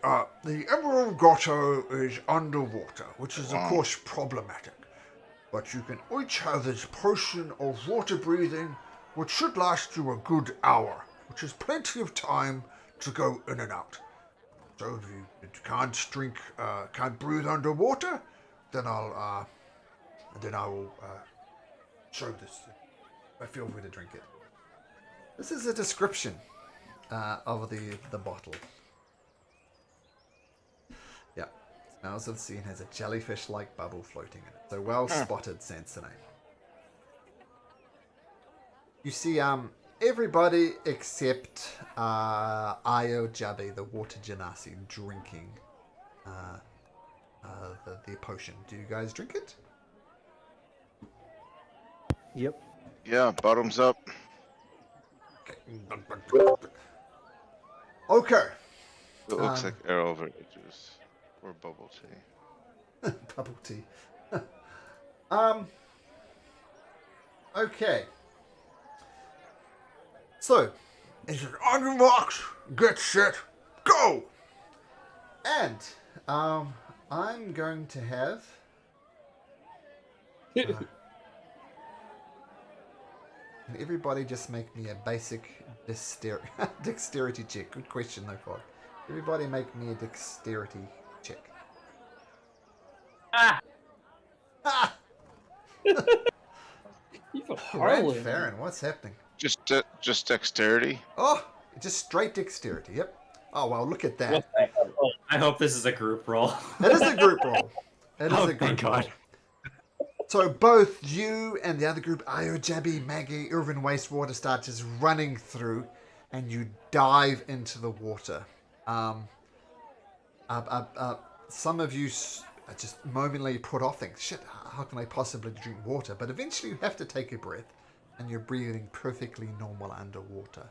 the Emerald Grotto is underwater, which is, of course, problematic. But you can each have this potion of water breathing, which should last you a good hour, which is plenty of time to go in and out. So, if you can't breathe underwater, then I will show this. I feel free to drink it. This is a description of the bottle. Yeah, smells of the sea and has a jellyfish-like bubble floating in it. So well spotted, Sansone. You see, everybody except Io Jabi, the Water Genasi, drinking the potion. Do you guys drink it? Yep. Yeah, bottoms up. Okay. It looks like arrowroot juice or bubble tea. Bubble tea. Okay. So, it's on your marks, get set, go! And, I'm going to have... can everybody just make me a basic dexterity check? Good question, though, Fog. Everybody make me a dexterity check. Ah! Ah! You feel Red horrible. Farron, what's happening? Just dexterity. Oh, just straight dexterity, yep. Oh, well, look at that. I hope this is a group roll. It is a group roll. It is Oh, a group thank roll. God. So both you and the other group, Io, Jabby, Maggie, Irvin, Wastewater, start just running through, and you dive into the water. Some of you just momently put off things. Shit, how can I possibly drink water? But eventually you have to take a breath, and you're breathing perfectly normal underwater.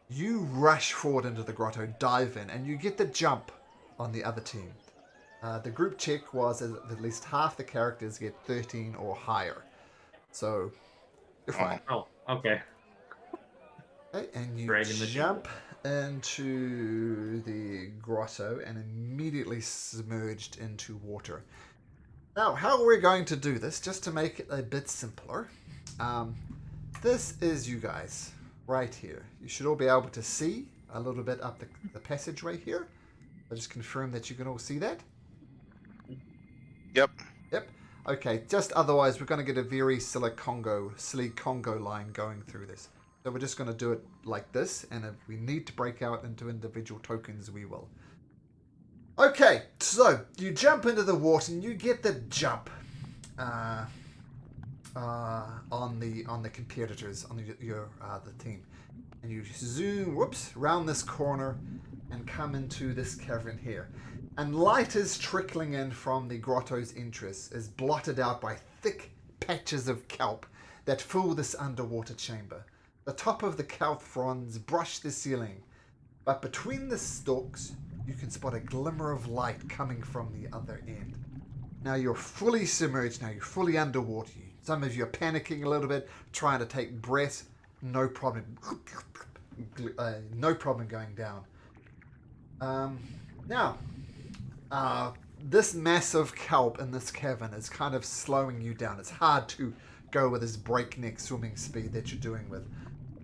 You rush forward into the grotto, dive in, and you get the jump on the other team. The group check was at least half the characters get 13 or higher. So, you're fine. Oh, okay. Okay, and you Dragging the jump into the grotto and immediately submerged into water. Now, how are we going to do this? Just to make it a bit simpler. This is you guys, right here. You should all be able to see a little bit up the passageway here. I'll just confirm that you can all see that. Yep. Yep. Okay, just otherwise we're going to get a very silly Congo line going through this. So we're just going to do it like this, and if we need to break out into individual tokens, we will. Okay, so you jump into the water and you get the jump on the competitors, on the team. And you zoom, round this corner and come into this cavern here. And light is trickling in from the grotto's entrance, is blotted out by thick patches of kelp that fill this underwater chamber. The top of the kelp fronds brush the ceiling, but between the stalks, you can spot a glimmer of light coming from the other end. Now you're fully submerged, now you're fully underwater. Some of you are panicking a little bit, trying to take breaths. No problem. No problem going down. This massive kelp in this cavern is kind of slowing you down. It's hard to go with this breakneck swimming speed that you're doing with.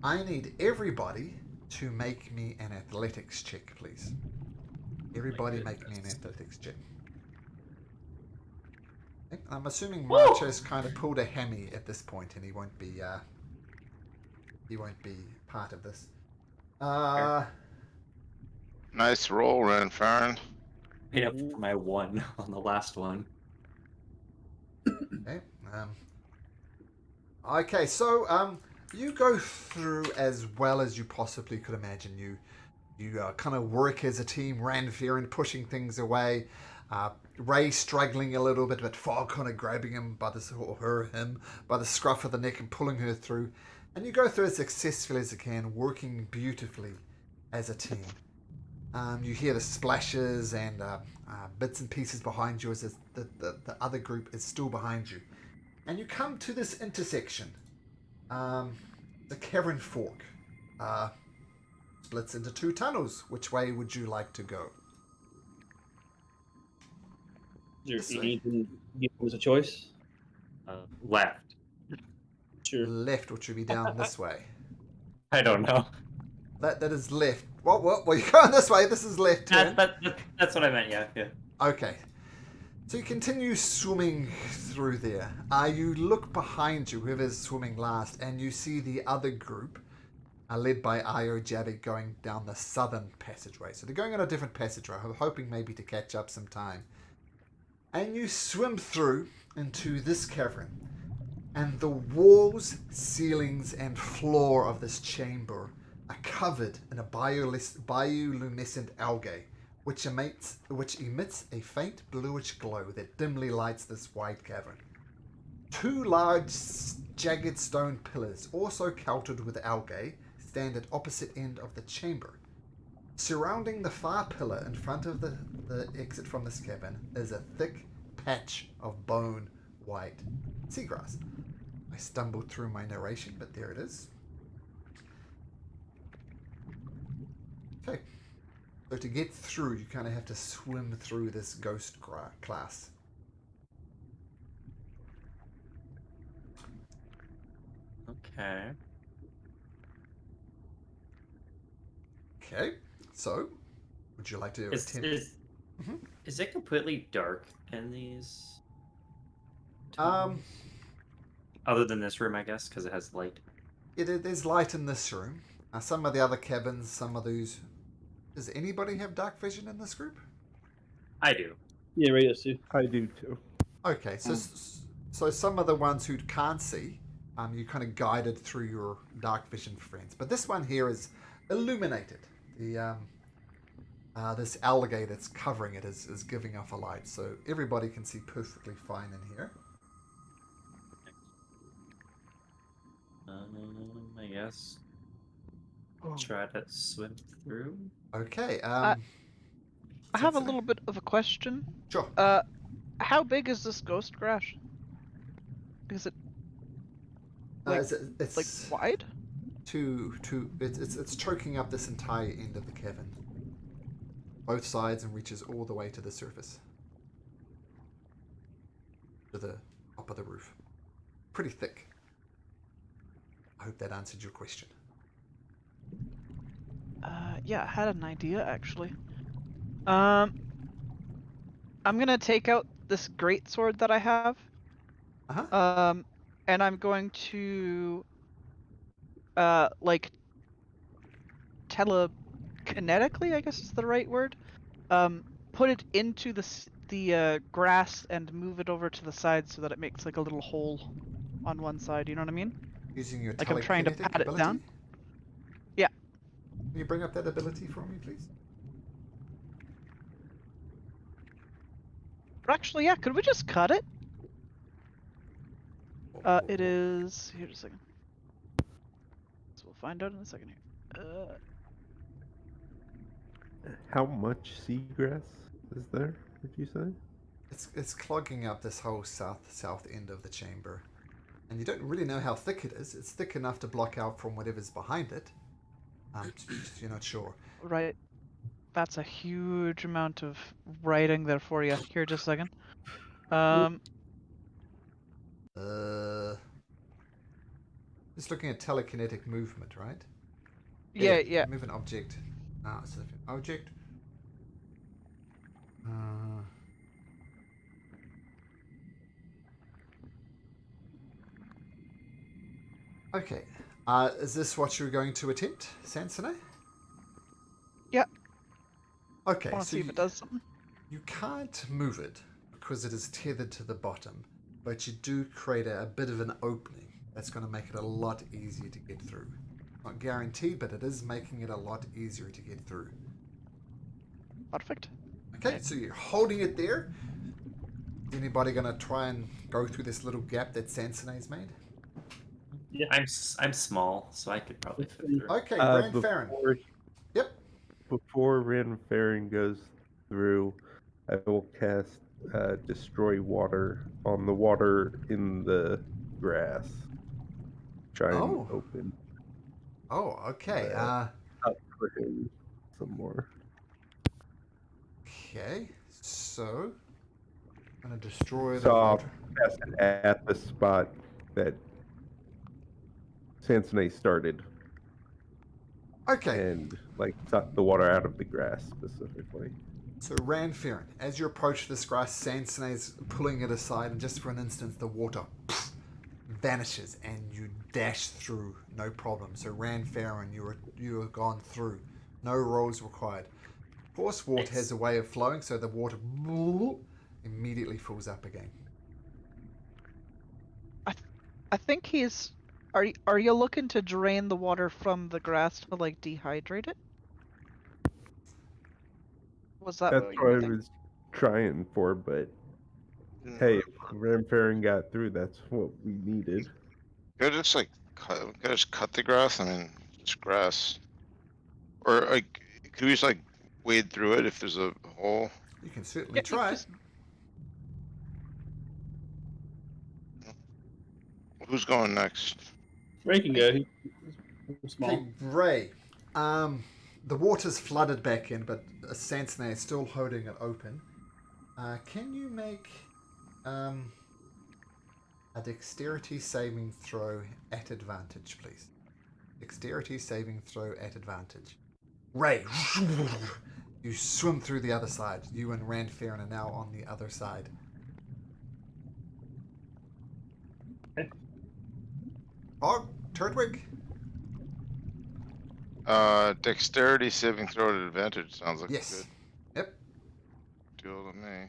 I need everybody to make me an athletics check, please. Everybody make me an athletics check. I'm assuming March has kind of pulled a hammy at this point, and he won't be part of this. Nice roll, Ren Farron. Made up for my 1 on the last one. Okay. Okay. So you go through as well as you possibly could imagine. You kind of work as a team. Ran Farron pushing things away. Ray struggling a little bit, but Fog kind of grabbing him by the scruff of the neck and pulling her through. And you go through as successfully as you can, working beautifully as a team. You hear the splashes and bits and pieces behind you as the other group is still behind you. And you come to this intersection. The Cavern Fork splits into 2 tunnels. Which way would you like to go? Is there anything give us a choice? Left. Sure. Left, which would be down this way. I don't know. That is left. What? Well, you're going this way. This is left turn. That's what I meant, yeah. Okay. So you continue swimming through there. You look behind you, whoever's swimming last, and you see the other group, led by Io Jabik, going down the southern passageway. So they're going on a different passageway, hoping maybe to catch up some time. And you swim through into this cavern. And the walls, ceilings, and floor of this chamber are covered in a bioluminescent algae, which emits a faint bluish glow that dimly lights this wide cavern. 2 large, jagged stone pillars, also coated with algae, stand at opposite end of the chamber. Surrounding the far pillar in front of the exit from this cavern is a thick patch of bone-white seagrass. I stumbled through my narration, but there it is. Okay. So to get through, you kind of have to swim through this ghost class. Okay. Okay. So, would you like to attempt? Is it completely dark in these? Other than this room, I guess, because it has light. There's light in this room. Some of the other cabins, some of those. Does anybody have dark vision in this group? I do. Yeah, Radius too. I do too. Okay, so some of the ones who can't see, you kind of guided through your dark vision friends. But this one here is illuminated. The this algae that's covering it is giving off a light, so everybody can see perfectly fine in here. I guess. Try to swim through. Okay. I have a Sensei? little bit of a question. Sure. How big is this ghost grass? Is it like, it's like wide? It's choking up this entire end of the cavern, both sides, and reaches all the way to the surface, to the top of the roof. Pretty thick. I hope that answered your question. Yeah, I had an idea actually. I'm gonna take out this greatsword that I have. And I'm going to like telekinetically, I guess is the right word. Put it into the grass and move it over to the side so that it makes like a little hole on one side. You know what I mean? Using your Like I'm trying to telekinetic pat it ability? down. Yeah. Can you bring up that ability for me, please? But actually, yeah. Could we just cut it? It is here. Just a second. So we'll find out in a second here. How much seagrass is there, did you say? It's clogging up this whole south end of the chamber. And you don't really know how thick it is. It's thick enough to block out from whatever's behind it. You're not sure. Right. That's a huge amount of writing there for you. Here, just a second. Just looking at telekinetic movement, right? Yeah. Move an object. So object. Okay. Is this what you're going to attempt, Sansone? Yeah. Okay. Want to see if it does something? You can't move it because it is tethered to the bottom, but you do create a bit of an opening that's going to make it a lot easier to get through. Not guaranteed, but it is making it a lot easier to get through. Perfect. Okay, so you're holding it there. Is anybody going to try and go through this little gap that Sansone's made? Yeah, I'm small, so I could probably fit through. Okay, Ran Farron. Yep. Before Ran Farron goes through, I will cast Destroy Water on the water in the grass. Try and open. Oh, okay. Up for him some more. Okay, so I'm going to destroy the So I'll water. cast it at the spot that Sansone started. Okay. And like suck the water out of the grass specifically. So Ran Farron, as you approach this grass, Sansone's pulling it aside, and just for an instant, the water vanishes, and you dash through, no problem. So Ran Farron, you are gone through, no rolls required. Force water has a way of flowing, so the water immediately fills up again. I think he's. Are you looking to drain the water from the grass to like dehydrate it? Was that That's what you what were I thinking? was trying for, but hey, if Ramfarron got through, that's what we needed. Could I just like cut the grass? I mean, it's grass. Or like, could we just like wade through it if there's a hole? You can certainly Yeah, you try. just Who's going next? Ray can go. He's small. Okay, Ray. The water's flooded back in, but Sansone is still holding it open. Can you make a dexterity saving throw at advantage, please? Dexterity saving throw at advantage. Ray, you swim through the other side. You and Randfarron are now on the other side. Oh, Turtwink. Dexterity saving throw at advantage sounds like Yes. a Yep. good deal to me.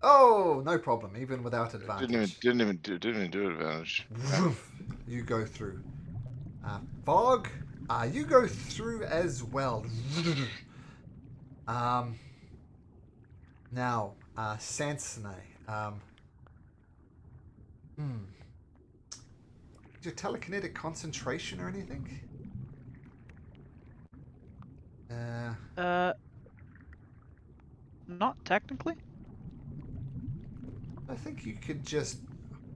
Oh, no problem. Even without advantage. Didn't even do advantage. You go through. Fog, you go through as well. Now, Sansone. Is your telekinetic concentration or anything? not technically. I think you could just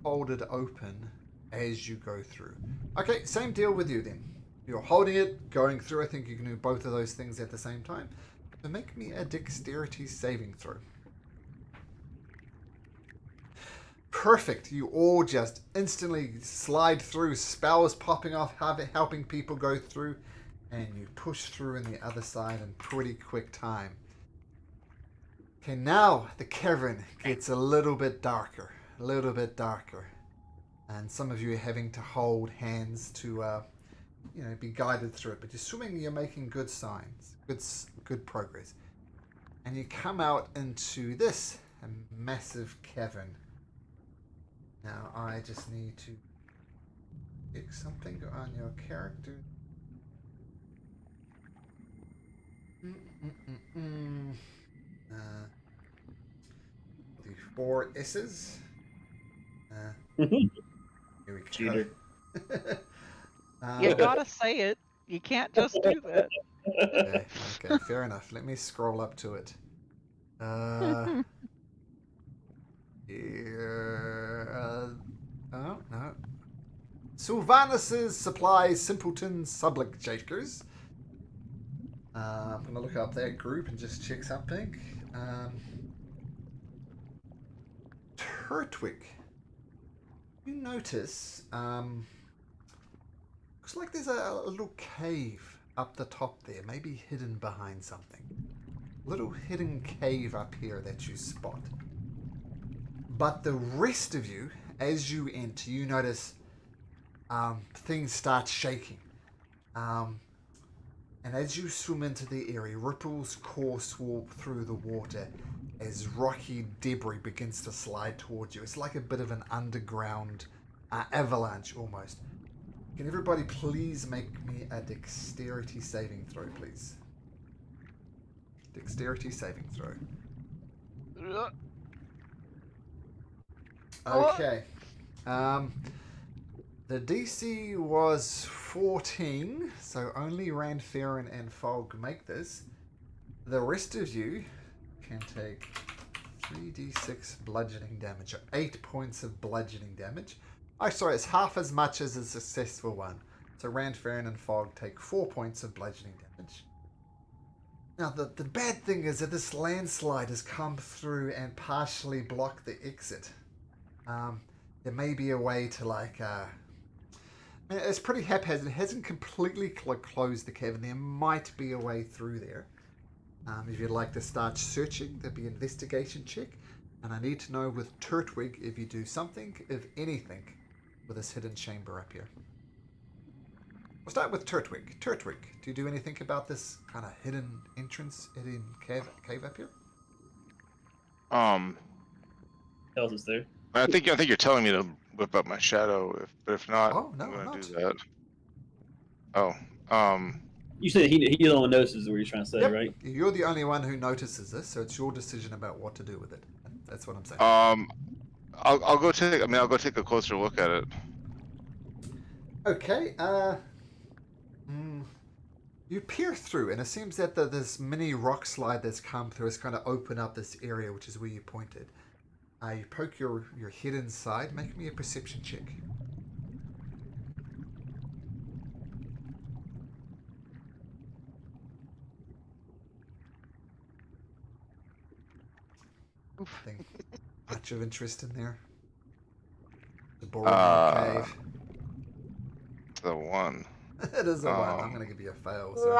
hold it open as you go through. Okay, same deal with you then. You're holding it, going through. I think you can do both of those things at the same time. So make me a dexterity saving throw. Perfect. You all just instantly slide through, spells popping off, helping people go through, and you push through in the other side in pretty quick time. Okay, now the cavern gets a little bit darker. And some of you are having to hold hands to, be guided through it. But you're swimming, you're making good signs, good progress. And you come out into this massive cavern. Now I just need to pick something on your character. The 4 S's. Here we go. Cheater. You gotta say it. You can't just do that. Okay, fair enough. Let me scroll up to it. Here. Oh, no. Sylvanus' supplies simpleton sublic shakers. I'm going to look up that group and just check something. Turtwink. You notice, looks like there's a little cave up the top there, maybe hidden behind something. Little hidden cave up here that you spot. But the rest of you, as you enter, you notice things start shaking. And as you swim into the area, ripples course through the water as rocky debris begins to slide towards you. It's like a bit of an underground avalanche almost. Can everybody please make me a dexterity saving throw, please? Dexterity saving throw. Okay. The DC was 14, so only Randfarron and Fog make this. The rest of you can take 3d6 bludgeoning damage, or 8 points of bludgeoning damage. Oh, sorry, it's half as much as a successful one. So Randfarron and Fog take 4 points of bludgeoning damage. Now, the bad thing is that this landslide has come through and partially blocked the exit. There may be a way to, it's pretty haphazard. It hasn't completely closed the cavern. There might be a way through there. If you'd like to start searching, there'd be an investigation check. And I need to know with Turtwink if you do something, if anything, with this hidden chamber up here. We'll start with Turtwink. Turtwink, do you do anything about this kind of hidden entrance, hidden cave up here? Tells us there. I think you're telling me to whip up my shadow, but if not, Oh, no, I'm I'm gonna not. do that. Oh, You said he's the one who notices what you're trying to say, Yep. right? You're the only one who notices this, so it's your decision about what to do with it. That's what I'm saying. I'll go take. I mean, I'll go take a closer look at it. Okay. You peer through, and it seems that this mini rock slide that's come through has kind of opened up this area, which is where you pointed. You poke your head inside. Make me a perception check. Nothing much of interest in there. The boring cave. The one. It is a one. I'm gonna give you a fail. Sorry.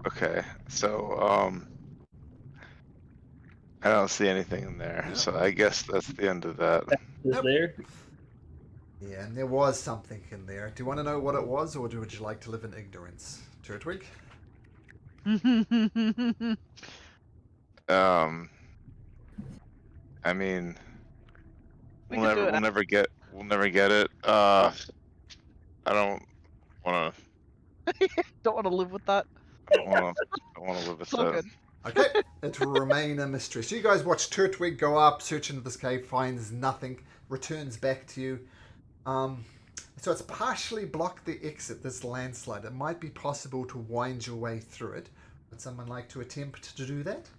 Okay, so I don't see anything in there, so I guess that's the end of that. Is there? Yeah, and there was something in there. Do you want to know what it was, or would you like to live in ignorance, Turtwink? I mean, We we'll could do never it. we'll never get it. I don't want to. Don't want to live with that. I don't want to live with It's all that. good. Okay, it will remain a mystery. So you guys watch Turtwig go up, search into this cave, finds nothing, returns back to you. So it's partially blocked the exit, this landslide. It might be possible to wind your way through it. Would someone like to attempt to do that?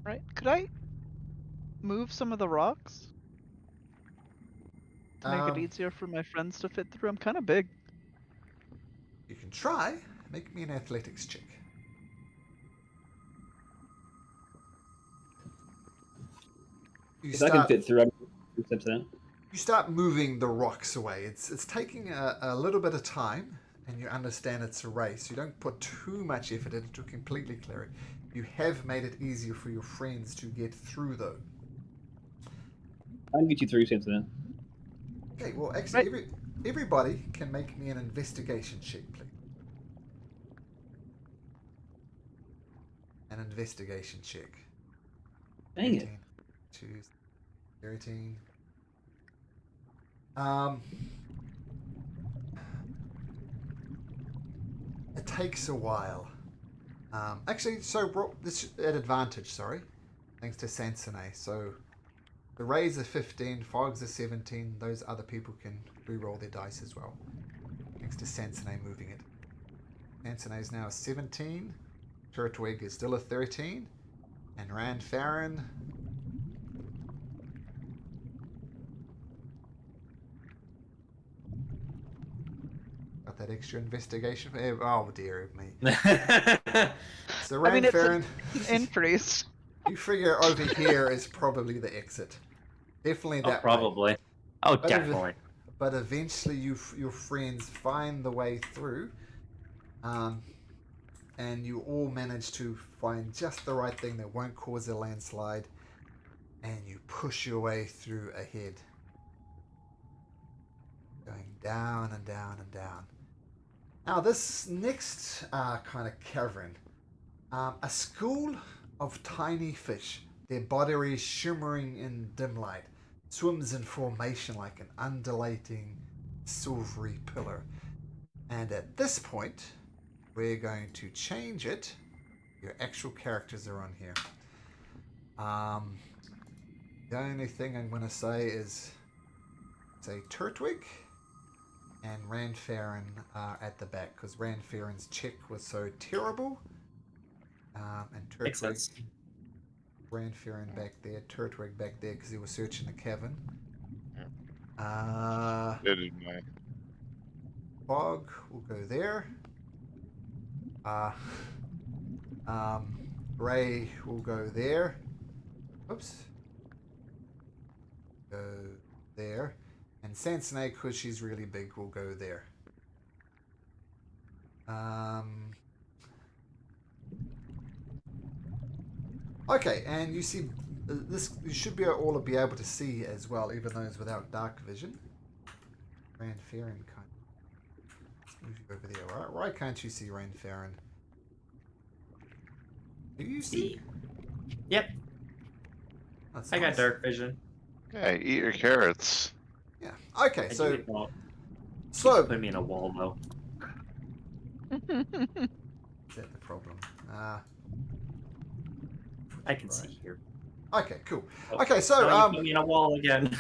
Right? Could I move some of the rocks to make it easier for my friends to fit through? I'm kind of big. You can try. Make me an athletics check. If I can fit through, I can accept that. You start moving the rocks away. It's taking a little bit of time, and you understand it's a race. You don't put too much effort into completely clear it. You have made it easier for your friends to get through, though. I can get you through, Samson. Okay, well, actually, everybody can make me an investigation check, please. An investigation check. Dang it. 13. 13. It takes a while. Actually, so this at advantage, sorry. Thanks to Sansone. So the Rays are 15, Fogs are 17. Those other people can re-roll their dice as well. Thanks to Sansone moving it. Sansone is now a 17. Turtwig is still a 13. And Ranfarin... Got that extra investigation? Oh dear me. So Ranfarin... it's an increase. You figure over here is probably the exit. Definitely that way. Probably. Oh, definitely. But eventually your friends find the way through. And you all manage to find just the right thing that won't cause a landslide. And you push your way through ahead. Going down and down and down. Now this next kind of cavern. A school of tiny fish. Their bodies shimmering in dim light. Swims in formation like an undulating silvery pillar. And at this point, we're going to change it. Your actual characters are on here. The only thing I'm going to say is, say Turtwig and Ranfarin are at the back because Ranfarin's check was so terrible. And Turtwig, Ranfarin back there, Turtwig back there because he was searching the cavern. Fog will go there. Ray will go there. Oops. Go there. And Sansone, because she's really big, will go there. Okay, and you see this. You should all be able to see as well, even though it's without dark vision. Ranfarin can't. Move you over there. Right? Why can't you see Ranfarin? Do you see? Yep. That's I got nice. dark vision. Yeah, eat your carrots. Yeah. Okay, I so do it wrong. so Put me in a wall though. is that the problem? I can see here. Okay, cool. Oh, Okay, so now you put me in a wall again.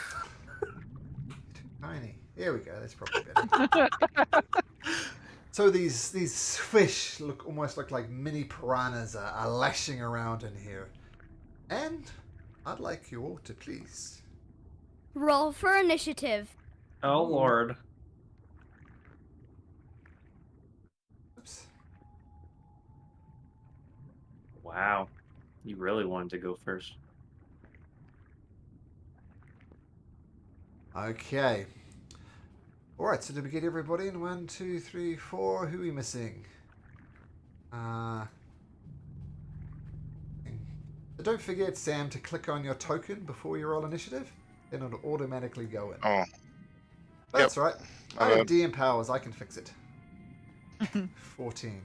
tiny. Here we go. That's probably better. So these fish almost look like mini piranhas are lashing around in here, and I'd like you all to please Roll for initiative. Oh lord. oops. Wow. You really wanted to go first. Okay. All right. So did we get everybody in? 1, 2, 3, 4. Who are we missing? So don't forget, Sam, to click on your token before you roll initiative. Then it'll automatically go in. Oh, That's right. My I have bad. DM powers. I can fix it. 14.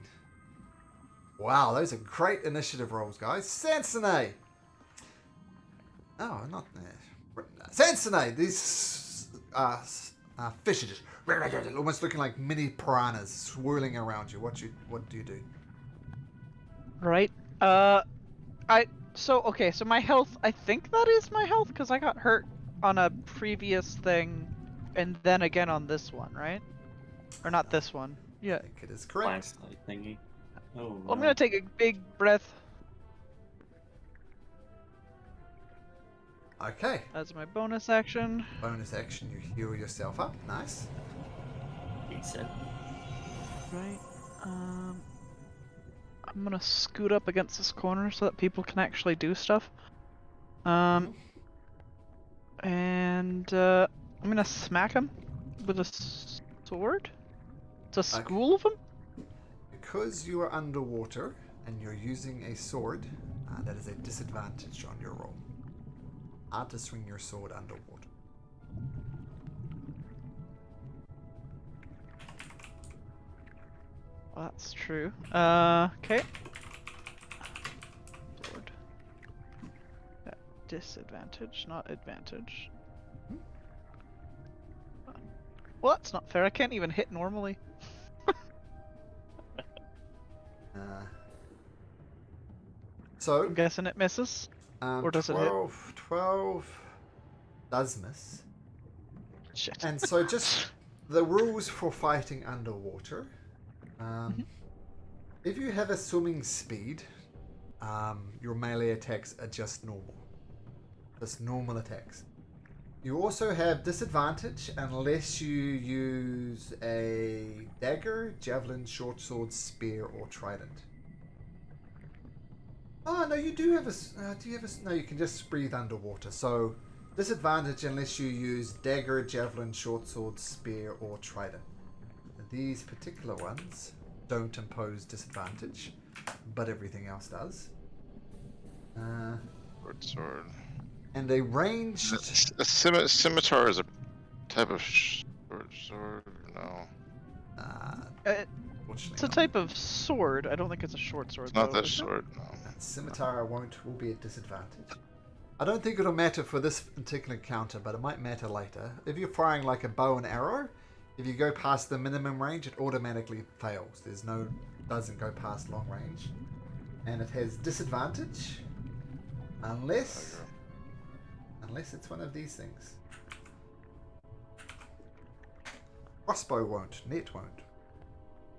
Wow, those are great initiative rolls, guys. Sansonay! Oh, not there. Sansonay! These fish are just almost looking like mini piranhas swirling around you. What do you do? Right. So my health. I think that is my health because I got hurt on a previous thing, and then again on this one, right? Or not this one. I Yeah. think it is correct. Flashlight thingy. Oh Well, I'm gonna take a big breath Okay. as my bonus action. Bonus action, you heal yourself up. Nice. Decent. Right. I'm gonna scoot up against this corner so that people can actually do stuff. And I'm gonna smack him with a sword. It's a school of them. Because you are underwater and you're using a sword, that is a disadvantage on your roll. Hard to swing your sword underwater. Well, that's true. Okay. Sword. Disadvantage, not advantage. Well, that's not fair. I can't even hit normally. So, I'm guessing it misses. Or does it hit? 12 does miss. Shit. And so just the rules for fighting underwater. If you have a swimming speed, your melee attacks are just normal. Just normal attacks. You also have disadvantage unless you use a dagger, javelin, short sword, spear, or trident. Oh no, you do have a. Do you have a? No, you can just breathe underwater. So disadvantage unless you use dagger, javelin, short sword, spear, or trident. These particular ones don't impose disadvantage, but everything else does. Short sword. And a ranged. A scimitar is a type of short sword. No, It's a type of sword. I don't think it's a short sword. it's not though, that is it? short. No. Scimitar will be at disadvantage. I don't think it'll matter for this particular encounter, but it might matter later. If you're firing like a bow and arrow, if you go past the minimum range, it automatically fails. Doesn't go past long range, and it has disadvantage unless it's one of these things. Crossbow won't. Net won't.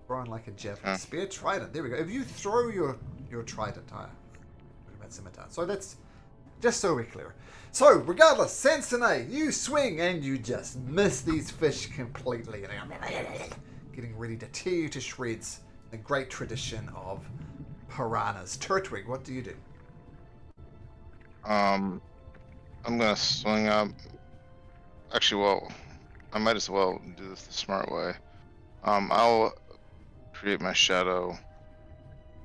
Throwing like a javelin. Spear, trident. There we go. If you throw your trident, about scimitar. So that's just so we're clear. So regardless, Sansonay, you swing and you just miss these fish completely, getting ready to tear you to shreds. The great tradition of piranhas. Turtwink, what do you do? I'm gonna swing up. Actually, well, I might as well do this the smart way. I'll create my shadow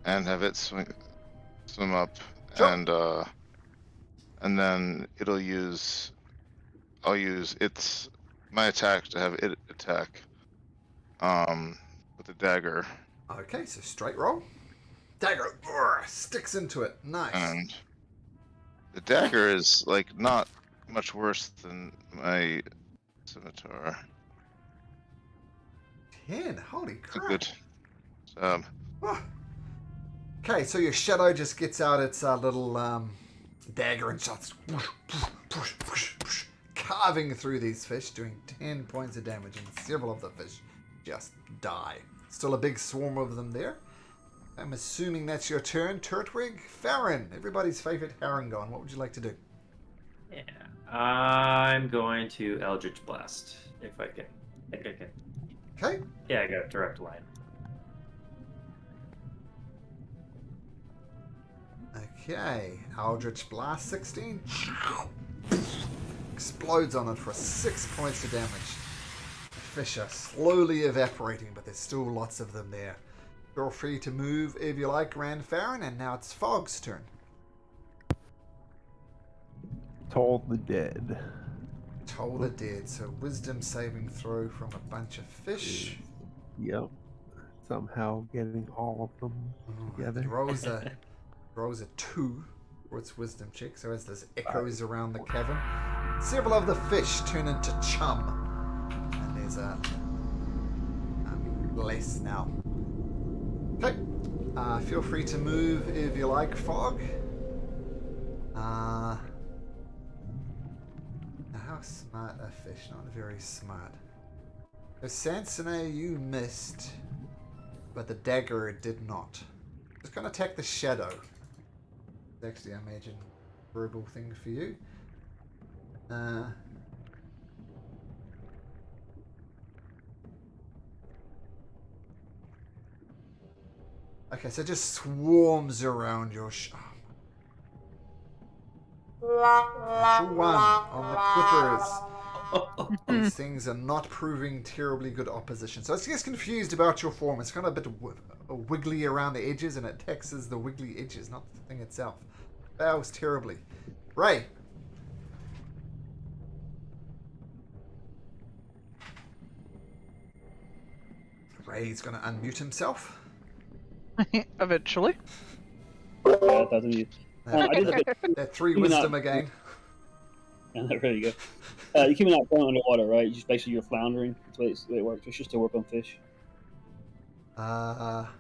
and have it swim up, Sure. and then I'll use my attack to have it attack with a dagger. Okay, so straight roll. Dagger sticks into it. Nice. And the dagger is like not much worse than my Scimitar. 10. Holy crap. Good. Oh. Okay, so your shadow just gets out its little dagger and starts carving through these fish, doing 10 points of damage, and several of the fish just die. Still a big swarm of them there. I'm assuming that's your turn, Turtwink. Farron, everybody's favorite Harangon. What would you like to do? Yeah, I'm going to Eldritch Blast if I can. I think I can. Okay. Yeah, I got a direct line. Okay, Eldritch Blast 16. Explodes on it for 6 points of damage. The fish are slowly evaporating, but there's still lots of them there. Feel free to move if you like, Grand Farron, and now it's Fog's turn. Toll the dead. Toll the dead, so wisdom saving throw from a bunch of fish. Yep. Somehow getting all of them together. It rolls a 2 for its wisdom check, so as there's echoes around the cavern, several of the fish turn into chum, and there's a less now. Okay, feel free to move if you like, Fog. How smart are fish? Not very smart. So Sansone, you missed, but the dagger did not. It's going to attack the shadow. It's actually, I imagine, a horrible thing for you. Okay, so it just swarms around your Natural 1 on the Clippers. These things are not proving terribly good opposition. So it's just confused about your form. It's kind of a bit wiggly around the edges, and it attacks the wiggly edges, not the thing itself. Fails terribly. Ray. Ray's going to unmute himself. Eventually. Yeah, that doesn't need. I did that 3 wisdom again. There you go. You keep me out going underwater, right? Just basically you're floundering. That's the way it works. It's just to work on fish. That's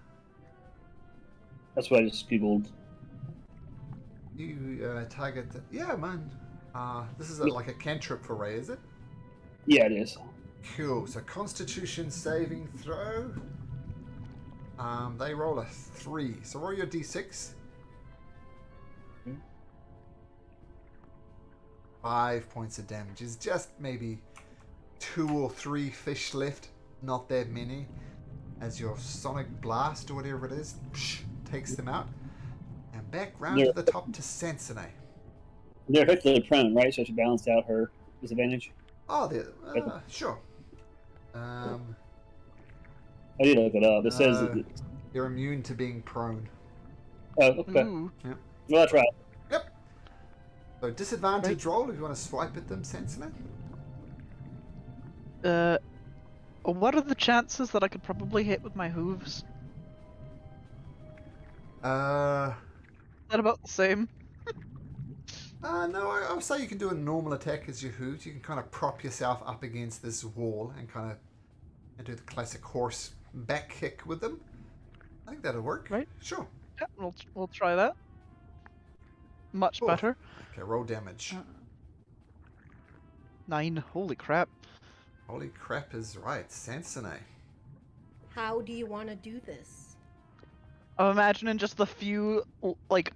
what I just googled. You target. Yeah, man. This is like a cantrip for Ray, is it? Yeah, it is. Cool. So Constitution saving throw. They roll a 3. So roll your d6. 5 points of damage. Is just maybe 2 or 3 fish left. Not that many. As your sonic blast or whatever it is takes them out. And back round to the top to Sansone. They're effectively prone, right? So she balanced out her disadvantage. Oh, sure. I did look it up. It says you're immune to being prone. Oh, okay. Ooh. Yep. Well, that's right. Yep. So disadvantage roll if you want to swipe at them, Sansone. What are the chances that I could probably hit with my hooves? Is that about the same? No, I would say you can do a normal attack as your hooves. You can kind of prop yourself up against this wall and kind of do the classic horse back kick with them. I think that'll work. Right. Sure. Yeah, we'll try that. Much better. Okay, roll damage. 9. Holy crap. Holy crap is right. Sansone. How do you want to do this? I'm imagining just the few, like,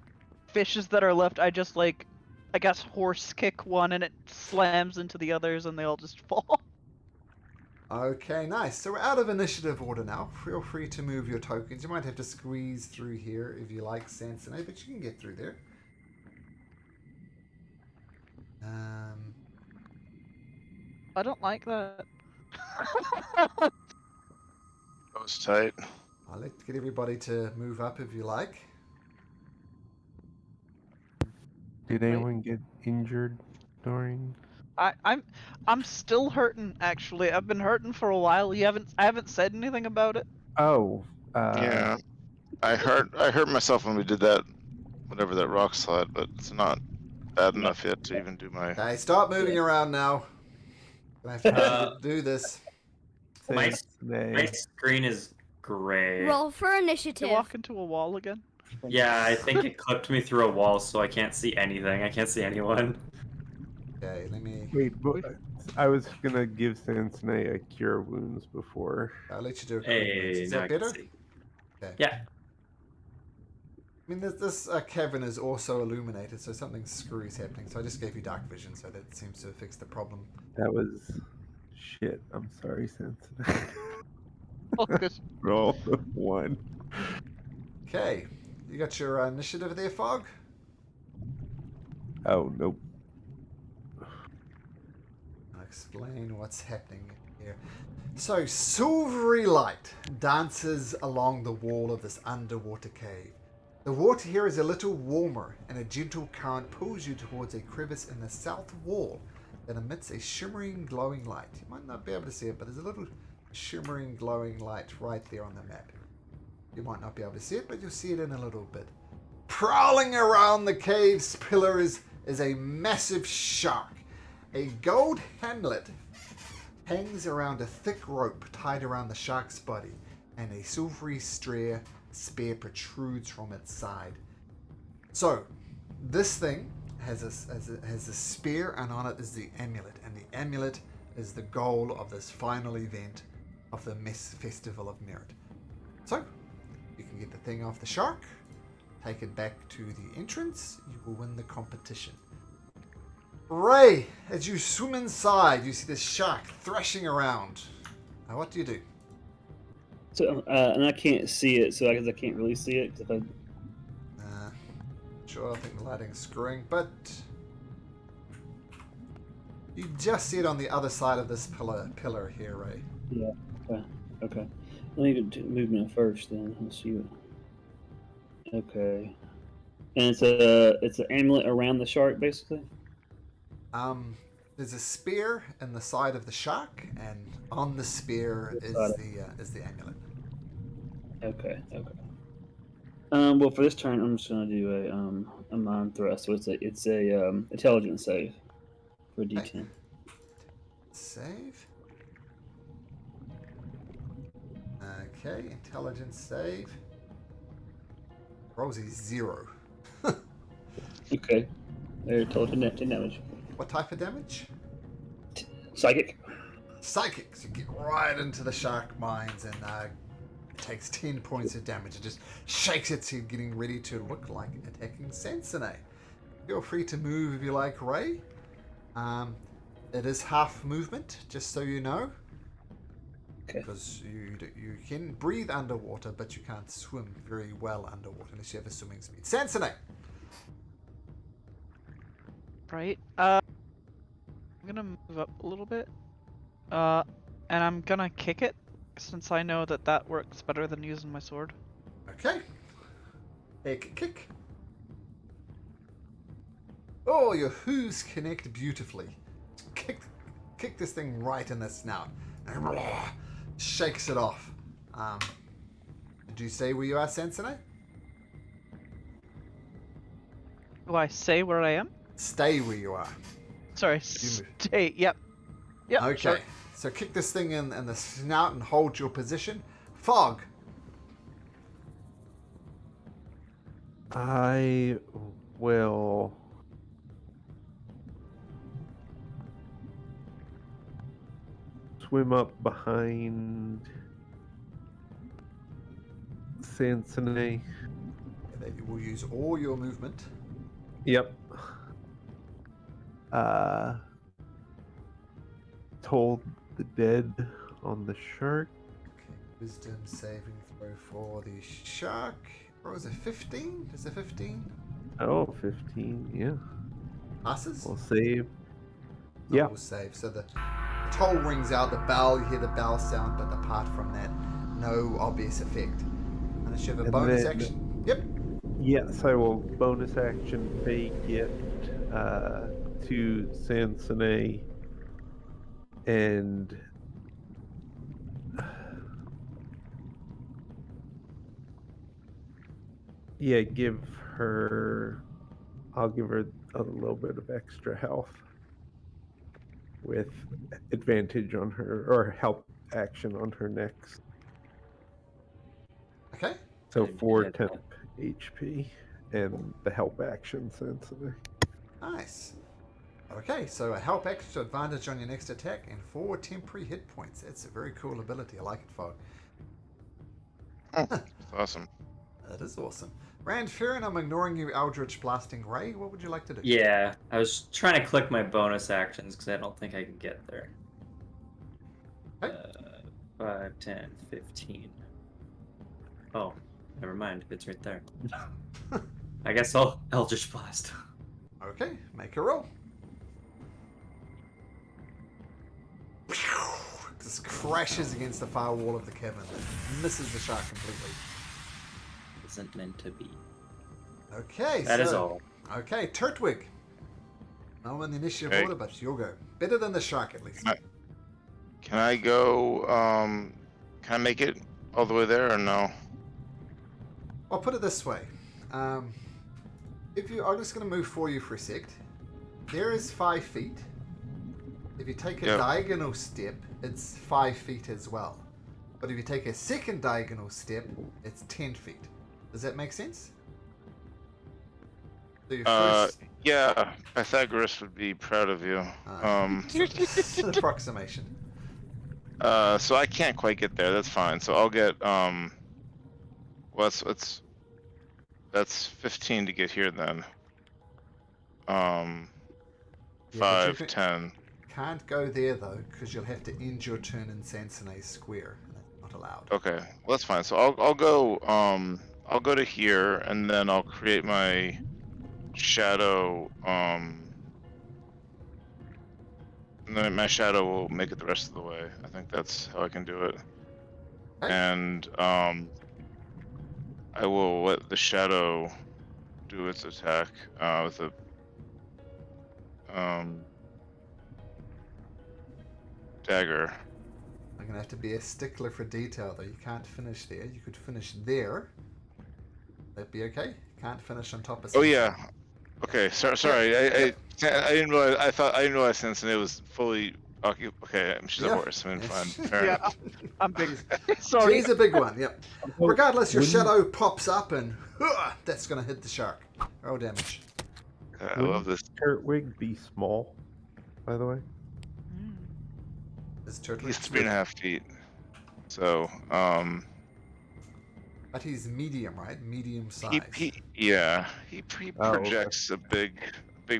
fishes that are left, I just, like, I guess horse kick one and it slams into the others and they all just fall. Okay, nice. So we're out of initiative order now. Feel free to move your tokens. You might have to squeeze through here if you like, Sansone, but you can get through there. I don't like that. That was tight. I'll get everybody to move up if you like. Did anyone get injured during? I'm still hurting, actually. I've been hurting for a while. I haven't said anything about it. Oh. Yeah. I hurt myself when we did that, whatever that rock slide, but it's not bad enough yet to even do my. Okay, start moving around now. I have to get you to do this. My Cincinnati. screen is gray. Roll for You initiative. walk into a wall again. Yeah, I think it clipped me through a wall, so I can't see anything. I can't see anyone. Okay, let me. Wait, but I was gonna give Cincinnati a cure wounds before. I'll let you do a quick Hey, Is now that I can better? see. Okay. Yeah. I mean, this cavern is also illuminated, so something screwy is happening. So I just gave you dark vision, so that seems to have fixed the problem. That was shit. I'm sorry, Cincinnati. Oh, good. Roll 1. Okay, you got your initiative there, Fog? Oh nope. I'll explain what's happening here. So, silvery light dances along the wall of this underwater cave. The water here is a little warmer, and a gentle current pulls you towards a crevice in the south wall that emits a shimmering, glowing light. You might not be able to see it, but there's a little shimmering, glowing light right there on the map. You might not be able to see it, but you'll see it in a little bit. Prowling around the cave's pillar is a massive shark. A gold handlet hangs around a thick rope tied around the shark's body, and a silvery spear protrudes from its side. So, this thing has a spear, and on it is the amulet, and the amulet is the goal of this final event of the Mess Festival of Merit. So, you can get the thing off the shark, take it back to the entrance, you will win the competition. Ray, as you swim inside, you see this shark thrashing around. Now, what do you do? So, and I can't see it, so I guess I can't really see it. 'Cause if I... Sure, I think the lighting's screwing, but you just see it on the other side of this pillar here, Ray. Yeah. Okay. Let me do movement first, then. Let's see. Okay. And it's an amulet around the shark, basically. There's a spear in the side of the shark, and on the spear is the amulet. Okay. Well, for this turn, I'm just gonna do a mind thrust. So it's a intelligence save for a D10. Okay. Save. Okay, intelligence save. Rolls a 0. Okay. They're told to 10 damage. What type of damage? Psychic. Psychic. So you get right into the shark mines, and it takes 10 points of damage. It just shakes its head, getting ready to look like attacking Sansone. Feel free to move if you like, Ray. It is half movement, just so you know. Okay. Because you can breathe underwater, but you can't swim very well underwater unless you have a swimming speed. Sansone! Right. I'm gonna move up a little bit. And I'm gonna kick it, since I know that works better than using my sword. Okay. Kick. Oh, your hooves connect beautifully. Kick this thing right in the snout. Shakes it off. Did you say where you are, Sansone? Do I say where I am? Stay where you are. Sorry, stay. Yep. Okay. Sure. So kick this thing in the snout and hold your position. Fog. I will swim up behind Sansone. That you will use all your movement. Yep. Told the dead on the shark. Okay. Wisdom saving throw for the shark. What was it, 15? Is it 15? Oh, 15, yeah. Passes? We'll save. No, Yeah. we'll save. So the toll rings out, the bell, you hear the bell sound, but apart from that, no obvious effect. Unless you have a And bonus then- action. Yep. Yes, I will bonus action fake it to Sansone and yeah, I'll give her a little bit of extra health. with advantage on her, or help action on her next. Okay. So Didn't 4 get temp HP and the help action sensitive. Nice. Okay, so a help extra advantage on your next attack and 4 temporary hit points. That's a very cool ability. I like it, Fog. That's awesome. That is awesome. Rand Fearon, I'm ignoring you, Eldritch Blasting Ray. What would you like to do? Yeah, I was trying to click my bonus actions because I don't think I can get there. Okay. 5, 10, 15. Oh, never mind. It's right there. I guess I'll Eldritch Blast. Okay, make a roll. This crashes against the far wall of the cavern. Misses the shark completely. Isn't meant to be. Okay, That is all. Okay, Turtwink. I'm in the initiative Okay. order, but you'll go. Better than the shark, at least. Can I go? Can I make it all the way there or no? I'll put it this way. If you, I'm just going to move for you for a sec. There is 5 feet. If you take a Yep. diagonal step, it's 5 feet as well. But if you take a second diagonal step, it's 10 feet. Does that make sense? So your first Yeah, Pythagoras would be proud of you. it's an approximation. So I can't quite get there. That's fine. So I'll get well, that's 15 to get here then. Yeah, but 5, you 10. can't go there though, because you'll have to end your turn in Sansone's square. And that's not allowed. Okay, well that's fine. So I'll go to here and then I'll create my shadow. And then my shadow will make it the rest of the way. I think that's how I can do it. Okay. And I will let the shadow do its attack with a dagger. I'm gonna have to be a stickler for detail though. You can't finish there. You could finish there. That'd be okay. Can't finish on top of. Oh yeah. Okay. Sorry. I didn't realize. I didn't realize since it was fully. Okay. She's a Yeah. horse. I mean, Yes. fine. Fair Yeah, enough. I'm big. Sorry. She's a big one. Yep. Regardless, your Wouldn't- shadow pops up and that's gonna hit the shark. Roll damage. I love this. Turtwig be small, by the way. This turtle. He's 3.5 feet. So But he's medium, right? Medium size. he Oh, okay. projects a big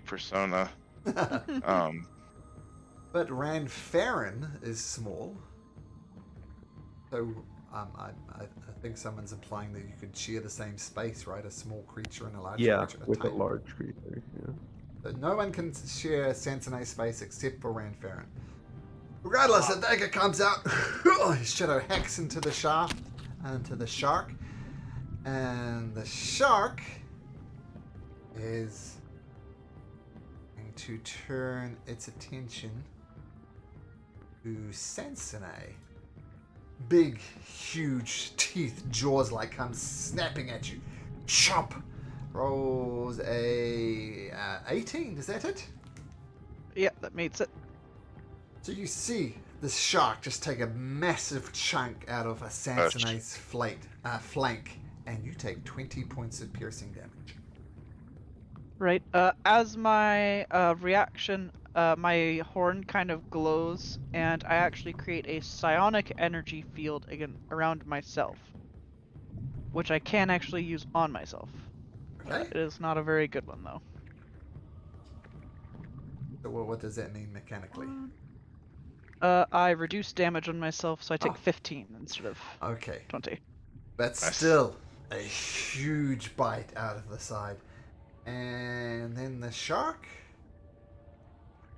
persona. But Rand Farron is small. So I think someone's implying that you could share the same space, right? A small creature and a large Yeah, creature. with a tiny- large creature. Yeah. So no one can share Sansonay space except for Rand Farron. Regardless, the dagger comes out. His shadow hacks into the shaft and into the shark. And the shark is going to turn its attention to Sansonay. Big, huge teeth, jaws like comes snapping at you. Chop! Rolls a 18, is that it? Yeah, that meets it. So you see this shark just take a massive chunk out of a Sansonay's flank, and you take 20 points of piercing damage. Right. As my reaction, my horn kind of glows, and I actually create a psionic energy field around myself, which I can actually use on myself. Okay. It is not a very good one, though. So what does that mean mechanically? I reduce damage on myself, so I take Oh. 15 instead of Okay. 20. That's Nice. still a huge bite out of the side. And then the shark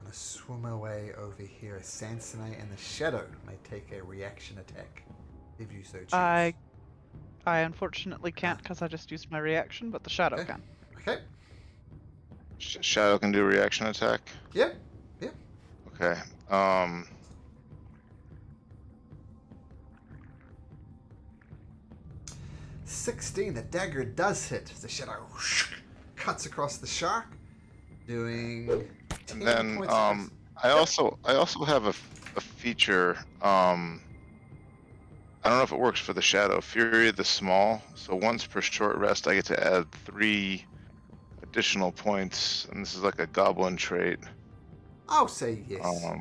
gonna swim away over here. Sansonay and the shadow may take a reaction attack if you so choose. I unfortunately can't because I just used my reaction, but the shadow Okay. can. Okay. Shadow can do a reaction attack. Yep. Yep. Okay. 16. The dagger does hit. The shadow cuts across the shark, doing 10 And then points of I also have a feature. I don't know if it works for the Shadow Fury of the Small. So once per short rest, I get to add 3 additional points, and this is like a goblin trait. I'll say yes. Um,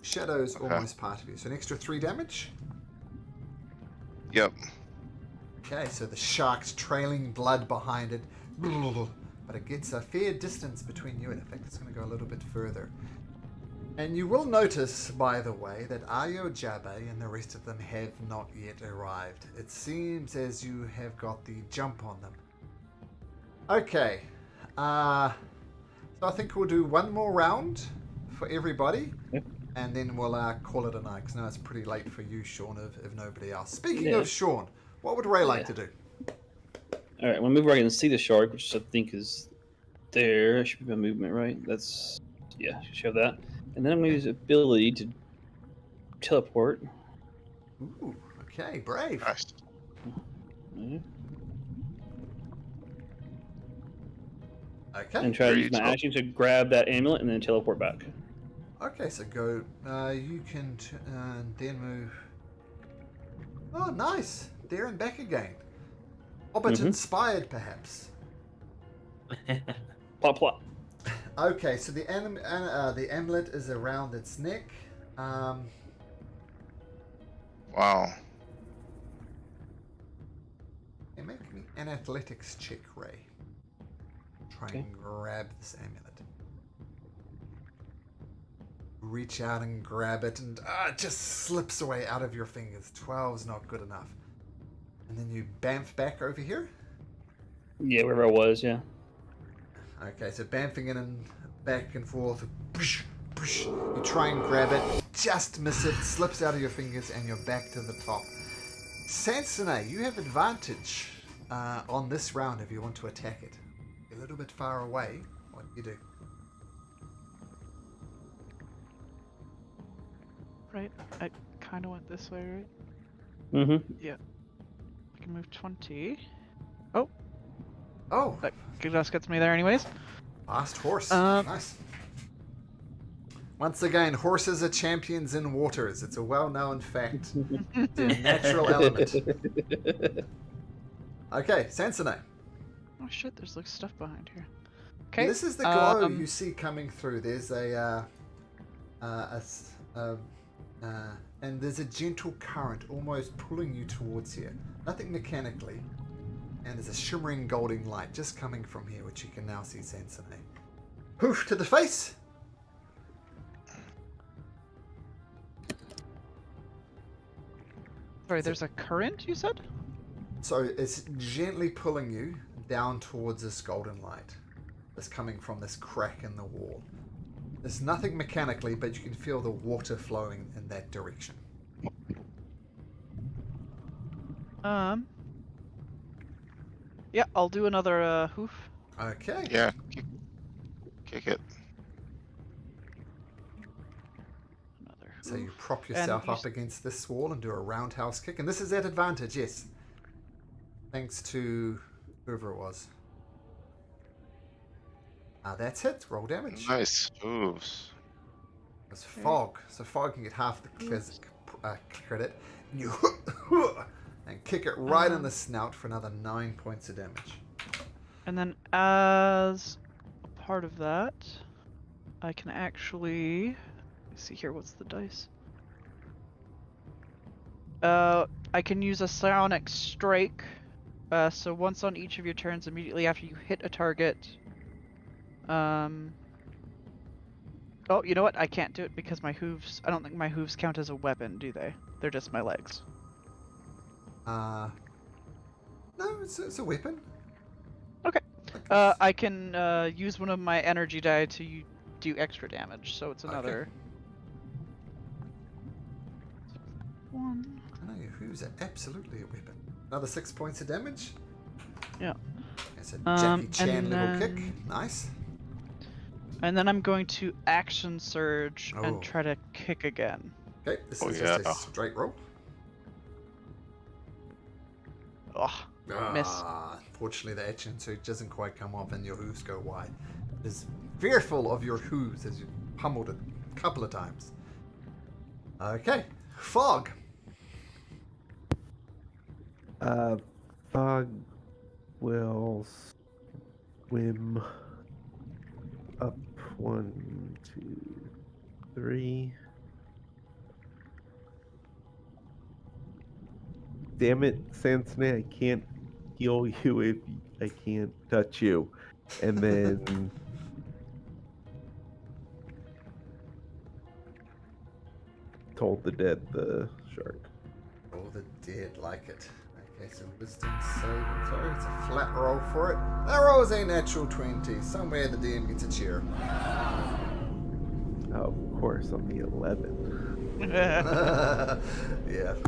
Shadow's okay. almost part of you. So an extra 3 damage. Yep. Okay, so the shark's trailing blood behind it. But it gets a fair distance between you, and in fact it's going to go a little bit further. And you will notice, by the way, that Ayo Jabe and the rest of them have not yet arrived. It seems as you have got the jump on them. Okay. So I think we'll do one more round for everybody. Yep. And then we'll call it a night, because now it's pretty late for you, Sean, if nobody else. Speaking Yeah. of Sean, what would Ray like to do? All right, we'll move where I can see the shark, which I think is there. That should be my movement, right? That's should have that. And then I'm going to use the ability to teleport. Ooh, okay, brave. Nice. Okay. And try to use my action to grab that amulet and then teleport back. Okay, so go. You can then move. Oh, nice. There and back again. Hobbit inspired, perhaps. Plop, plop. Okay, so the amulet is around its neck. Wow. Okay, make me an athletics check, Ray. Try and grab this amulet. Reach out and grab it, and it just slips away out of your fingers. 12's not good enough. And then you bamf back over here. Yeah, wherever I was, yeah. Okay, so bamfing in and back and forth. Push, push. You try and grab it, just miss it, slips out of your fingers, and you're back to the top. Sansone, you have advantage on this round if you want to attack it. You're a little bit far away. What do you do? Right, I kind of went this way, right? Mm-hmm. Yeah. I can move 20. Oh, That just gets me there anyways. fast horse. Um, Nice. Once again, horses are champions in waters. It's a well-known fact. It's a natural element. Okay, Sansone. Oh shit, there's like stuff behind here. Okay. This is the glow you see coming through. There's and there's a gentle current almost pulling you towards here. Nothing mechanically. And there's a shimmering golden light just coming from here, which you can now see Sansone. Poof to the face. Sorry, there's a current, you said? So it's gently pulling you down towards this golden light that's coming from this crack in the wall. There's nothing mechanically, but you can feel the water flowing in that direction. Yeah, I'll do another hoof. Okay. Yeah. Kick it. Another hoof. So you prop yourself And up against this wall and do a roundhouse kick, and this is at advantage, yes. Thanks to whoever it was. That's it. Roll damage. Nice moves. It's fog, so fog can get half the credit. And you and kick it right in the snout for another 9 points of damage. And then as a part of that, I can actually... Let's see here, what's the dice? I can use a psionic strike. So once on each of your turns, immediately after you hit a target... Oh, you know what? I can't do it because my hooves... I don't think my hooves count as a weapon, do they? They're just my legs. No, it's a weapon. Okay. I can use one of my energy die to do extra damage, so it's another... One. I know your hooves are absolutely a weapon. Another 6 points of damage. Yeah. That's a Jackie Chan and little then- kick. Nice. And then I'm going to action surge Oh. and try to kick again. Okay, this Oh, is just a yeah. straight roll. Ugh. Miss. Unfortunately, the action surge doesn't quite come off and your hooves go wide. It is fearful of your hooves as you pummeled it couple of times. Okay, Fog. Fog will swim up 1, 2, 3. Damn it, Sansone, I can't heal you if I can't touch you. And then told the dead the shark. All the dead like it. Okay, so wisdom saving throw. It's a flat roll for it. That roll is a natural 20. Somewhere the DM gets a cheer. Oh, of course, on the 11. Yeah,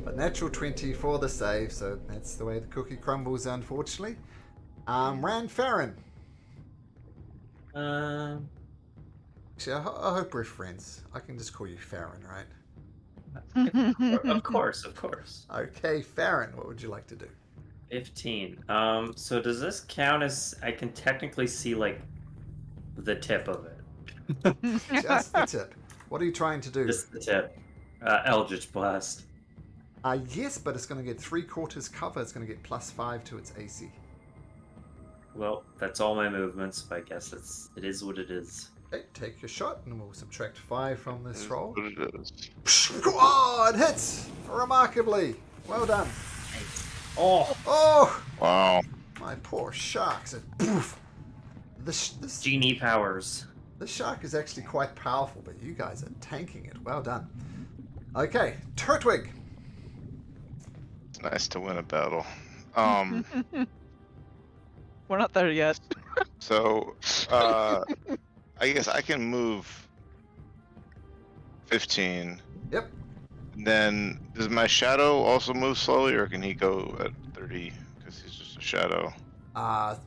a natural 20 for the save, so that's the way the cookie crumbles, unfortunately. Rand Farron. Actually, I hope we're friends. I can just call you Farron, right? Of course. Okay, Farron, what would you like to do? 15. So does this count as I can technically see like the tip of it? Just the tip. What are you trying to do? Just the tip. Eldritch Blast. Yes, but it's going to get 3/4 cover. It's going to get +5 to its AC. Well, that's all my movements, but I guess it is what it is. Okay, take your shot, and we'll subtract 5 from this roll. What it is. Oh, it hits! Remarkably. Well done. Oh, Oh, Wow. my poor sharks. Poof. This genie powers. shark is actually quite powerful, but you guys are tanking it. Well done. Okay, Turtwink. It's nice to win a battle. We're not there yet. So, I guess I can move 15. Yep. Then, does my shadow also move slowly, or can he go at 30? Because he's just a shadow.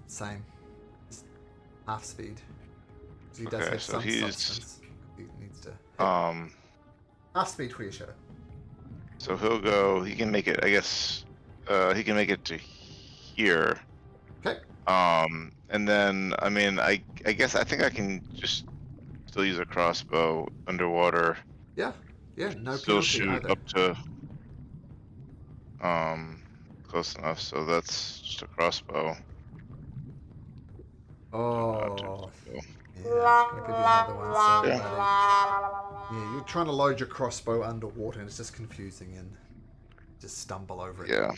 Same. Half speed. So he does Okay, have so some he's- substance. He needs to. Half speed for your shadow. So he'll go. He can make it. I guess. He can make it to here. Okay. And then I mean, I guess I think I can just still use a crossbow underwater. Yeah. Yeah. No Still penalty shoot either. up to. Close enough. So that's just a crossbow. Oh. Yeah, I'm gonna give you another one. Sorry, Yeah. buddy. Yeah, you're trying to load your crossbow underwater, and it's just confusing, and just stumble over it. Yeah.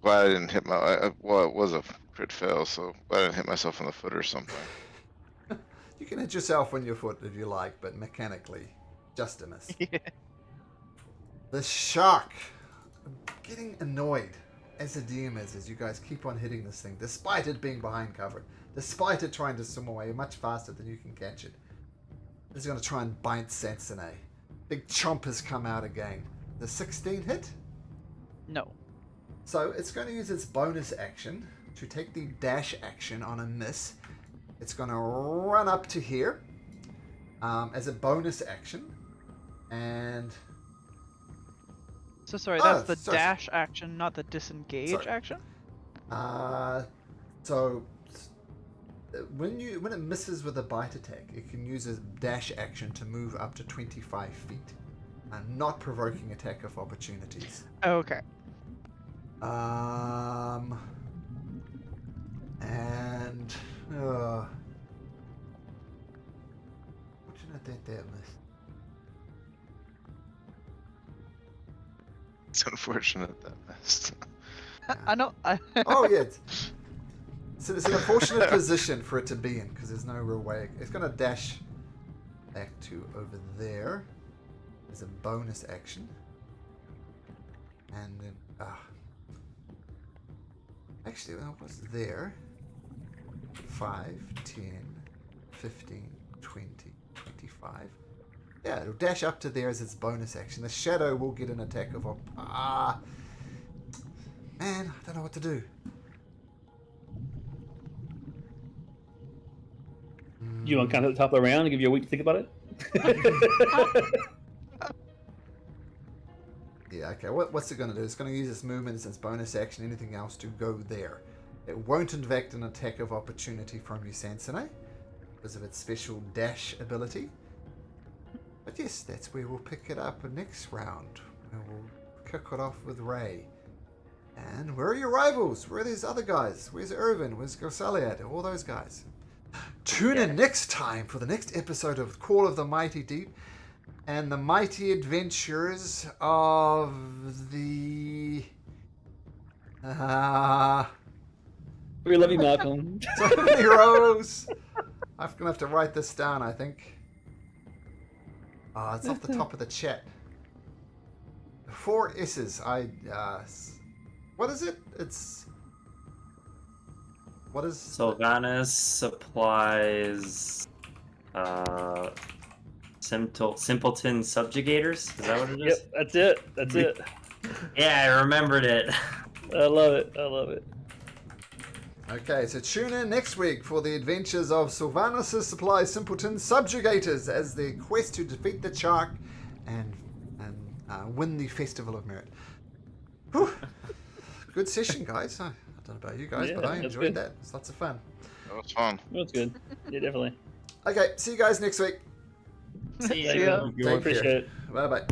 Glad I didn't hit my. Well, it was a crit fail, so glad I didn't hit myself on the foot or something. You can hit yourself on your foot if you like, but mechanically, just a miss. Yeah. The shark. I'm getting annoyed as the DM is as you guys keep on hitting this thing, despite it being behind cover, despite it trying to swim away much faster than you can catch it. It's going to try and bite Sansone. Big chomp has come out again. The 16 hit? No. So it's going to use its bonus action to take the dash action on a miss. It's going to run up to here as a bonus action. And... So sorry, that's the sorry. dash action, not the disengage Sorry. action? So when it misses with a bite attack, it can use a dash action to move up to 25 feet, and not provoking attack of opportunities. Okay. And fortunate that missed. It's unfortunate that missed. I know. Oh yeah. So it's an unfortunate position for it to be in because there's no real way. It's going to dash back to over there as a bonus action. And then, actually, when I was there, 5, 10, 15, 20, 25. Yeah, it'll dash up to there as its bonus action. The shadow will get an attack of... man, I don't know what to do. You want to count at the top of the round and give you a week to think about it? Yeah, okay. What's it going to do? It's going to use its movement as its bonus action, anything else to go there. It won't inflict an attack of opportunity from you, Sansone, because of its special dash ability. But But yes, that's where we'll pick it up next round. And we'll kick it off with Ray. And where are your rivals? Where are these other guys? Where's Irvin? Where's Gosaliad? All those guys. Tune in next time for the next episode of Call of the Mighty Deep and the mighty adventures of the... We love you, Malcolm. So many rows. I'm going to have to write this down, I think. It's off the top of the chat. 4 S's. What is it? It's... What is... Sylvanus supplies... Simpleton subjugators? Is that what it is? Yep, that's it. That's it. Yeah, I remembered it. I love it. I love it. Okay, so tune in next week for the adventures of Sylvanus' Supply Simpleton Subjugators as their quest to defeat the shark and win the Festival of Merit. Whew. Good session, guys. I don't know about you guys, but I enjoyed that. It's lots of fun. That was fun. That's good. Yeah, definitely. Okay, see you guys next week. See ya. ya. Take care. Appreciate it. Bye-bye.